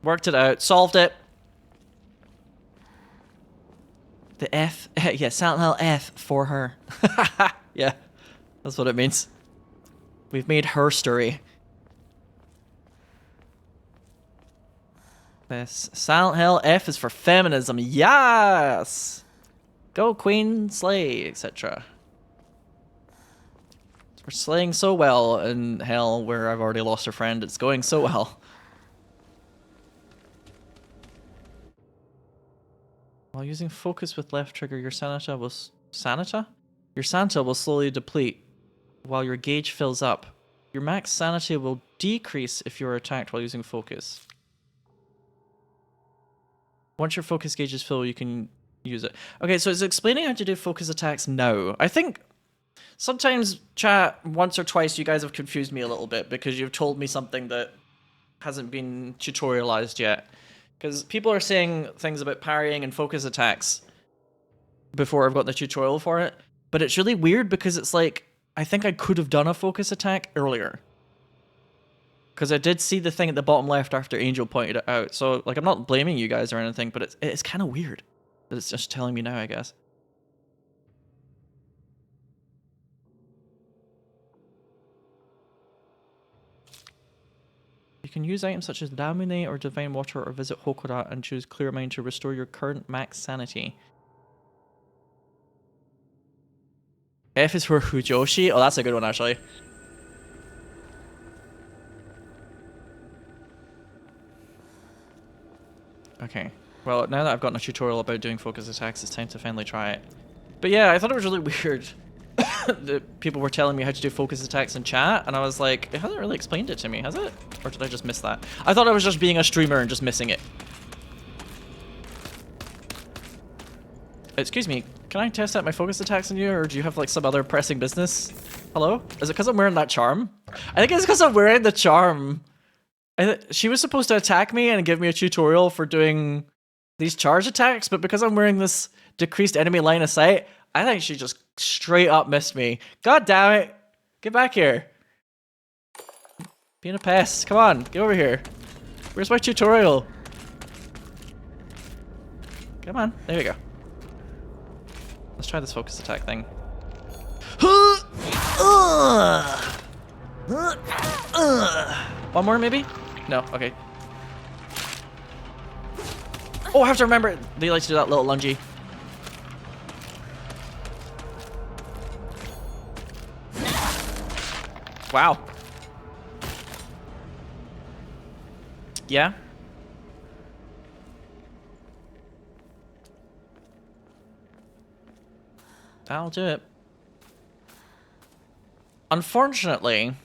Worked it out. Solved it. The F. Yeah, Silent Hill F for her. Yeah, that's what it means. We've made her story. This Silent Hill F is for feminism. Yes! Go Queen, slay, etc. We're slaying so well in Hell, where I've already lost a friend. It's going so well. While using focus with left trigger, your Sanita will... Sanita? Your Santa will slowly deplete while your gauge fills up. Your max sanity will decrease if you are attacked while using focus. Once your focus gauge is full, you can use it. Okay, so it's explaining how to do focus attacks now. I think sometimes, chat, once or twice you guys have confused me a little bit because you've told me something that hasn't been tutorialized yet. Because people are saying things about parrying and focus attacks before I've got the tutorial for it. But it's really weird because it's like, I think I could have done a focus attack earlier. Because I did see the thing at the bottom left after Angel pointed it out. So, like, I'm not blaming you guys or anything, but it's kind of weird that it's just telling me now, I guess. You can use items such as Damine or Divine Water or visit Hokora and choose Clear Mind to restore your current max sanity. F is for Fujoshi? Oh, that's a good one, actually. Okay. Well, now that I've gotten a tutorial about doing focus attacks, it's time to finally try it. But yeah, I thought it was really weird that people were telling me how to do focus attacks in chat, and I was like, it hasn't really explained it to me, has it? Or did I just miss that? I thought I was just being a streamer and just missing it. Excuse me, can I test out my focus attacks on you, or do you have like some other pressing business? Hello? Is it because I'm wearing that charm? I think it's because I'm wearing the charm. She was supposed to attack me and give me a tutorial for doing these charge attacks, but because I'm wearing this decreased enemy line of sight, I think she just straight up missed me. God damn it! Get back here. Being a pest. Come on, get over here. Where's my tutorial? Come on, there we go. Let's try this focus attack thing. One more, maybe? No, okay. Oh, I have to remember, they like to do that little lungy. Wow. Yeah? That'll do it. Unfortunately,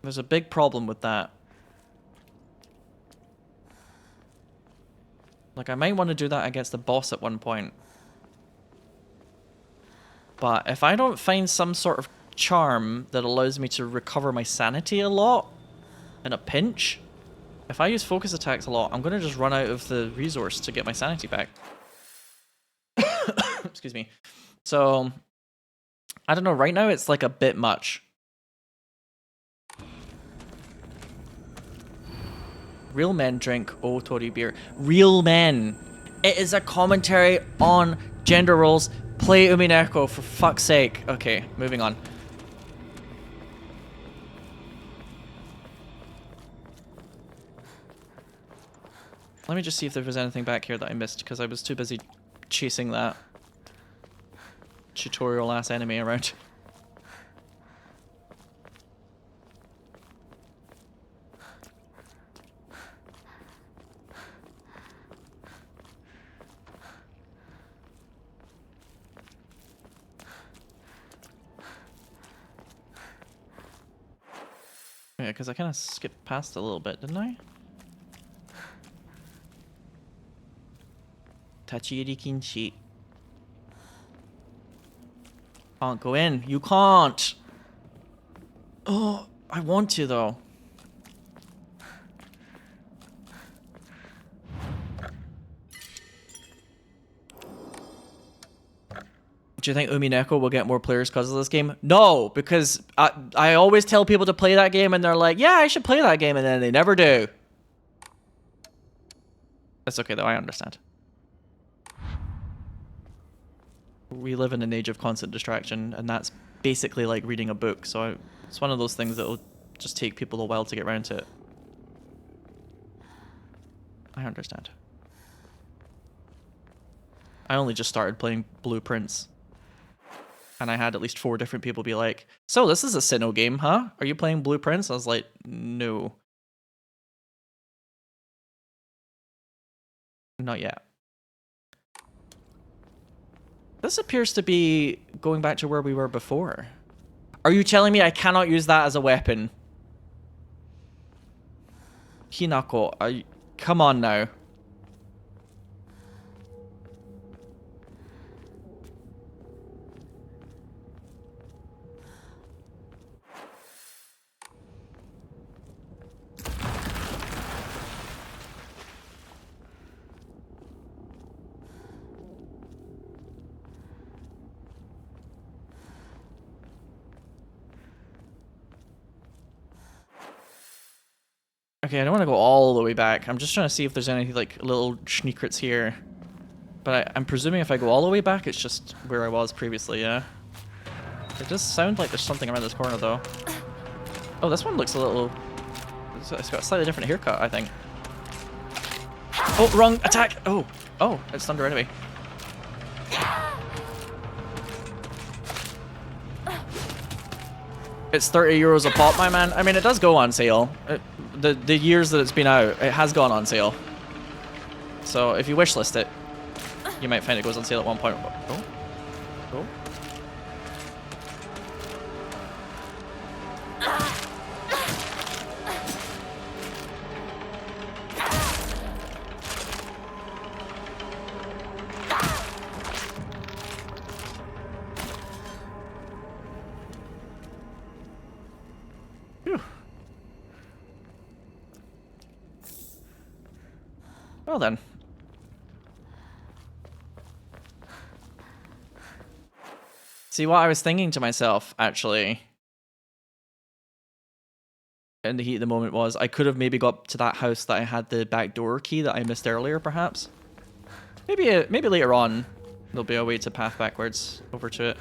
there's a big problem with that. Like, I might want to do that against the boss at one point. But if I don't find some sort of charm that allows me to recover my sanity a lot in a pinch, If I use focus attacks a lot, I'm gonna just run out of the resource to get my sanity back. Excuse me. So, I don't know, right now it's like a bit much. Real men drink Otori beer. Real men! It is a commentary on gender roles. Play Umineko, for fuck's sake. Okay, moving on. Let me just see if there was anything back here that I missed, because I was too busy chasing that tutorial-ass enemy around. Yeah, because I kind of skipped past a little bit, didn't I? Tachiri Kinshi. Can't go in. You can't! Oh, I want to though. Do you think Umineko will get more players because of this game? No, because I always tell people to play that game and they're like, yeah, I should play that game, and then they never do. That's okay though, I understand. We live in an age of constant distraction, and that's basically like reading a book, so it's one of those things that will just take people a while to get around to it. I understand. I only just started playing Blueprints. And I had at least 4 different people be like, so this is a Sinow game, huh? Are you playing Blueprints? I was like, no. Not yet. This appears to be going back to where we were before. Are you telling me I cannot use that as a weapon? Hinako, come on now. Okay, I don't want to go all the way back. I'm just trying to see if there's any like little secrets here. But I'm presuming if I go all the way back, it's just where I was previously, yeah? It does sound like there's something around this corner, though. Oh, this one looks a little... It's got a slightly different haircut, I think. Oh, wrong attack! Oh, it's under enemy. It's 30 euros a pop, my man. I mean, it does go on sale. The years that it's been out, it has gone on sale. So if you wishlist it, you might find it goes on sale at one point. Oh. Oh. Well then. See, what I was thinking to myself, actually, in the heat of the moment was, I could have maybe got to that house that I had the back door key that I missed earlier, perhaps. Maybe later on, there'll be a way to path backwards over to it.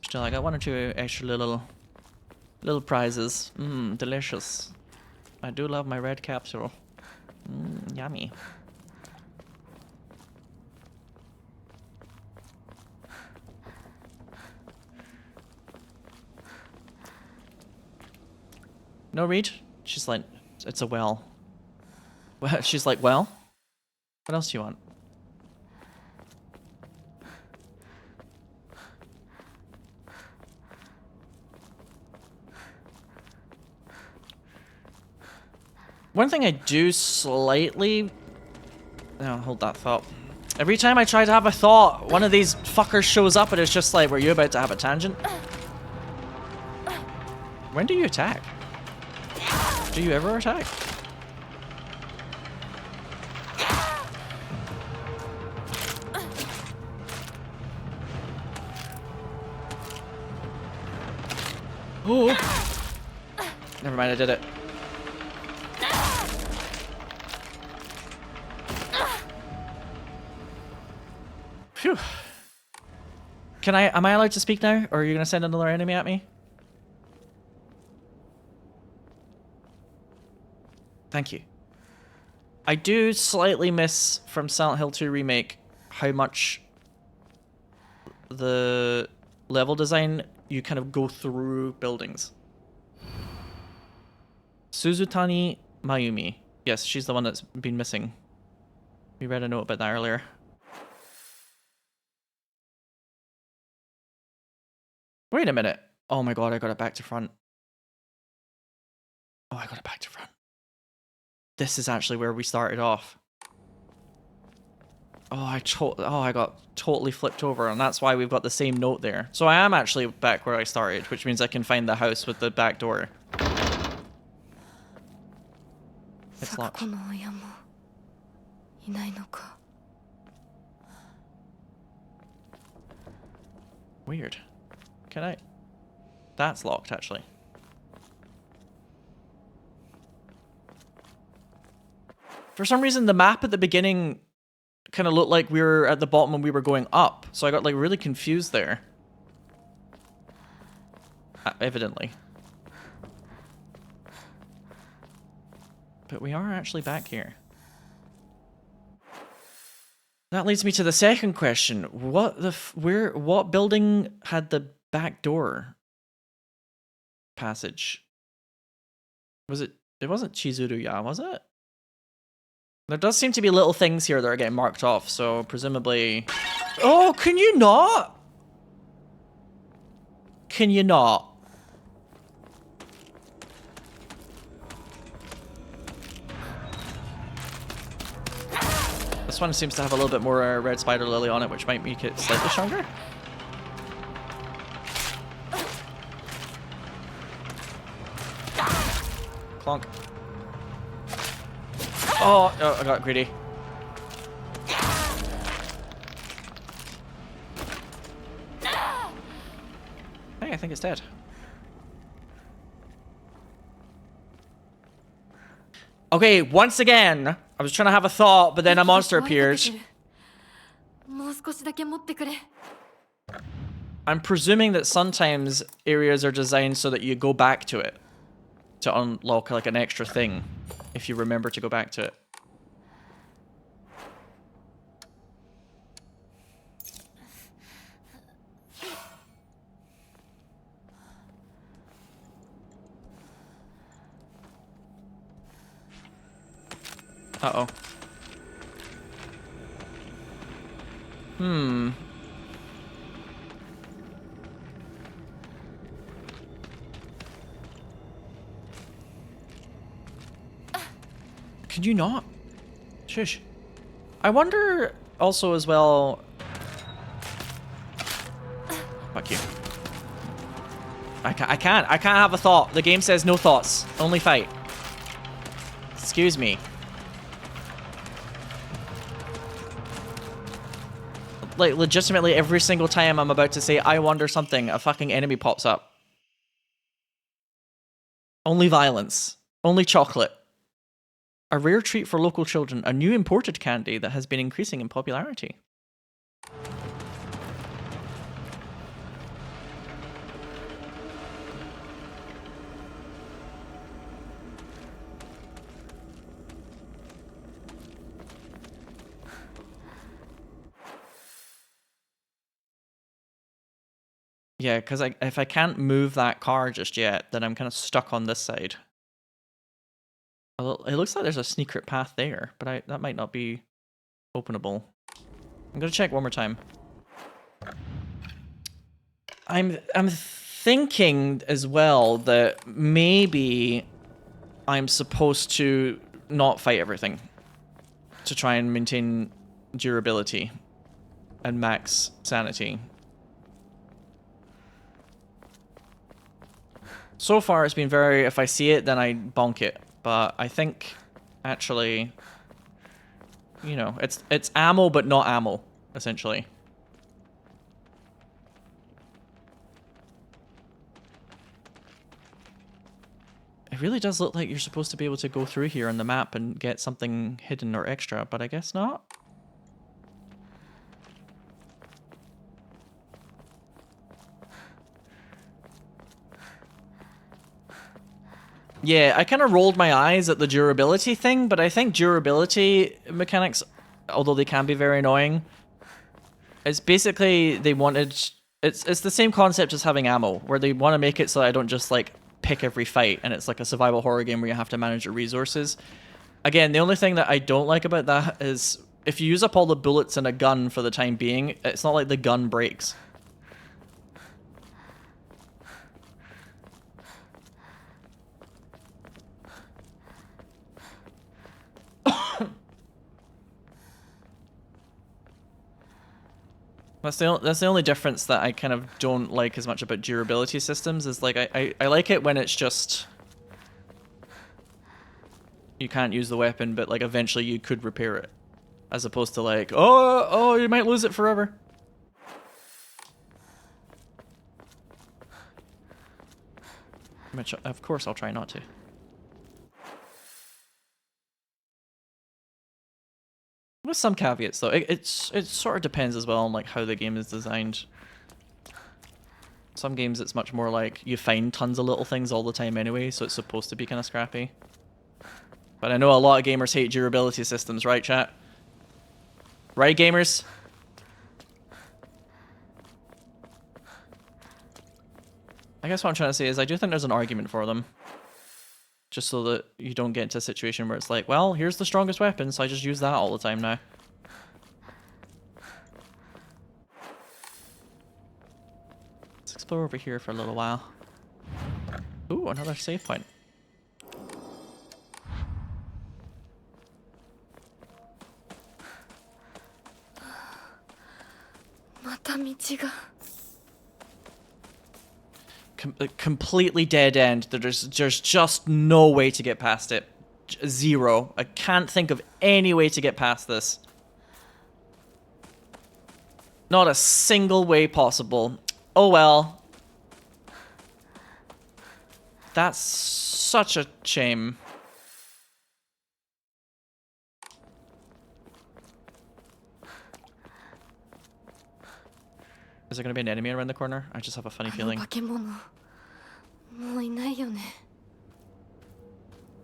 Still, I got 1 or 2 extra little prizes. Mmm, delicious. I do love my red capsule. Mmm, yummy. No, Reed? She's like, it's a well. She's like, well? What else do you want? One thing I do slightly... No, hold that thought. Every time I try to have a thought, one of these fuckers shows up and it's just like, were you about to have a tangent? When do you attack? Do you ever attack? Oh! Never mind, I did it. Phew. Am I allowed to speak now? Or are you gonna send another enemy at me? Thank you. I do slightly miss from Silent Hill 2 Remake how much the level design, you kind of go through buildings. Suzutani Mayumi. Yes, she's the one that's been missing. We read a note about that earlier. Wait a minute. Oh my god, I got it back to front. Oh, I got it back to front. This is actually where we started off. Oh, I got totally flipped over, and that's why we've got the same note there. So I am actually back where I started, which means I can find the house with the back door. It's locked. Weird. Can I? That's locked, actually. For some reason, the map at the beginning kind of looked like we were at the bottom when we were going up. So I got like really confused there. Evidently. But we are actually back here. That leads me to the second question. What building had the back door passage? It wasn't Chizuruya, was it? There does seem to be little things here that are getting marked off, so presumably... Oh, can you not? Can you not? This one seems to have a little bit more red spider lily on it, which might make it slightly stronger. Clonk. Oh, I got greedy. Hey, I think it's dead. Okay, once again, I was trying to have a thought, but then a monster appeared. I'm presuming that sometimes areas are designed so that you go back to it to unlock like an extra thing, if you remember to go back to it. Uh-oh. Hmm. Can you not? Shush. I wonder also as well... Fuck you. I can't have a thought. The game says no thoughts. Only fight. Excuse me. Like, legitimately every single time I'm about to say, I wonder something, a fucking enemy pops up. Only violence. Only chocolate. A rare treat for local children. A new imported candy that has been increasing in popularity. Yeah, because if I can't move that car just yet, then I'm kind of stuck on this side. It looks like there's a secret path there, but that might not be openable. I'm gonna check one more time. I'm thinking as well that maybe I'm supposed to not fight everything to try and maintain durability and max sanity. So far it's been very, if I see it then I bonk it, but I think actually, you know, it's ammo but not ammo, essentially. It really does look like you're supposed to be able to go through here on the map and get something hidden or extra, but I guess not. Yeah, I kind of rolled my eyes at the durability thing, but I think durability mechanics, although they can be very annoying, it's basically they wanted... It's the same concept as having ammo, where they want to make it so I don't just, like, pick every fight, and it's like a survival horror game where you have to manage your resources. Again, the only thing that I don't like about that is if you use up all the bullets in a gun for the time being, it's not like the gun breaks. That's the only difference that I kind of don't like as much about durability systems is like I like it when it's just you can't use the weapon, but like eventually you could repair it, as opposed to like oh you might lose it forever. Which of course I'll try not to. With some caveats though, it sort of depends as well on like how the game is designed. Some games it's much more like you find tons of little things all the time anyway, so it's supposed to be kind of scrappy. But I know a lot of gamers hate durability systems, right chat? Right gamers? I guess what I'm trying to say is I do think there's an argument for them. Just so that you don't get into a situation where it's like, well, here's the strongest weapon, so I just use that all the time now. Let's explore over here for a little while. Ooh, another save point. Completely dead end. There's just no way to get past it. Zero. I can't think of any way to get past this. Not a single way possible. Oh well. That's such a shame. Is there going to be an enemy around the corner? I just have a funny feeling.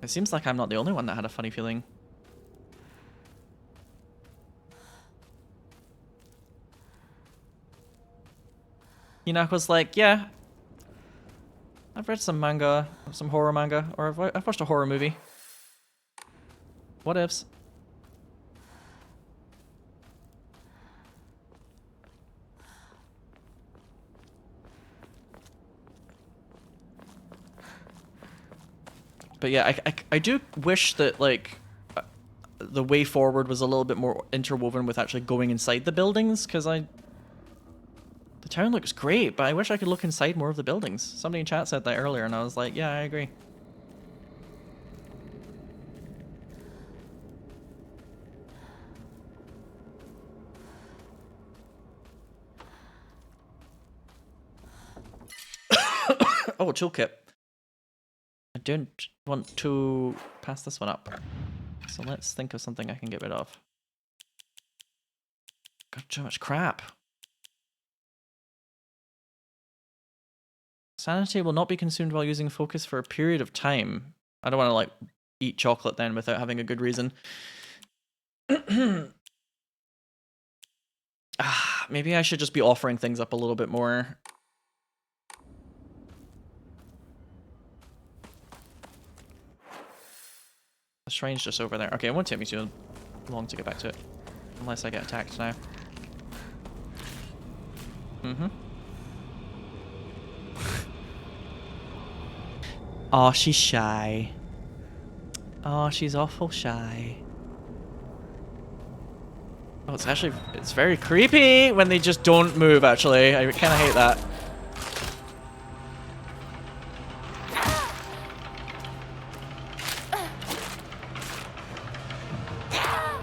It seems like I'm not the only one that had a funny feeling. Hinako's like, yeah, I've read some manga, some horror manga, or I've watched a horror movie. What ifs? But yeah, I do wish that like the way forward was a little bit more interwoven with actually going inside the buildings, because the town looks great, but I wish I could look inside more of the buildings. Somebody in chat said that earlier, and I was like, yeah, I agree. Oh, toolkit. I don't want to pass this one up. So let's think of something I can get rid of. Got too much crap. Sanity will not be consumed while using focus for a period of time. I don't want to like eat chocolate then without having a good reason. Maybe I should just be offering things up a little bit more. The shrine's just over there. Okay, it won't take me too long to get back to it. Unless I get attacked now. Mm-hmm. Oh, she's shy. Oh, she's awful shy. Oh, it's very creepy when they just don't move, actually. I kind of hate that.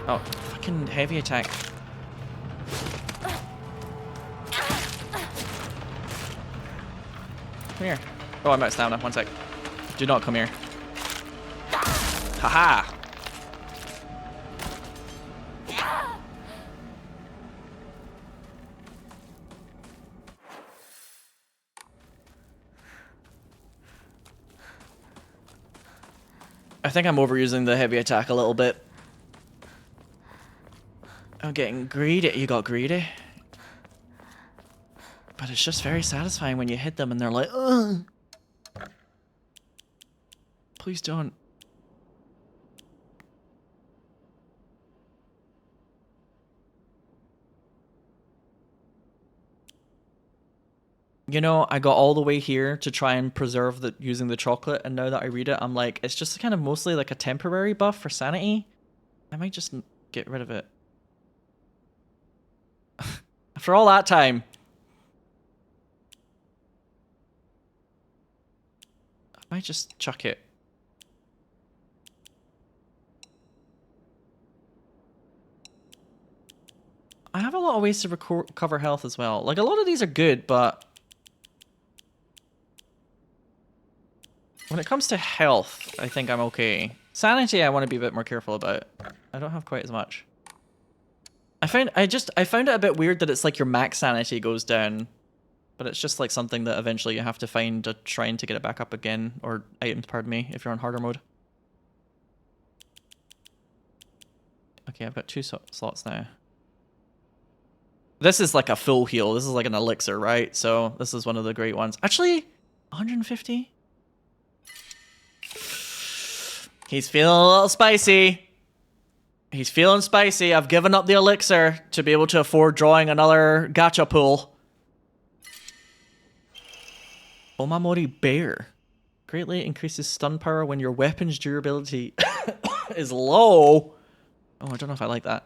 Oh, fucking heavy attack. Come here. Oh, I'm out of stamina. 1 sec. Do not come here. Haha! I think I'm overusing the heavy attack a little bit. I'm getting greedy. You got greedy. But it's just very satisfying when you hit them and they're like, ugh. Please don't. You know, I got all the way here to try and preserve using the chocolate, and now that I read it, I'm like, it's just kind of mostly like a temporary buff for sanity. I might just get rid of it. After all that time. I might just chuck it. I have a lot of ways to recover health as well. Like, a lot of these are good, but when it comes to health, I think I'm okay. Sanity, I want to be a bit more careful about. I don't have quite as much. I found it a bit weird that it's like your max sanity goes down, but it's just like something that eventually you have to find a shrine to get it back up again, or items, pardon me, if you're on harder mode. Okay, I've got 2 slots now. This is like a full heal. This is like an elixir, right? So this is one of the great ones. Actually, 150? He's feeling a little spicy. He's feeling spicy. I've given up the elixir to be able to afford drawing another gacha pool. Omamori Bear. Greatly increases stun power when your weapon's durability is low. Oh, I don't know if I like that.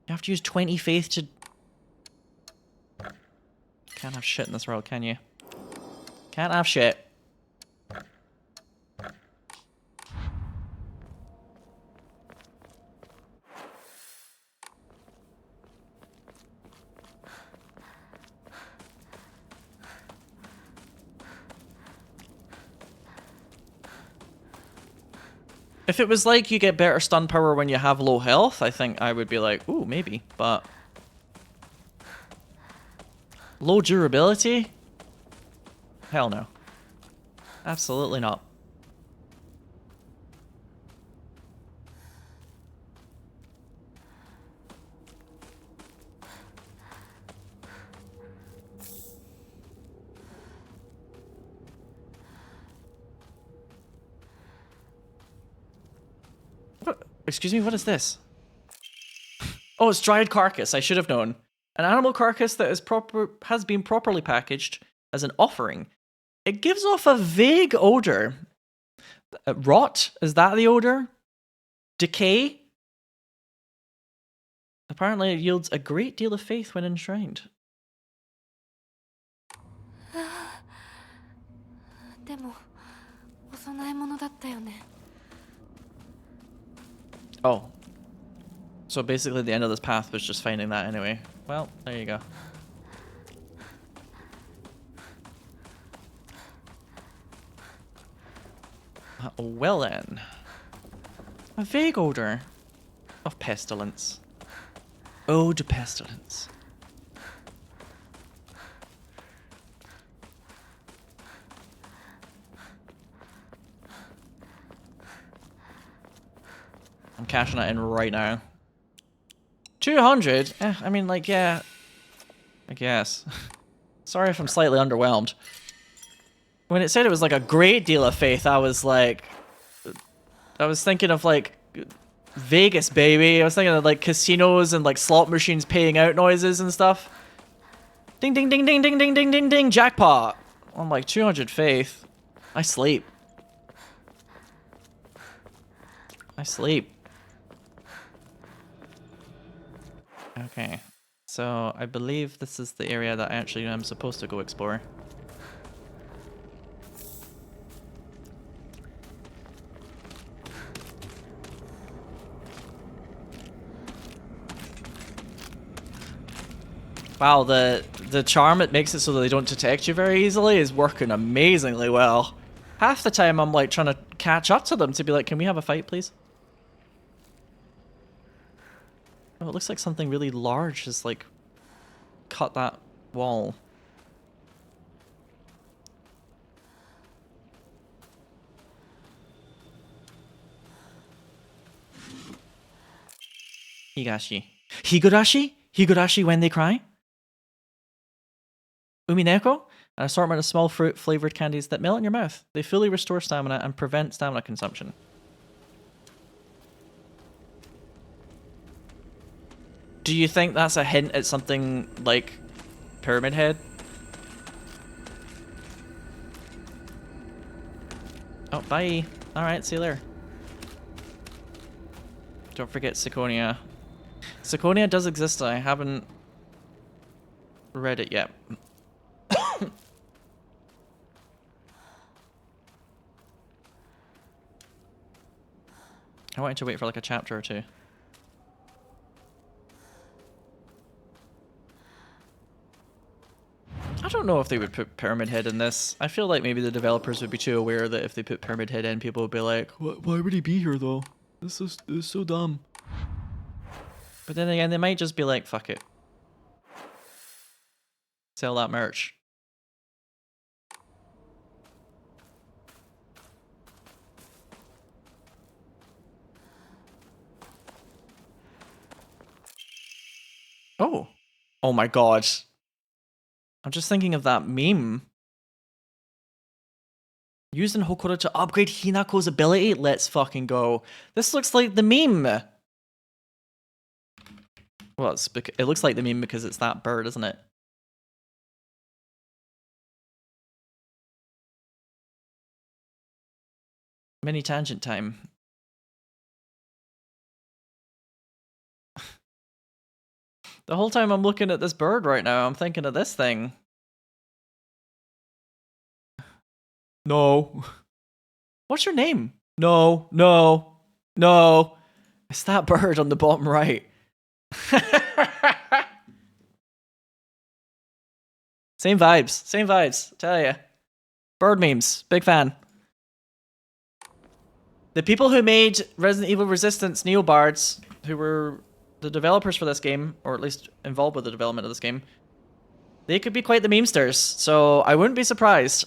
You have to use 20 faith to... Can't have shit in this world, can you? Can't have shit. If it was like you get better stun power when you have low health, I think I would be like, ooh, maybe, but... Low durability? Hell no. Absolutely not. What? Excuse me, what is this? Oh, it's dried carcass. I should have known. An animal carcass that has been properly packaged as an offering. It gives off a vague odor. Rot? Is that the odor? Decay? Apparently it yields a great deal of faith when enshrined. でもお供え物だったよね。 Oh. So basically the end of this path was just finding that anyway. Well, there you go. Well then. A vague odor of pestilence. Ode to pestilence. I'm cashing that in right now. 200? I mean, like, yeah. I guess. Sorry if I'm slightly underwhelmed. When it said it was like a great deal of faith, I was like... I was thinking of like... Vegas, baby. I was thinking of like casinos and like slot machines paying out noises and stuff. Ding, ding, ding, ding, ding, ding, ding, ding, ding, jackpot. I'm like, 200 faith. I sleep. I sleep. Okay. So I believe this is the area that actually I'm supposed to go explore. Wow, the charm it makes it so that they don't detect you very easily is working amazingly well. Half the time I'm like trying to catch up to them to be like, can we have a fight, please? Oh, it looks like something really large has like cut that wall. Higashi. Higurashi? Higurashi when they cry? Umineko? An assortment of small fruit flavored candies that melt in your mouth. They fully restore stamina and prevent stamina consumption. Do you think that's a hint at something like Pyramid Head? Oh, bye. Alright, see you later. Don't forget Siconia. Siconia does exist, I haven't read it yet. I wanted to wait for like a chapter or two. I don't know if they would put Pyramid Head in this. I feel like maybe the developers would be too aware that if they put Pyramid Head in, people would be like, why would he be here though? This is so dumb. But then again, they might just be like, fuck it. Sell that merch. Oh. Oh my god. I'm just thinking of that meme. Using Hokora to upgrade Hinako's ability? Let's fucking go. This looks like the meme. Well, it looks like the meme because it's that bird, isn't it? Mini tangent time. The whole time I'm looking at this bird right now, I'm thinking of this thing. No. What's your name? No, no, no. It's that bird on the bottom right. Same vibes, tell ya. Bird memes, big fan. The people who made Resident Evil Resistance Neobards, who were the developers for this game, or at least involved with the development of this game, they could be quite the memesters, so I wouldn't be surprised.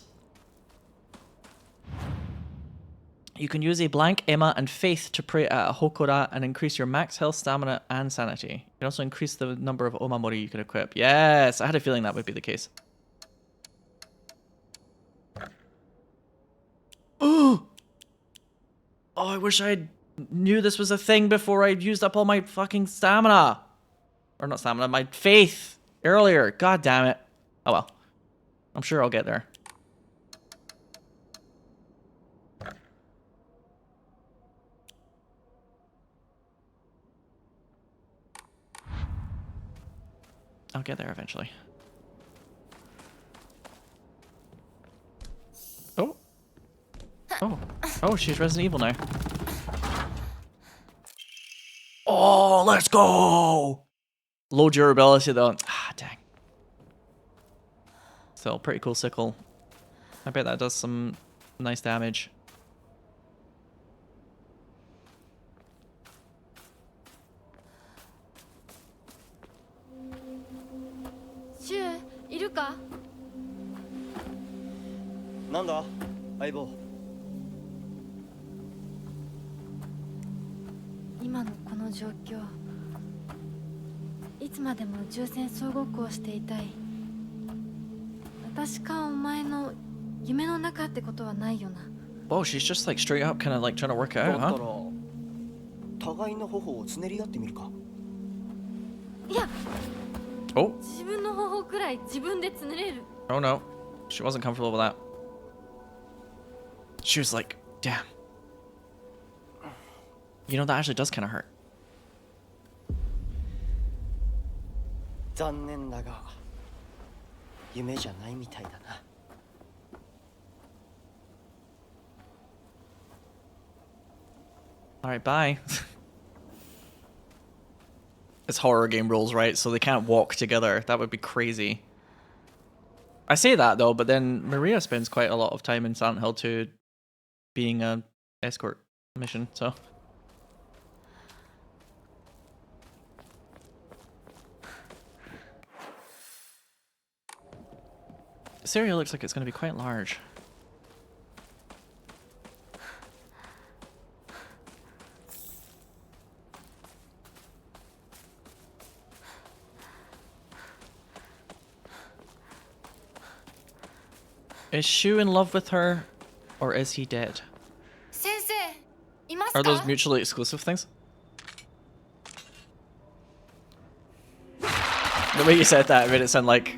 You can use a blank, Emma, and Faith to pray at a Hokora and increase your max health, stamina, and sanity. You can also increase the number of Omamori you can equip. Yes, I had a feeling that would be the case. Oh! Oh, I wish I knew this was a thing before I used up all my fucking stamina. Or not stamina, my faith earlier. God damn it. Oh well. I'm sure I'll get there. I'll get there eventually. Oh. Oh. Oh, she's Resident Evil now. Oh, let's go! Low durability though. Ah, dang. Still, pretty cool sickle. I bet that does some nice damage.シュウ、いるか？なんだ相棒。今のこの状況、いつまでも宇宙船総ごっこをしていたい。私かお前の夢の中ってことはないよな。Whoa, she's just like straight up kind of like trying to work it out, だった huh? ら互いの頬をつねり合ってみるか。いや、 Oh. 自分の頬くらい自分でつねれる。 Oh no. She wasn't comfortable with that. She was like, damn. You know, that actually does kind of hurt. 残念だが夢じゃないみたいだな。Alright, bye. It's horror game rules, right? So they can't walk together. That would be crazy. I say that though, but then Maria spends quite a lot of time in Silent Hill 2 being a escort mission, so. This area looks like it's going to be quite large. Is Shu in love with her, or is he dead? 先生います Are か those mutually exclusive things? The way you said that made it sound like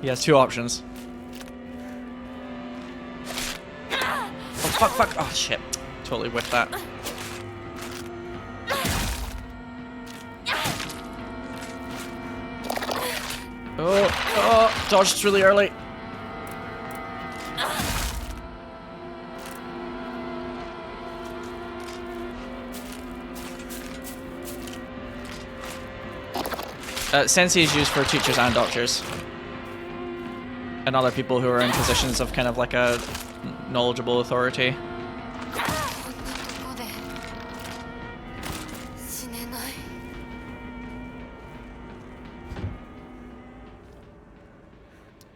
he has two options. Oh fuck! Oh shit! Totally whiffed that. Oh! Dodged really early. Sensei is used for teachers and doctors. And other people who are in positions of kind of like a knowledgeable authority. こんなとこで死ねない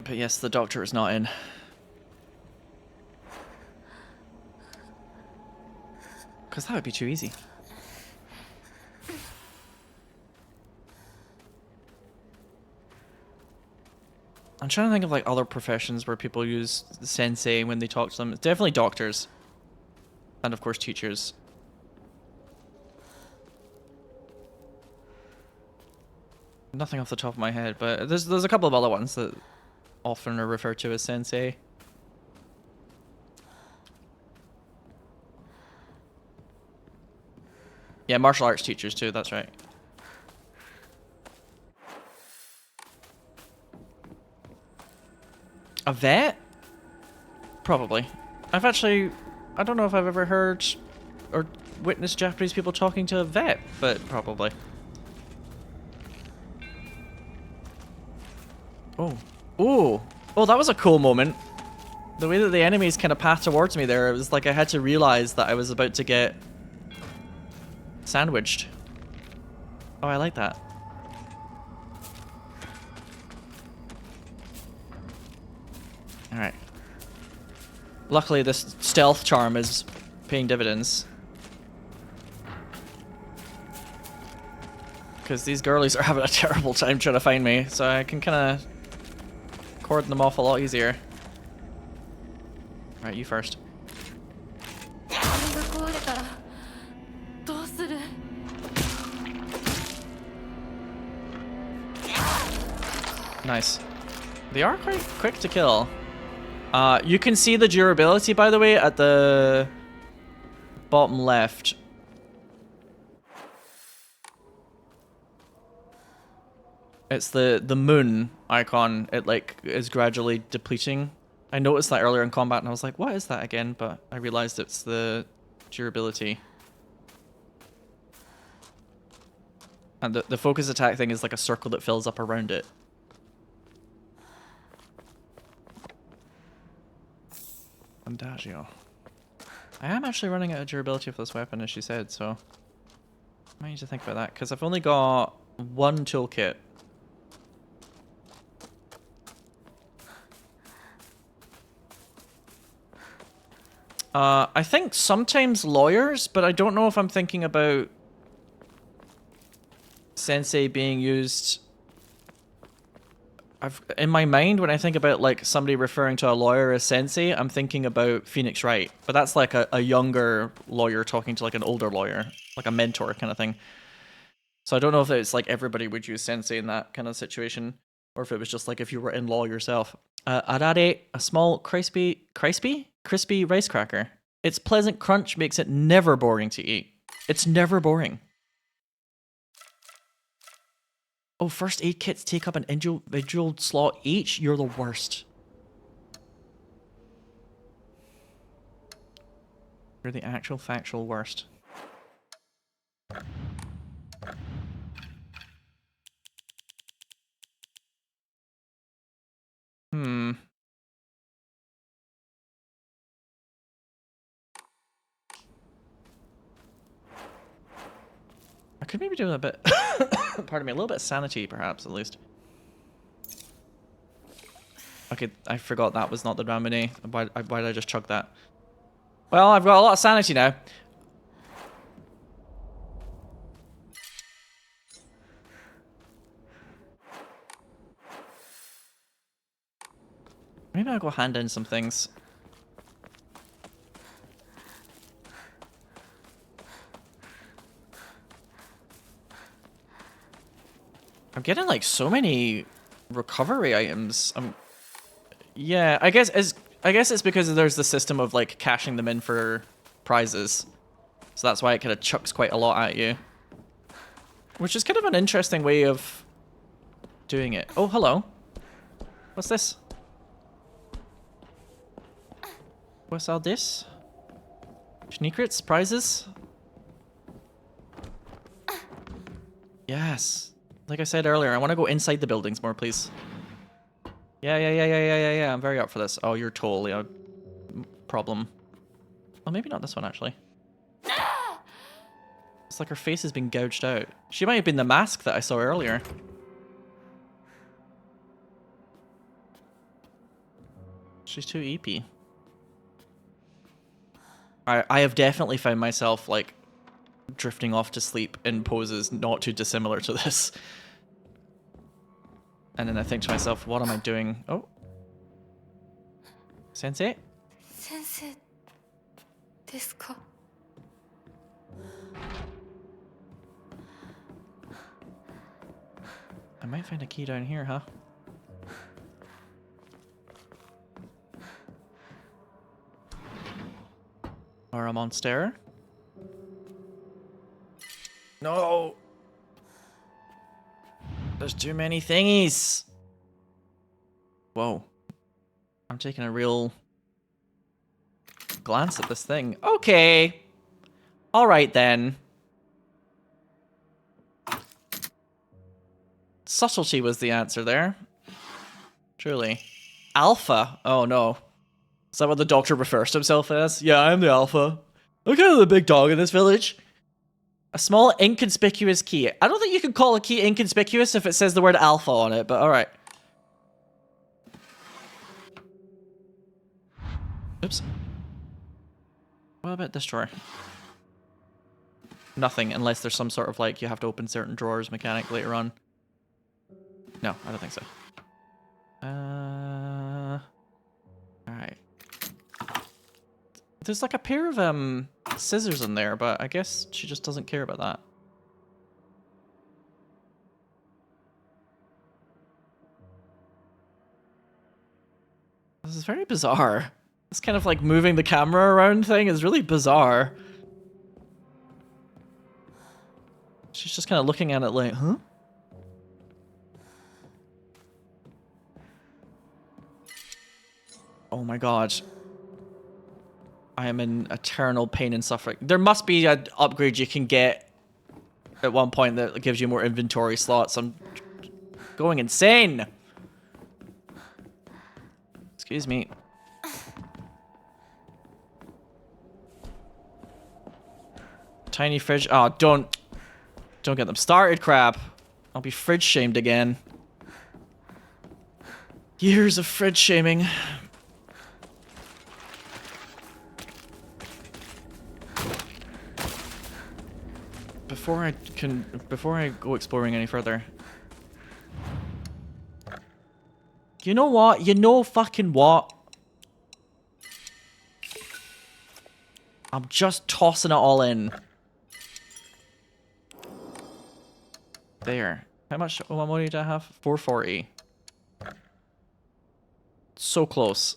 But yes, the doctor is not in. Because that would be too easy. I'm trying to think of like other professions where people use sensei when they talk to them. It's definitely doctors. And of course teachers. Nothing off the top of my head, but there's a couple of other ones that often are referred to as sensei. Yeah, martial arts teachers too, that's right. A vet? Probably. I don't know if I've ever heard or witnessed Japanese people talking to a vet, but probably. Oh. Ooh. Oh, that was a cool moment. The way that the enemies kind of passed towards me there, it was like I had to realize that I was about to get sandwiched. Oh, I like that. Alright. Luckily, this stealth charm is paying dividends. Because these girlies are having a terrible time trying to find me, so I can kind of cordon them off a lot easier. Alright, you first. これが壊れたらどうする Nice. They are quite quick to kill. You can see the durability, by the way, at the bottom left. It's the moon icon. It like is gradually depleting. I noticed that earlier in combat and I was like, what is that again? But I realized it's the durability. And the focus attack thing is like a circle that fills up around it. Adagio. I am actually running out of durability for this weapon, as she said, so I might need to think about that, because I've only got one toolkit. I think sometimes lawyers, but I don't know if I'm thinking about sensei being used. In my mind, when I think about like somebody referring to a lawyer as sensei, I'm thinking about Phoenix Wright, but that's like a younger lawyer talking to like an older lawyer, like a mentor kind of thing. So I don't know if it's like everybody would use sensei in that kind of situation, or if it was just like if you were in law yourself. Arare, a small crispy crispy rice cracker. Its pleasant crunch makes it never boring to eat. It's never boring. Oh, first aid kits take up an individual slot each? You're the worst. You're the actual factual worst. Hmm. I could maybe do a bit, pardon me, a little bit of sanity perhaps, at least. Okay, I forgot that was not the Dramini. Why did I just chug that? Well, I've got a lot of sanity now. Maybe I'll go hand in some things. I'm getting like so many recovery items. Yeah, I guess it's because there's the system of like cashing them in for prizes. So that's why it kind of chucks quite a lot at you. Which is kind of an interesting way of doing it. Oh, hello. What's this? What's all this? Secrets? Prizes? Yes. Like I said earlier, I want to go inside the buildings more, please. Yeah. I'm very up for this. Oh, you're totally a problem. Well, maybe not this one, actually. It's like her face has been gouged out. She might have been the mask that I saw earlier. She's too EP. I have definitely found myself, like, drifting off to sleep in poses not too dissimilar to this. And then I think to myself, what am I doing? Oh. Sensei? Sensei ですか? I might find a key down here, huh? Or a monster? No! There's too many thingies! Whoa. I'm taking a real glance at this thing. Okay! Alright then. Subtlety was the answer there. Truly. Alpha? Oh no. Is that what the doctor refers to himself as? Yeah, I'm the alpha. I'm kind of the big dog in this village. A small inconspicuous key. I don't think you can call a key inconspicuous if it says the word alpha on it, but alright. Oops. What about this drawer? Nothing, unless there's some sort of like, you have to open certain drawers mechanic later on. No, I don't think so. Alright. There's like a pair of scissors in there, but I guess she just doesn't care about that. This is very bizarre. This kind of like moving the camera around thing is really bizarre. She's just kind of looking at it like, huh? Oh my god. I am in eternal pain and suffering. There must be an upgrade you can get at one point that gives you more inventory slots. I'm going insane. Excuse me. Tiny fridge. Oh, don't get them started, crap. I'll be fridge shamed again. Years of fridge shaming. Before I go exploring any further. You know what? You know fucking what? I'm just tossing it all in. There. How much money do I have? 440. So close.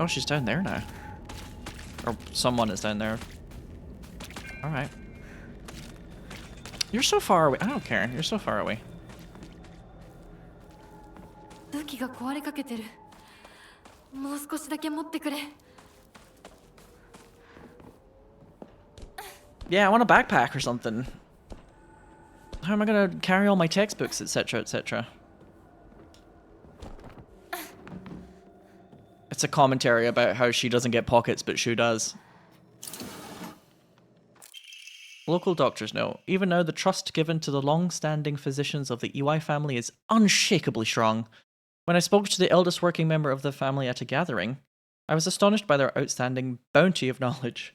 Oh, she's down there now. Or someone is down there. Alright. You're so far away. I don't care. You're so far away. 武器が壊れかけてる。もう少しだけ持ってくれ。Yeah, I want a backpack or something. How am I gonna carry all my textbooks, etc., etc.? It's a commentary about how she doesn't get pockets, but Shu does. Local doctors know, even now the trust given to the long-standing physicians of the Iwai family is unshakably strong. When I spoke to the eldest working member of the family at a gathering, I was astonished by their outstanding bounty of knowledge.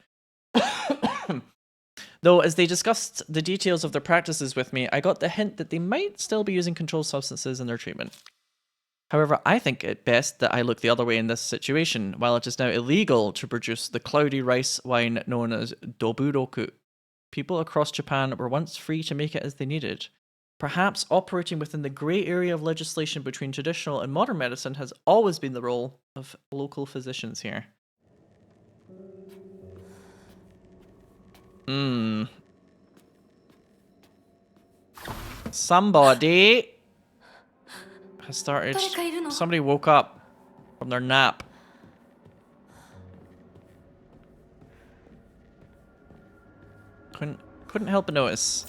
Though, as they discussed the details of their practices with me, I got the hint that they might still be using controlled substances in their treatment. However, I think it best that I look the other way in this situation. While it is now illegal to produce the cloudy rice wine known as doburoku, people across Japan were once free to make it as they needed. Perhaps operating within the grey area of legislation between traditional and modern medicine has always been the role of local physicians here. Somebody has started. Somebody woke up from their nap. Couldn't help but notice.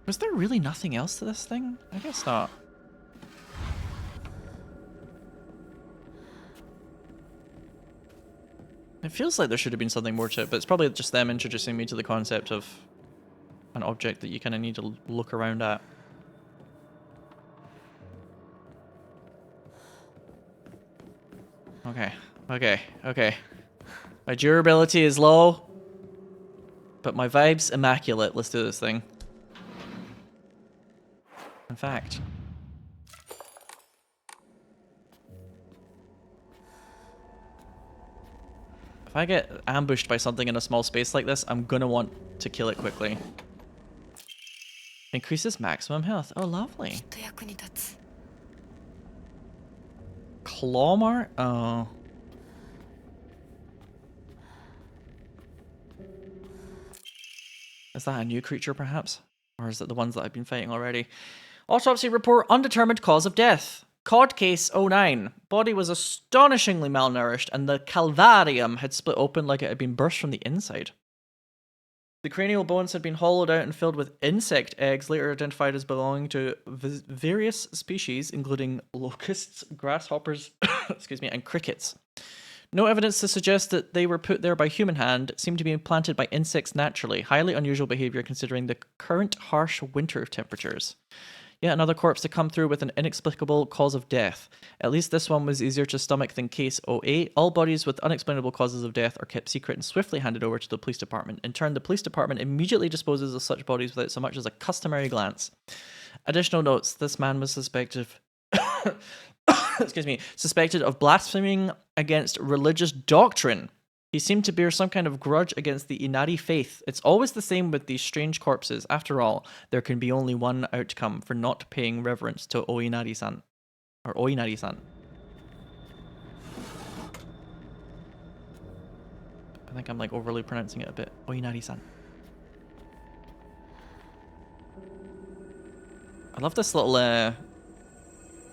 Was there really nothing else to this thing? I guess not. It feels like there should have been something more to it, but it's probably just them introducing me to the concept of an object that you kind of need to look around at. Okay. My durability is low, but my vibe's immaculate. Let's do this thing. In fact, if I get ambushed by something in a small space like this, I'm gonna want to kill it quickly. Increases maximum health. Oh, lovely. Clawmar? Oh. Is that a new creature, perhaps? Or is it the ones that I've been fighting already? Autopsy report, undetermined cause of death. Cod case 09. Body was astonishingly malnourished, and the calvarium had split open like it had been burst from the inside. The cranial bones had been hollowed out and filled with insect eggs, later identified as belonging to various species, including locusts, grasshoppers, excuse me, and crickets. No evidence to suggest that they were put there by human hand, seemed to be implanted by insects naturally. Highly unusual behavior considering the current harsh winter temperatures. Yet another corpse to come through with an inexplicable cause of death. At least this one was easier to stomach than case 08. All bodies with unexplainable causes of death are kept secret and swiftly handed over to the police department. In turn, the police department immediately disposes of such bodies without so much as a customary glance. Additional notes, this man was suspected suspected of blaspheming against religious doctrine. He seemed to bear some kind of grudge against the Inari faith. It's always the same with these strange corpses. After all, there can be only one outcome for not paying reverence to Oinari-san. Or Oinari-san. I think I'm like overly pronouncing it a bit. Oinari-san. I love this little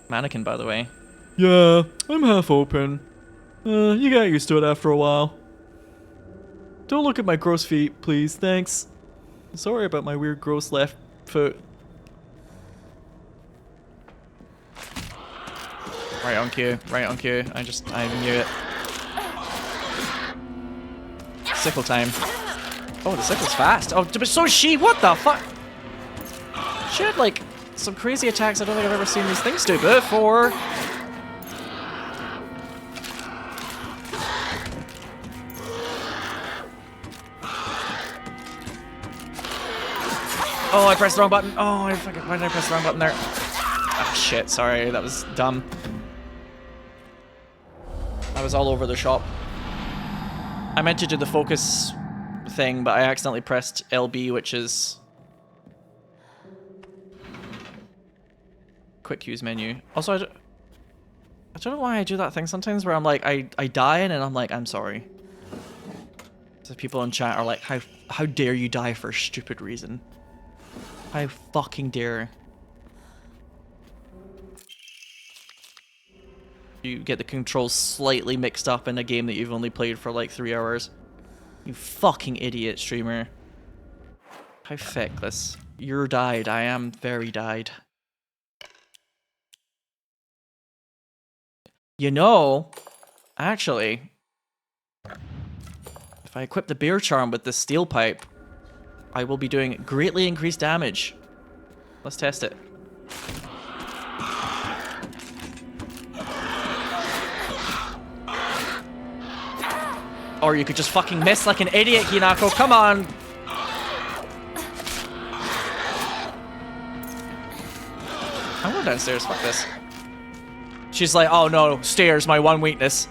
mannequin, by the way. Yeah, I'm half open. You get used to it after a while. Don't look at my gross feet, please. Thanks. Sorry about my weird gross left foot. Right on cue. Right on cue. I knew it. Sickle time. Oh, the sickle's fast. Oh, but so is she. What the fuck? She had like some crazy attacks I don't think I've ever seen these things do before. Oh, I pressed the wrong button. Oh, why did I press the wrong button there? Ah, shit, sorry, that was dumb. I was all over the shop. I meant to do the focus thing, but I accidentally pressed LB, which is quick use menu. Also, I don't know why I do that thing sometimes where I'm like, I die and I'm like, I'm sorry. So people in chat are like, how dare you die for a stupid reason? How fucking dare you get the controls slightly mixed up in a game that you've only played for like 3 hours? You fucking idiot, streamer. How feckless. You're died. I am very died. You know, actually, if I equip the bear charm with this steel pipe, I will be doing greatly increased damage. Let's test it. Or you could just fucking miss like an idiot, Hinako. Come on. I'm going downstairs. Fuck this. She's like, oh no, stairs, my one weakness.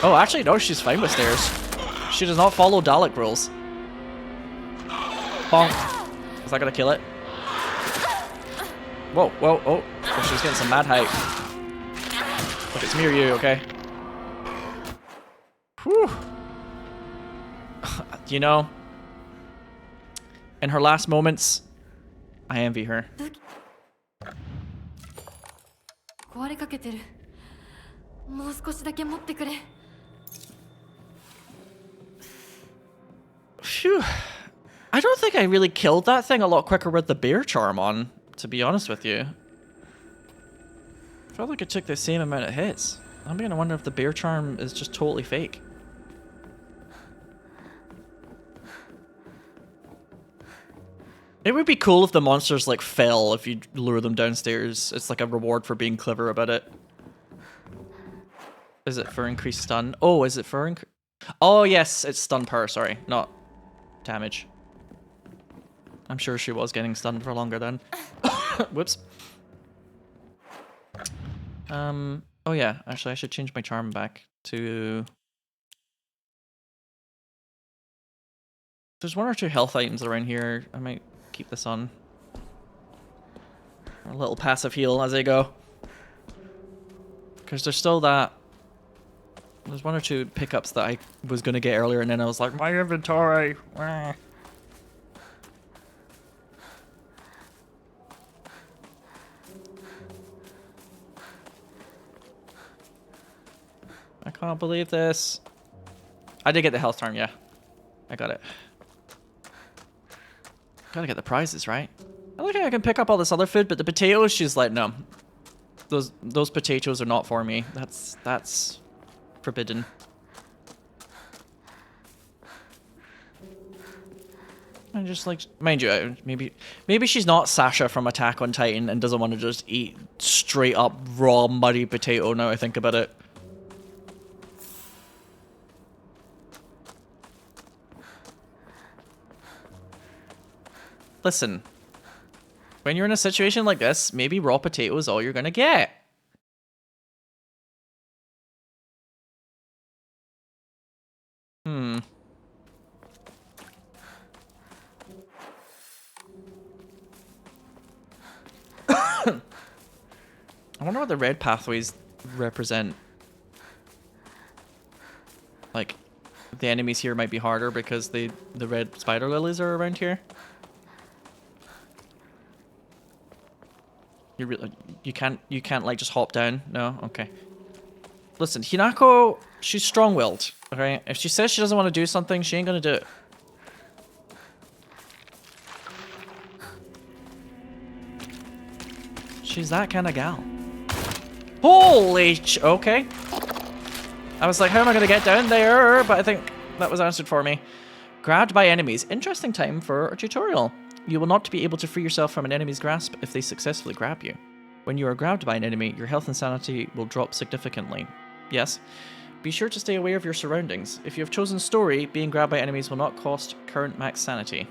Oh, actually, no, she's fine with stairs. She does not follow Dalek rules. Bonk. Is that gonna kill it? Whoa, whoa, oh. Oh, she's getting some mad height. Look, it's me or you, okay? Whew. You know, in her last moments, I envy her. Phew. I don't think I really killed that thing a lot quicker with the bear charm on, to be honest with you. I felt like it took the same amount of hits. I'm beginning to wonder if the bear charm is just totally fake. It would be cool if the monsters like fell if you lure them downstairs. It's like a reward for being clever about it. Is it for increased stun? Oh, is it for oh yes, it's stun power, sorry, not damage. I'm sure she was getting stunned for longer then. Whoops. Oh yeah, actually I should change my charm back to... There's 1 or 2 health items around here. I might keep this on. A little passive heal as I go. Because there's still that... There's 1 or 2 pickups that I was going to get earlier and then I was like, my inventory! Wah. I can't believe this. I did get the health charm, yeah. I got it. Gotta get the prizes, right? I look like I can pick up all this other food, but the potatoes, she's like, no. Those potatoes are not for me. That's forbidden. And just like, mind you, maybe she's not Sasha from Attack on Titan and doesn't want to just eat straight up raw muddy potato now I think about it. Listen, when you're in a situation like this, maybe raw potato is all you're gonna get. I wonder what the red pathways represent. Like, the enemies here might be harder because the red spider lilies are around here. You can't like just hop down? No? Okay. Listen, Hinako, she's strong-willed, okay? If she says she doesn't want to do something, she ain't gonna do it. She's that kind of gal. Holy okay. I was like, how am I gonna get down there? But I think that was answered for me. Grabbed by enemies. Interesting time for a tutorial. You will not be able to free yourself from an enemy's grasp if they successfully grab you. When you are grabbed by an enemy, your health and sanity will drop significantly. Yes. Be sure to stay aware of your surroundings. If you have chosen story, being grabbed by enemies will not cost current max sanity.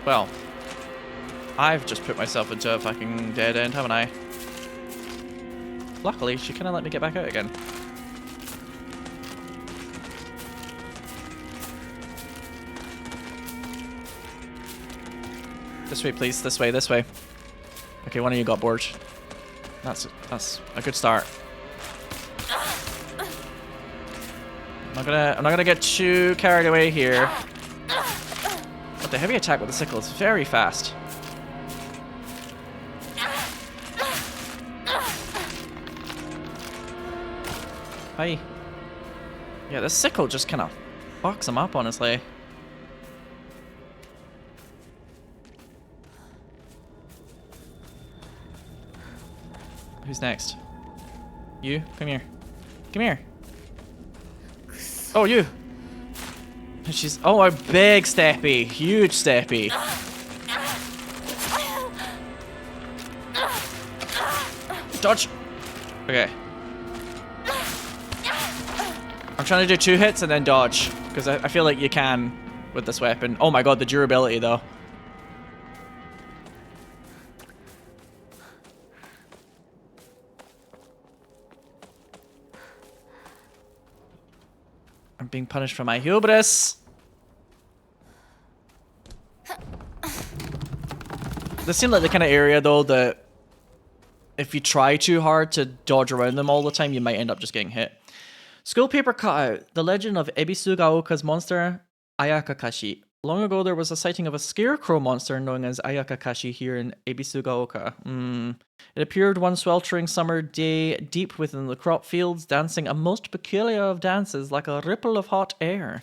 Well, I've just put myself into a fucking dead end, haven't I? Luckily, she kinda let me get back out again. This way, please. This way, this way. Okay, one of you got bored. That's a good start. I'm not gonna get too carried away here. But the heavy attack with the sickle is very fast. Hi. Yeah, the sickle just kind of fucks him up, honestly. Who's next? You? Come here. Come here. Oh, you. And she's... Oh, a big steppy. Huge steppy. Dodge. Okay. I'm trying to do 2 hits and then dodge. Because I feel like you can with this weapon. Oh my god, the durability though. I'm being punished for my hubris. This seems like the kind of area though that if you try too hard to dodge around them all the time, you might end up just getting hit. School paper cutout. The legend of Ebisugaoka's monster, Ayakakashi. Long ago, there was a sighting of a scarecrow monster known as Ayakakashi here in Ebisugaoka. It appeared one sweltering summer day deep within the crop fields, dancing a most peculiar of dances like a ripple of hot air.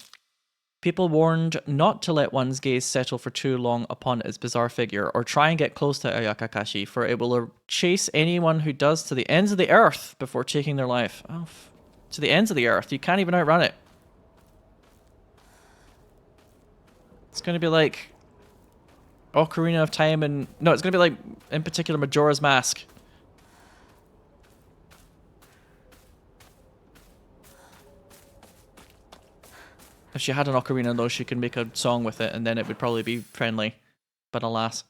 People warned not to let one's gaze settle for too long upon its bizarre figure, or try and get close to Ayakakashi, for it will chase anyone who does to the ends of the earth before taking their life. Oh, to the ends of the earth. You can't even outrun it. It's going to be like Ocarina of Time and... No, it's going to be like, in particular, Majora's Mask. If she had an ocarina, though, she could make a song with it, and then it would probably be friendly. But alas.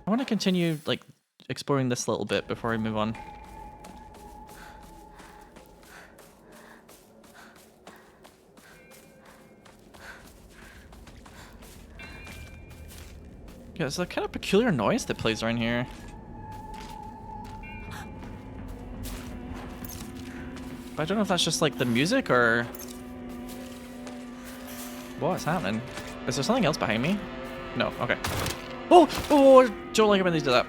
I want to continue, like, exploring this little bit before I move on. Yeah, it's a kind of peculiar noise that plays around here. But I don't know if that's just like the music or... What's happening? Is there something else behind me? No, okay. Oh! Oh! Don't like it when they do that.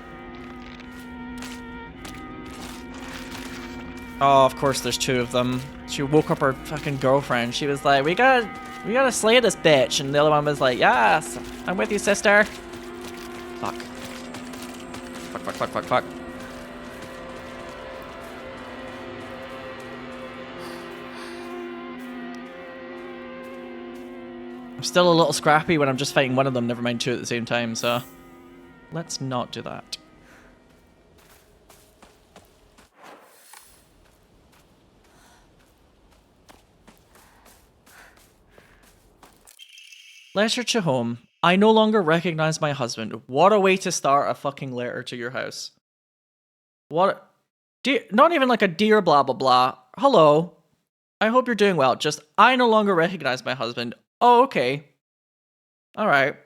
Oh, of course there's 2 of them. She woke up her fucking girlfriend. She was like, we gotta slay this bitch. And the other one was like, yes, I'm with you, sister. Fuck. Fuck, fuck, fuck, fuck, fuck. I'm still a little scrappy when I'm just fighting one of them, never mind 2 at the same time, so let's not do that. Letter to home. I no longer recognize my husband. What a way to start a fucking letter to your house. What? Not even like a dear blah blah blah. Hello. I hope you're doing well. Just, I no longer recognize my husband. Oh, okay. Alright.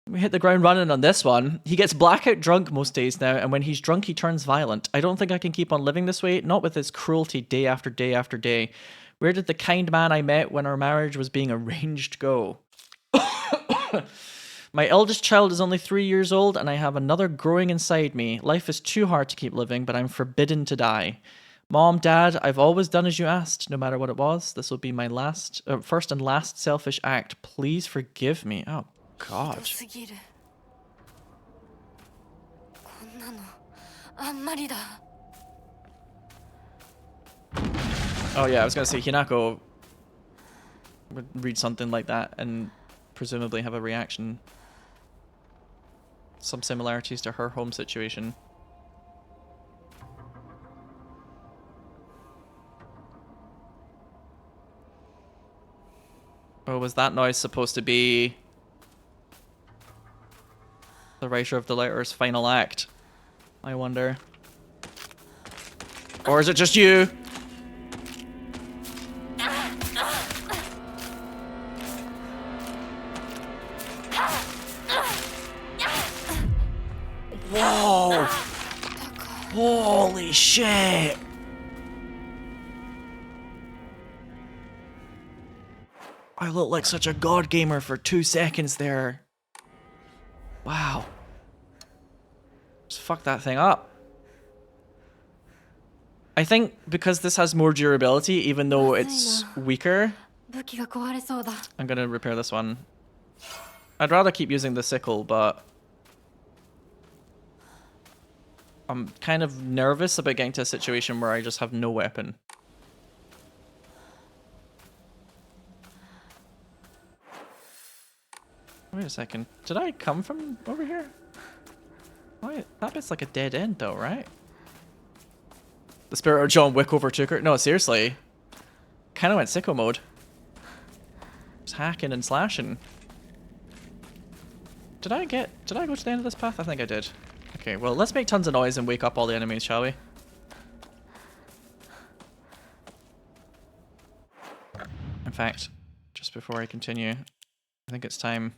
We hit the ground running on this one. He gets blackout drunk most days now, and when he's drunk he turns violent. I don't think I can keep on living this way, not with his cruelty day after day after day. Where did the kind man I met when our marriage was being arranged go? My eldest child is only 3 years old, and I have another growing inside me. Life is too hard to keep living, but I'm forbidden to die. Mom, Dad, I've always done as you asked, no matter what it was. This will be my first and last selfish act. Please forgive me. Oh, God. Oh yeah, I was gonna say Hinako would read something like that and presumably have a reaction. Some similarities to her home situation. Oh, was that noise supposed to be the writer of the letter's final act? I wonder. Or is it just you? Whoa! Holy shit! I look like such a god gamer for 2 seconds there. Wow. Just fuck that thing up. I think because this has more durability, even though it's weaker, I'm gonna repair this one. I'd rather keep using the sickle, but I'm kind of nervous about getting to a situation where I just have no weapon. Wait a second. Did I come from over here? Wait, that bit's like a dead end though, right? The spirit of John Wick overtook her. No, seriously. Kind of went sicko mode. Just hacking and slashing. Did I go to the end of this path? I think I did. Okay, well, let's make tons of noise and wake up all the enemies, shall we? In fact, just before I continue, I think it's time.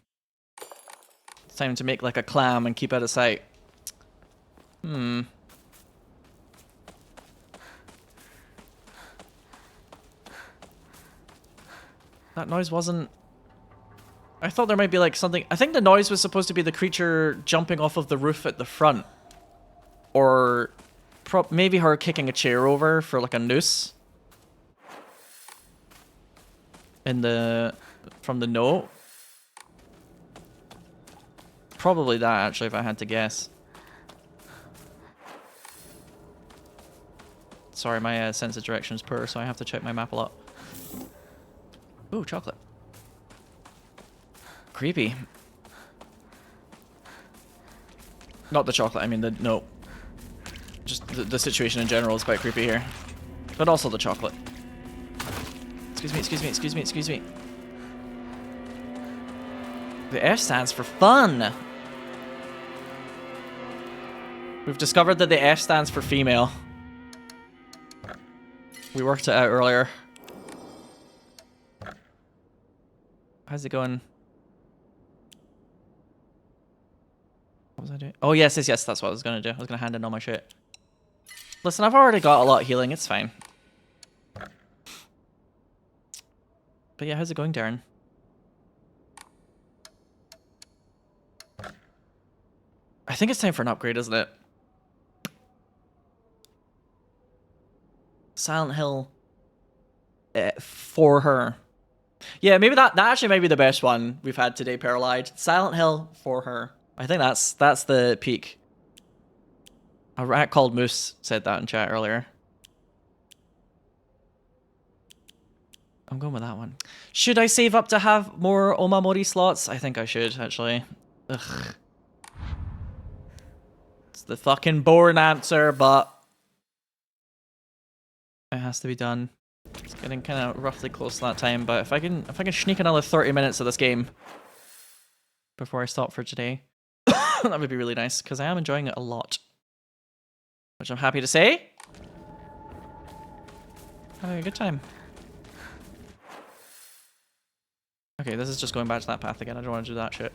It's time to make like a clam and keep out of sight. That noise wasn't... I thought there might be like something... I think the noise was supposed to be the creature jumping off of the roof at the front. Or maybe her kicking a chair over for like a noose. From the note. Probably that, actually, if I had to guess. Sorry, my sense of direction is poor, so I have to check my map a lot. Ooh, chocolate. Creepy. Not the chocolate, I mean the note. Just the situation in general is quite creepy here. But also the chocolate. Excuse me, excuse me, excuse me, excuse me. The F stands for fun! We've discovered that the F stands for female. We worked it out earlier. How's it going? What was I doing? Oh, yes, yes, yes, that's what I was gonna do. I was gonna hand in all my shit. Listen, I've already got a lot of healing, it's fine. But yeah, how's it going, Darren? I think it's time for an upgrade, isn't it? Silent Hill for her. Yeah, maybe that actually might be the best one we've had today, Paralyzed. Silent Hill for her. I think that's the peak. A rat called Moose said that in chat earlier. I'm going with that one. Should I save up to have more Omamori slots? I think I should, actually. Ugh. It's the fucking boring answer, but it has to be done. It's getting kind of roughly close to that time, but if I can sneak another 30 minutes of this game before I stop for today, that would be really nice, because I am enjoying it a lot. Which I'm happy to say. Having a good time. Okay, this is just going back to that path again. I don't want to do that shit.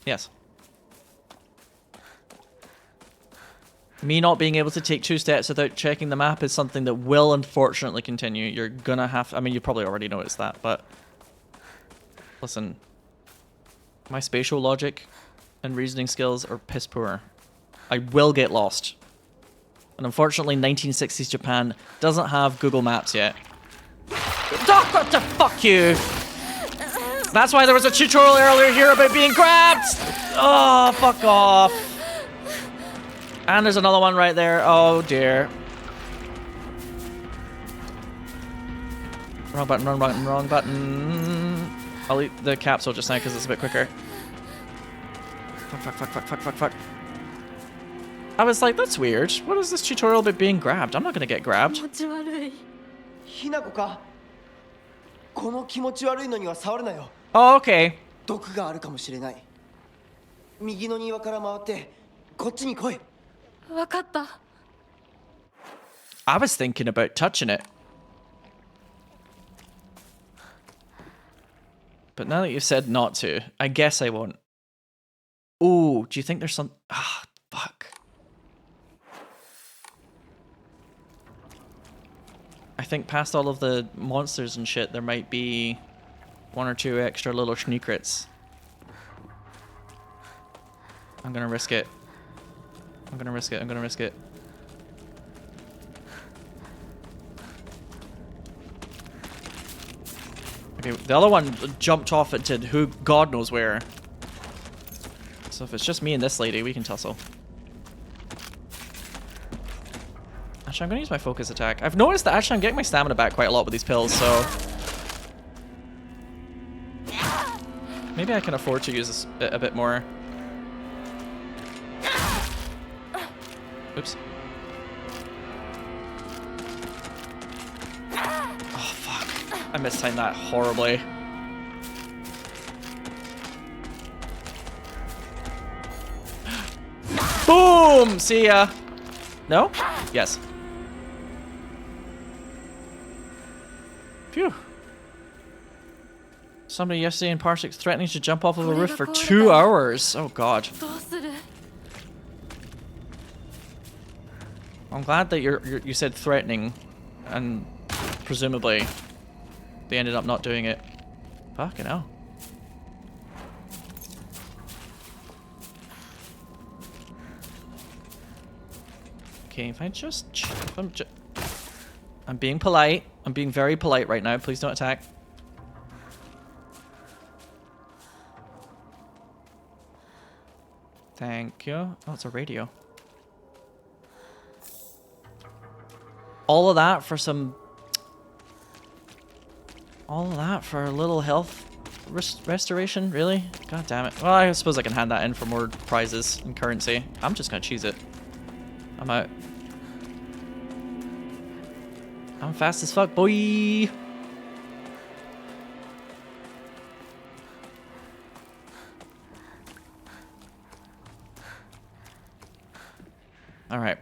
Yes. Me not being able to take 2 steps without checking the map is something that will unfortunately continue. You're gonna have... I mean, you probably already noticed that, but... Listen. My spatial logic and reasoning skills are piss poor. I will get lost. And unfortunately, 1960s Japan doesn't have Google Maps yet. Oh, what the fuck you! That's why there was a tutorial earlier here about being grabbed! Oh, fuck off. And there's another one right there. Oh, dear. Wrong button, wrong button, wrong button. I'll eat the capsule just now because it's a bit quicker. Fuck, fuck, fuck, fuck, fuck, fuck, fuck. I was like, that's weird. What is this tutorial about being grabbed? I'm not gonna get grabbed. Oh, okay. 右の庭から回ってこっちに来い。わかった。 I was thinking about touching it. But now that you've said not to, I guess I won't. Ooh, do you think there's some... Ah, fuck. I think past all of the monsters and shit, there might be 1 or 2 extra little secrets. I'm gonna risk it. I'm gonna risk it. I'm gonna risk it. Okay, the other one jumped off it to who God knows where. So if it's just me and this lady, we can tussle. Actually, I'm gonna use my focus attack. I've noticed that actually I'm getting my stamina back quite a lot with these pills, so... maybe I can afford to use this a bit more. Oops. Oh, fuck. I mistimed that horribly. Boom! See ya! No? Yes. Phew. Somebody yesterday in Parsec threatening to jump off of a roof for 2 hours. Oh god. どうする？ I'm glad that you said threatening, and presumably they ended up not doing it. Fucking hell. Okay, if I just... I'm being polite. I'm being very polite right now. Please don't attack. Thank you. Oh, it's a radio. All of that for some... all of that for a little health restoration? Really? God damn it. Well, I suppose I can hand that in for more prizes and currency. I'm just gonna cheese it. I'm out. I'm fast as fuck, boy! Alright.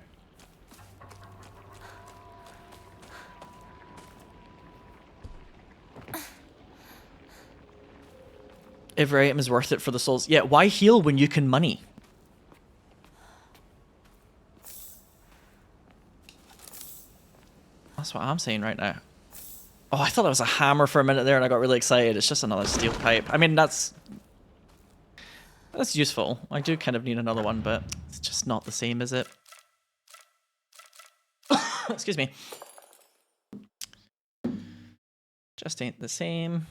Every item is worth it for the souls. Yeah, why heal when you can money? That's what I'm saying right now. Oh, I thought that was a hammer for a minute there and I got really excited. It's just another steel pipe. I mean, that's useful. I do kind of need another one, but it's just not the same, is it? Excuse me. Just ain't the same.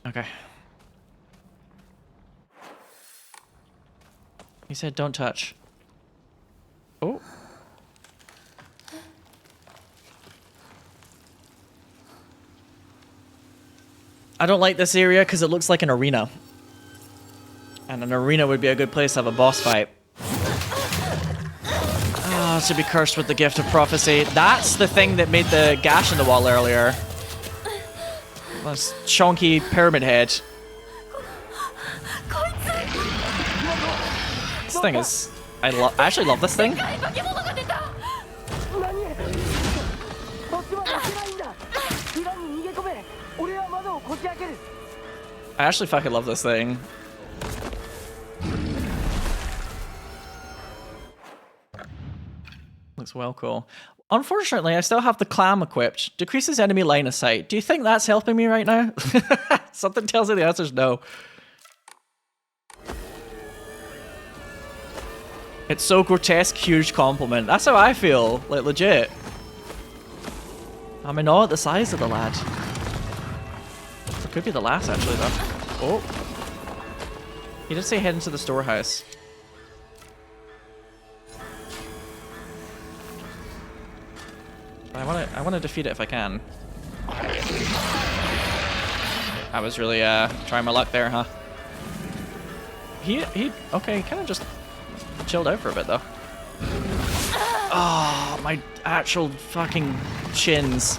Okay. He said don't touch. Oh. I don't like this area because it looks like an arena. And an arena would be a good place to have a boss fight. Oh, to be cursed with the gift of prophecy. That's the thing that made the gash in the wall earlier. This chonky pyramid head. This thing is... I actually love this thing. I actually fucking love this thing. Looks well cool. Unfortunately, I still have the clam equipped. Decreases enemy line of sight. Do you think that's helping me right now? Something tells me the answer is no. It's so grotesque, huge compliment. That's how I feel. Like, legit. I'm in awe at the size of the lad. It could be the last, actually, though. Oh. He did say head into the storehouse. I want to defeat it if I can. I was really trying my luck there, huh? Okay, kind of just chilled out for a bit though. Oh, my actual fucking shins.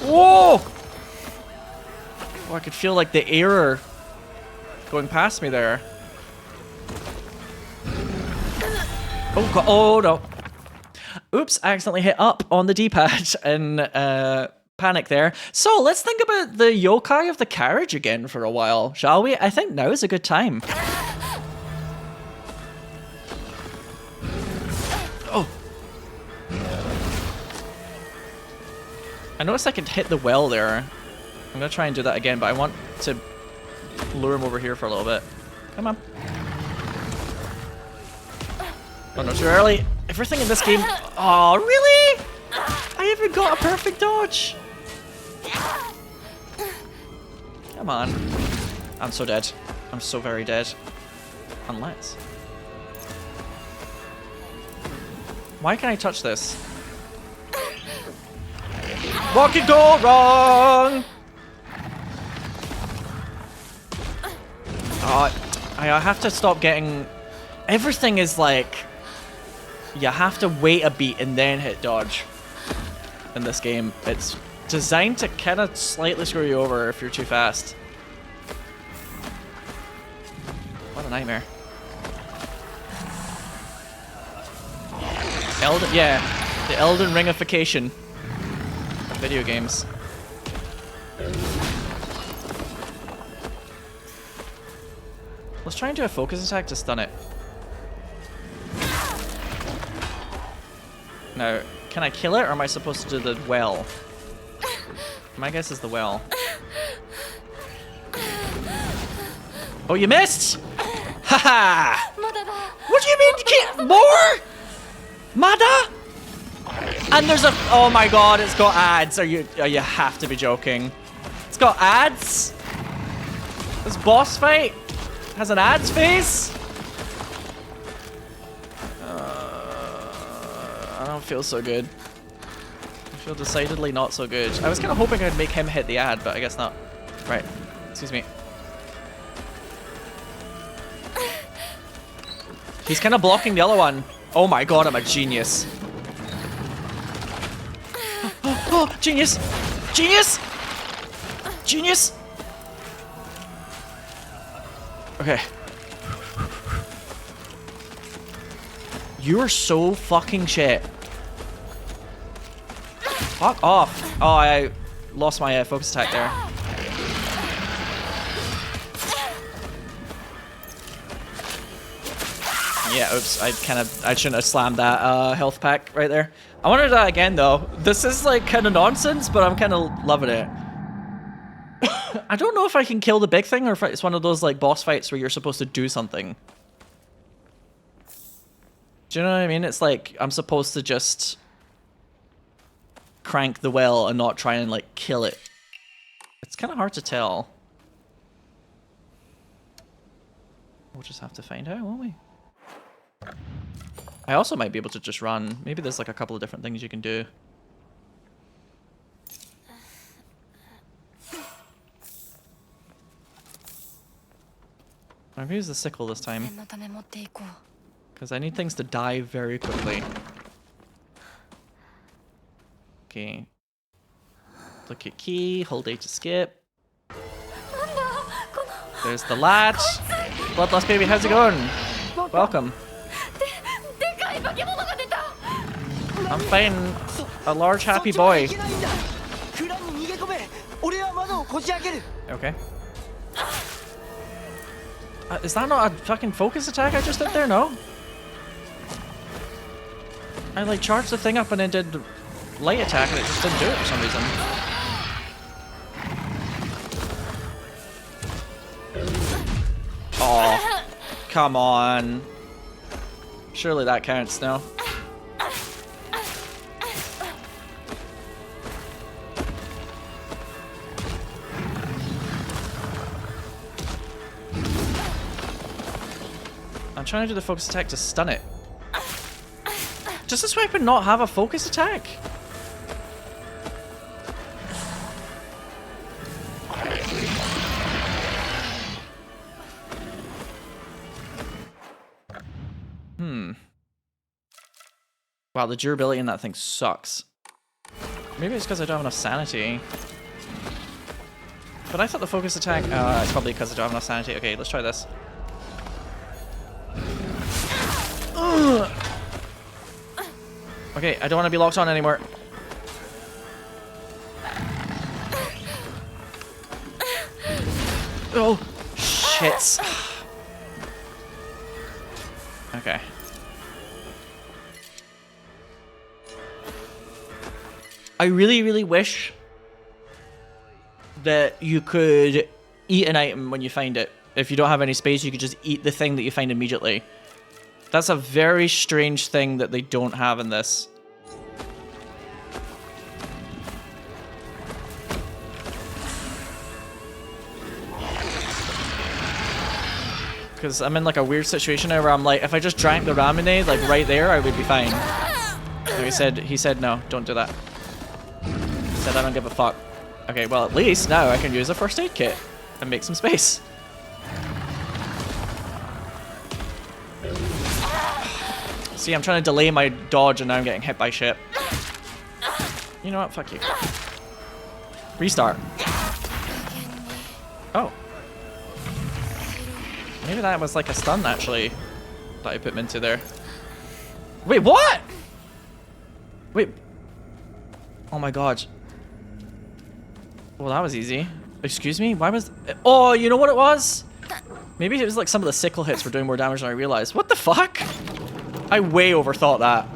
Whoa! Oh, I could feel like the air going past me there. Oh god, oh no. Oops, I accidentally hit up on the D-pad in panic there. So let's think about the yokai of the carriage again for a while, shall we? I think now is a good time. Oh. I noticed I could hit the well there. I'm gonna try and do that again, but I want to lure him over here for a little bit. Come on. Oh no, too early. Everything in this game. Oh, really? I haven't got a perfect dodge. Come on. I'm so dead. I'm so very dead. Unless. Why can't I touch this? What could go wrong? Oh, I have to stop getting... Everything is like... You have to wait a beat and then hit dodge in this game. It's designed to kind of slightly screw you over if you're too fast. What a nightmare. Yeah, the Elden Ringification of video games. Let's try and do a focus attack to stun it. Now, can I kill it, or am I supposed to do the well? My guess is the well. Oh, you missed! Haha! What do you mean? You can't more? Mada? And there's a... Oh my god, it's got ads. You have to be joking. It's got ads? This boss fight has an ads phase? I don't feel so good. I feel decidedly not so good. I was kind of hoping I'd make him hit the ad, but I guess not. Right. Excuse me. He's kind of blocking the other one. Oh my god, I'm a genius. Oh, genius! Genius! Genius! Okay. You are so fucking shit. Fuck off. Oh, I lost my focus attack there. Yeah, oops. I shouldn't have slammed that health pack right there. I want to do that again though. This is like kind of nonsense, but I'm kind of loving it. I don't know if I can kill the big thing or if it's one of those like boss fights where you're supposed to do something. Do you know what I mean? It's like I'm supposed to just crank the well and not try and like kill it. It's kind of hard to tell. We'll just have to find out, won't we? I also might be able to just run. Maybe there's like a couple of different things you can do. I'm gonna use the sickle this time. Because I need things to die very quickly. Okay. Look at key, hold A to skip. There's the latch. Bloodlust baby, how's it going? Welcome. I'm fighting a large happy boy. Okay. Is that not a fucking focus attack I just did there? No? I like charged the thing up and then did light attack and it just didn't do it for some reason. Oh, come on. Surely that counts now. I'm trying to do the focus attack to stun it. Does this weapon not have a focus attack? Wow, the durability in that thing sucks. Maybe it's because I don't have enough sanity. But I thought the focus attack... it's probably because I don't have enough sanity. Okay, let's try this. Ugh. Okay, I don't want to be locked on anymore. Oh, shit. Okay. I really, really wish that you could eat an item when you find it. If you don't have any space, you could just eat the thing that you find immediately. That's a very strange thing that they don't have in this. Because I'm in like a weird situation now where I'm like, if I just drank the ramen like right there, I would be fine. Like he said no, don't do that. He said I don't give a fuck. Okay, well at least now I can use a first aid kit and make some space. See, I'm trying to delay my dodge and now I'm getting hit by shit. You know what? Fuck you. Restart. Oh. Maybe that was like a stun, actually, that I put him into there. Wait, what? Wait. Oh my god. Well, that was easy. Excuse me? Why was... Oh, you know what it was? Maybe it was like some of the sickle hits were doing more damage than I realized. What the fuck? I way overthought that.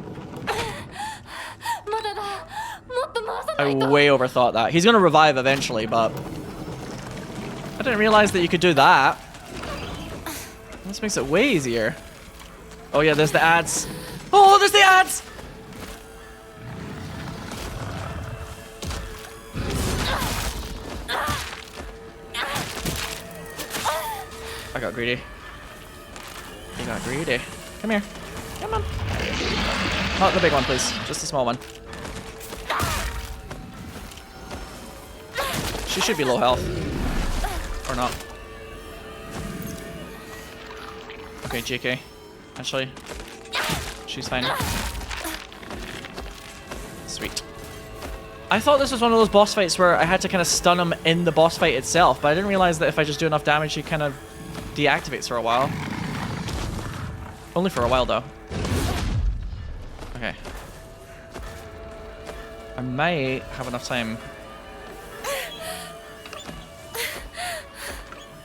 I way overthought that. He's gonna revive eventually, but... I didn't realize that you could do that. This makes it way easier. Oh yeah, there's the ads. Oh, there's the ads! I got greedy. You got greedy. Come here. Come on. Not the big one, please. Just the small one. She should be low health. Or not. Okay, JK. Actually, she's fine. Sweet. I thought this was one of those boss fights where I had to kind of stun him in the boss fight itself, but I didn't realize that if I just do enough damage, he kind of deactivates for a while. Only for a while, though. Okay. I might have enough time.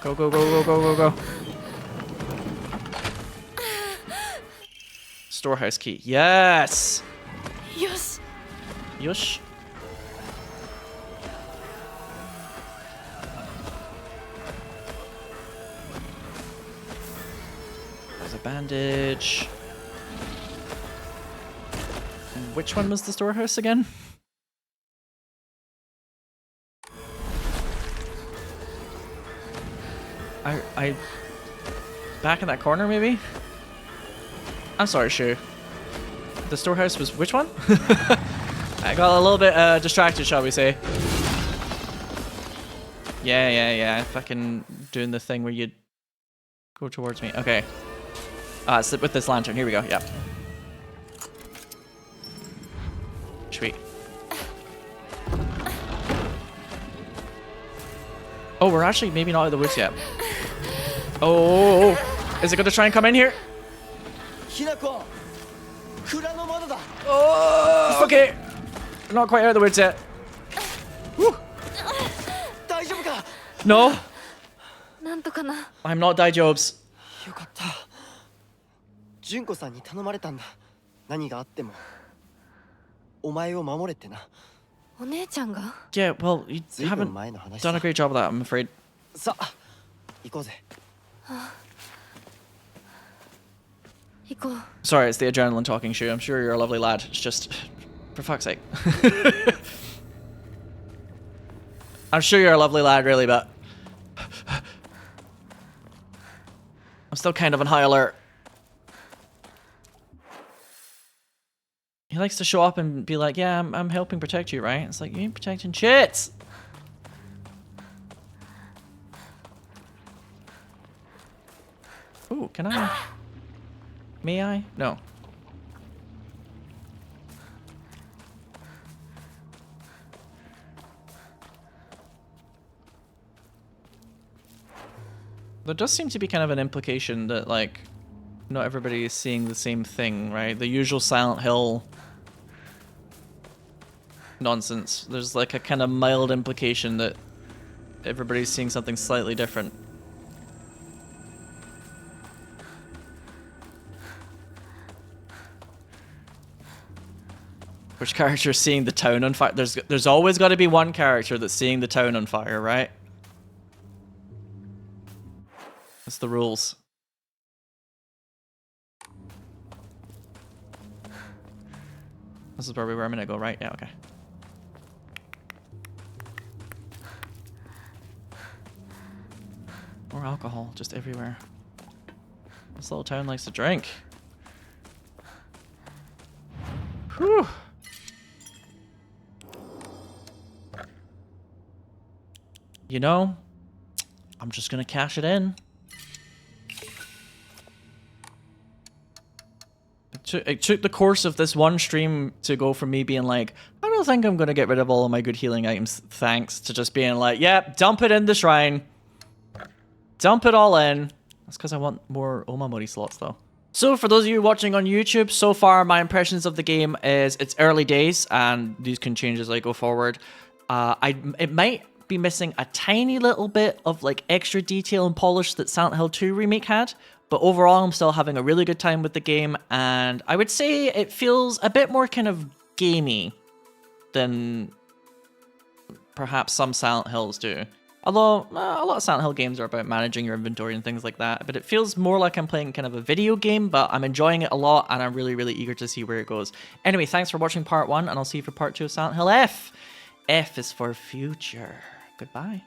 Go, go, go, go, go, go, go. Storehouse key. Yes! Yosh. Yosh. There's a bandage. Which one was the storehouse again? I back in that corner maybe? I'm sorry, Shu. The storehouse was which one? I got a little bit distracted, shall we say. Yeah. Fucking doing the thing where you go towards me. Okay. It's with this lantern. Here we go. Yep. Sweet. Oh, we're actually maybe not out of the woods yet. Oh, is it going to try and come in here? Oh, okay. Not quite out of the woods yet. Woo. No. I'm not Daijobs. よかった。純子さんに頼まれたんだ。何があってもお前を守れってな。お姉ちゃんが Yeah, well, you haven't done a great job of that, I'm afraid. さあ、行こうぜ。行こう。 Sorry, it's the adrenaline talking, Shu. I'm sure you're a lovely lad. It's just, for fuck's sake. I'm sure you're a lovely lad, really, but I'm still kind of on high alert. He likes to show up and be like, yeah, I'm helping protect you, right? It's like, you ain't protecting shit! Ooh, can I? May I? No. There does seem to be kind of an implication that, like, not everybody is seeing the same thing, right? The usual Silent Hill nonsense. There's like a kind of mild implication that everybody's seeing something slightly different. Which character is seeing the town on fire? There's always got to be one character that's seeing the town on fire, right? That's the rules. This is probably where I'm gonna go, right? Yeah, okay. More alcohol, just everywhere. This little town likes to drink. Whew. You know, I'm just gonna cash it in. It took the course of this one stream to go from me being like, I don't think I'm going to get rid of all of my good healing items, thanks, to just being like, yeah, dump it in the shrine. Dump it all in. That's because I want more Omamori slots, though. So for those of you watching on YouTube, so far my impressions of the game is it's early days, and these can change as I go forward. It might be missing a tiny little bit of like extra detail and polish that Silent Hill 2 Remake had. But overall, I'm still having a really good time with the game, and I would say it feels a bit more kind of gamey than perhaps some Silent Hills do. Although, a lot of Silent Hill games are about managing your inventory and things like that, but it feels more like I'm playing kind of a video game, but I'm enjoying it a lot, and I'm really, really eager to see where it goes. Anyway, thanks for watching part 1, and I'll see you for part 2 of Silent Hill F. F is for future. Goodbye.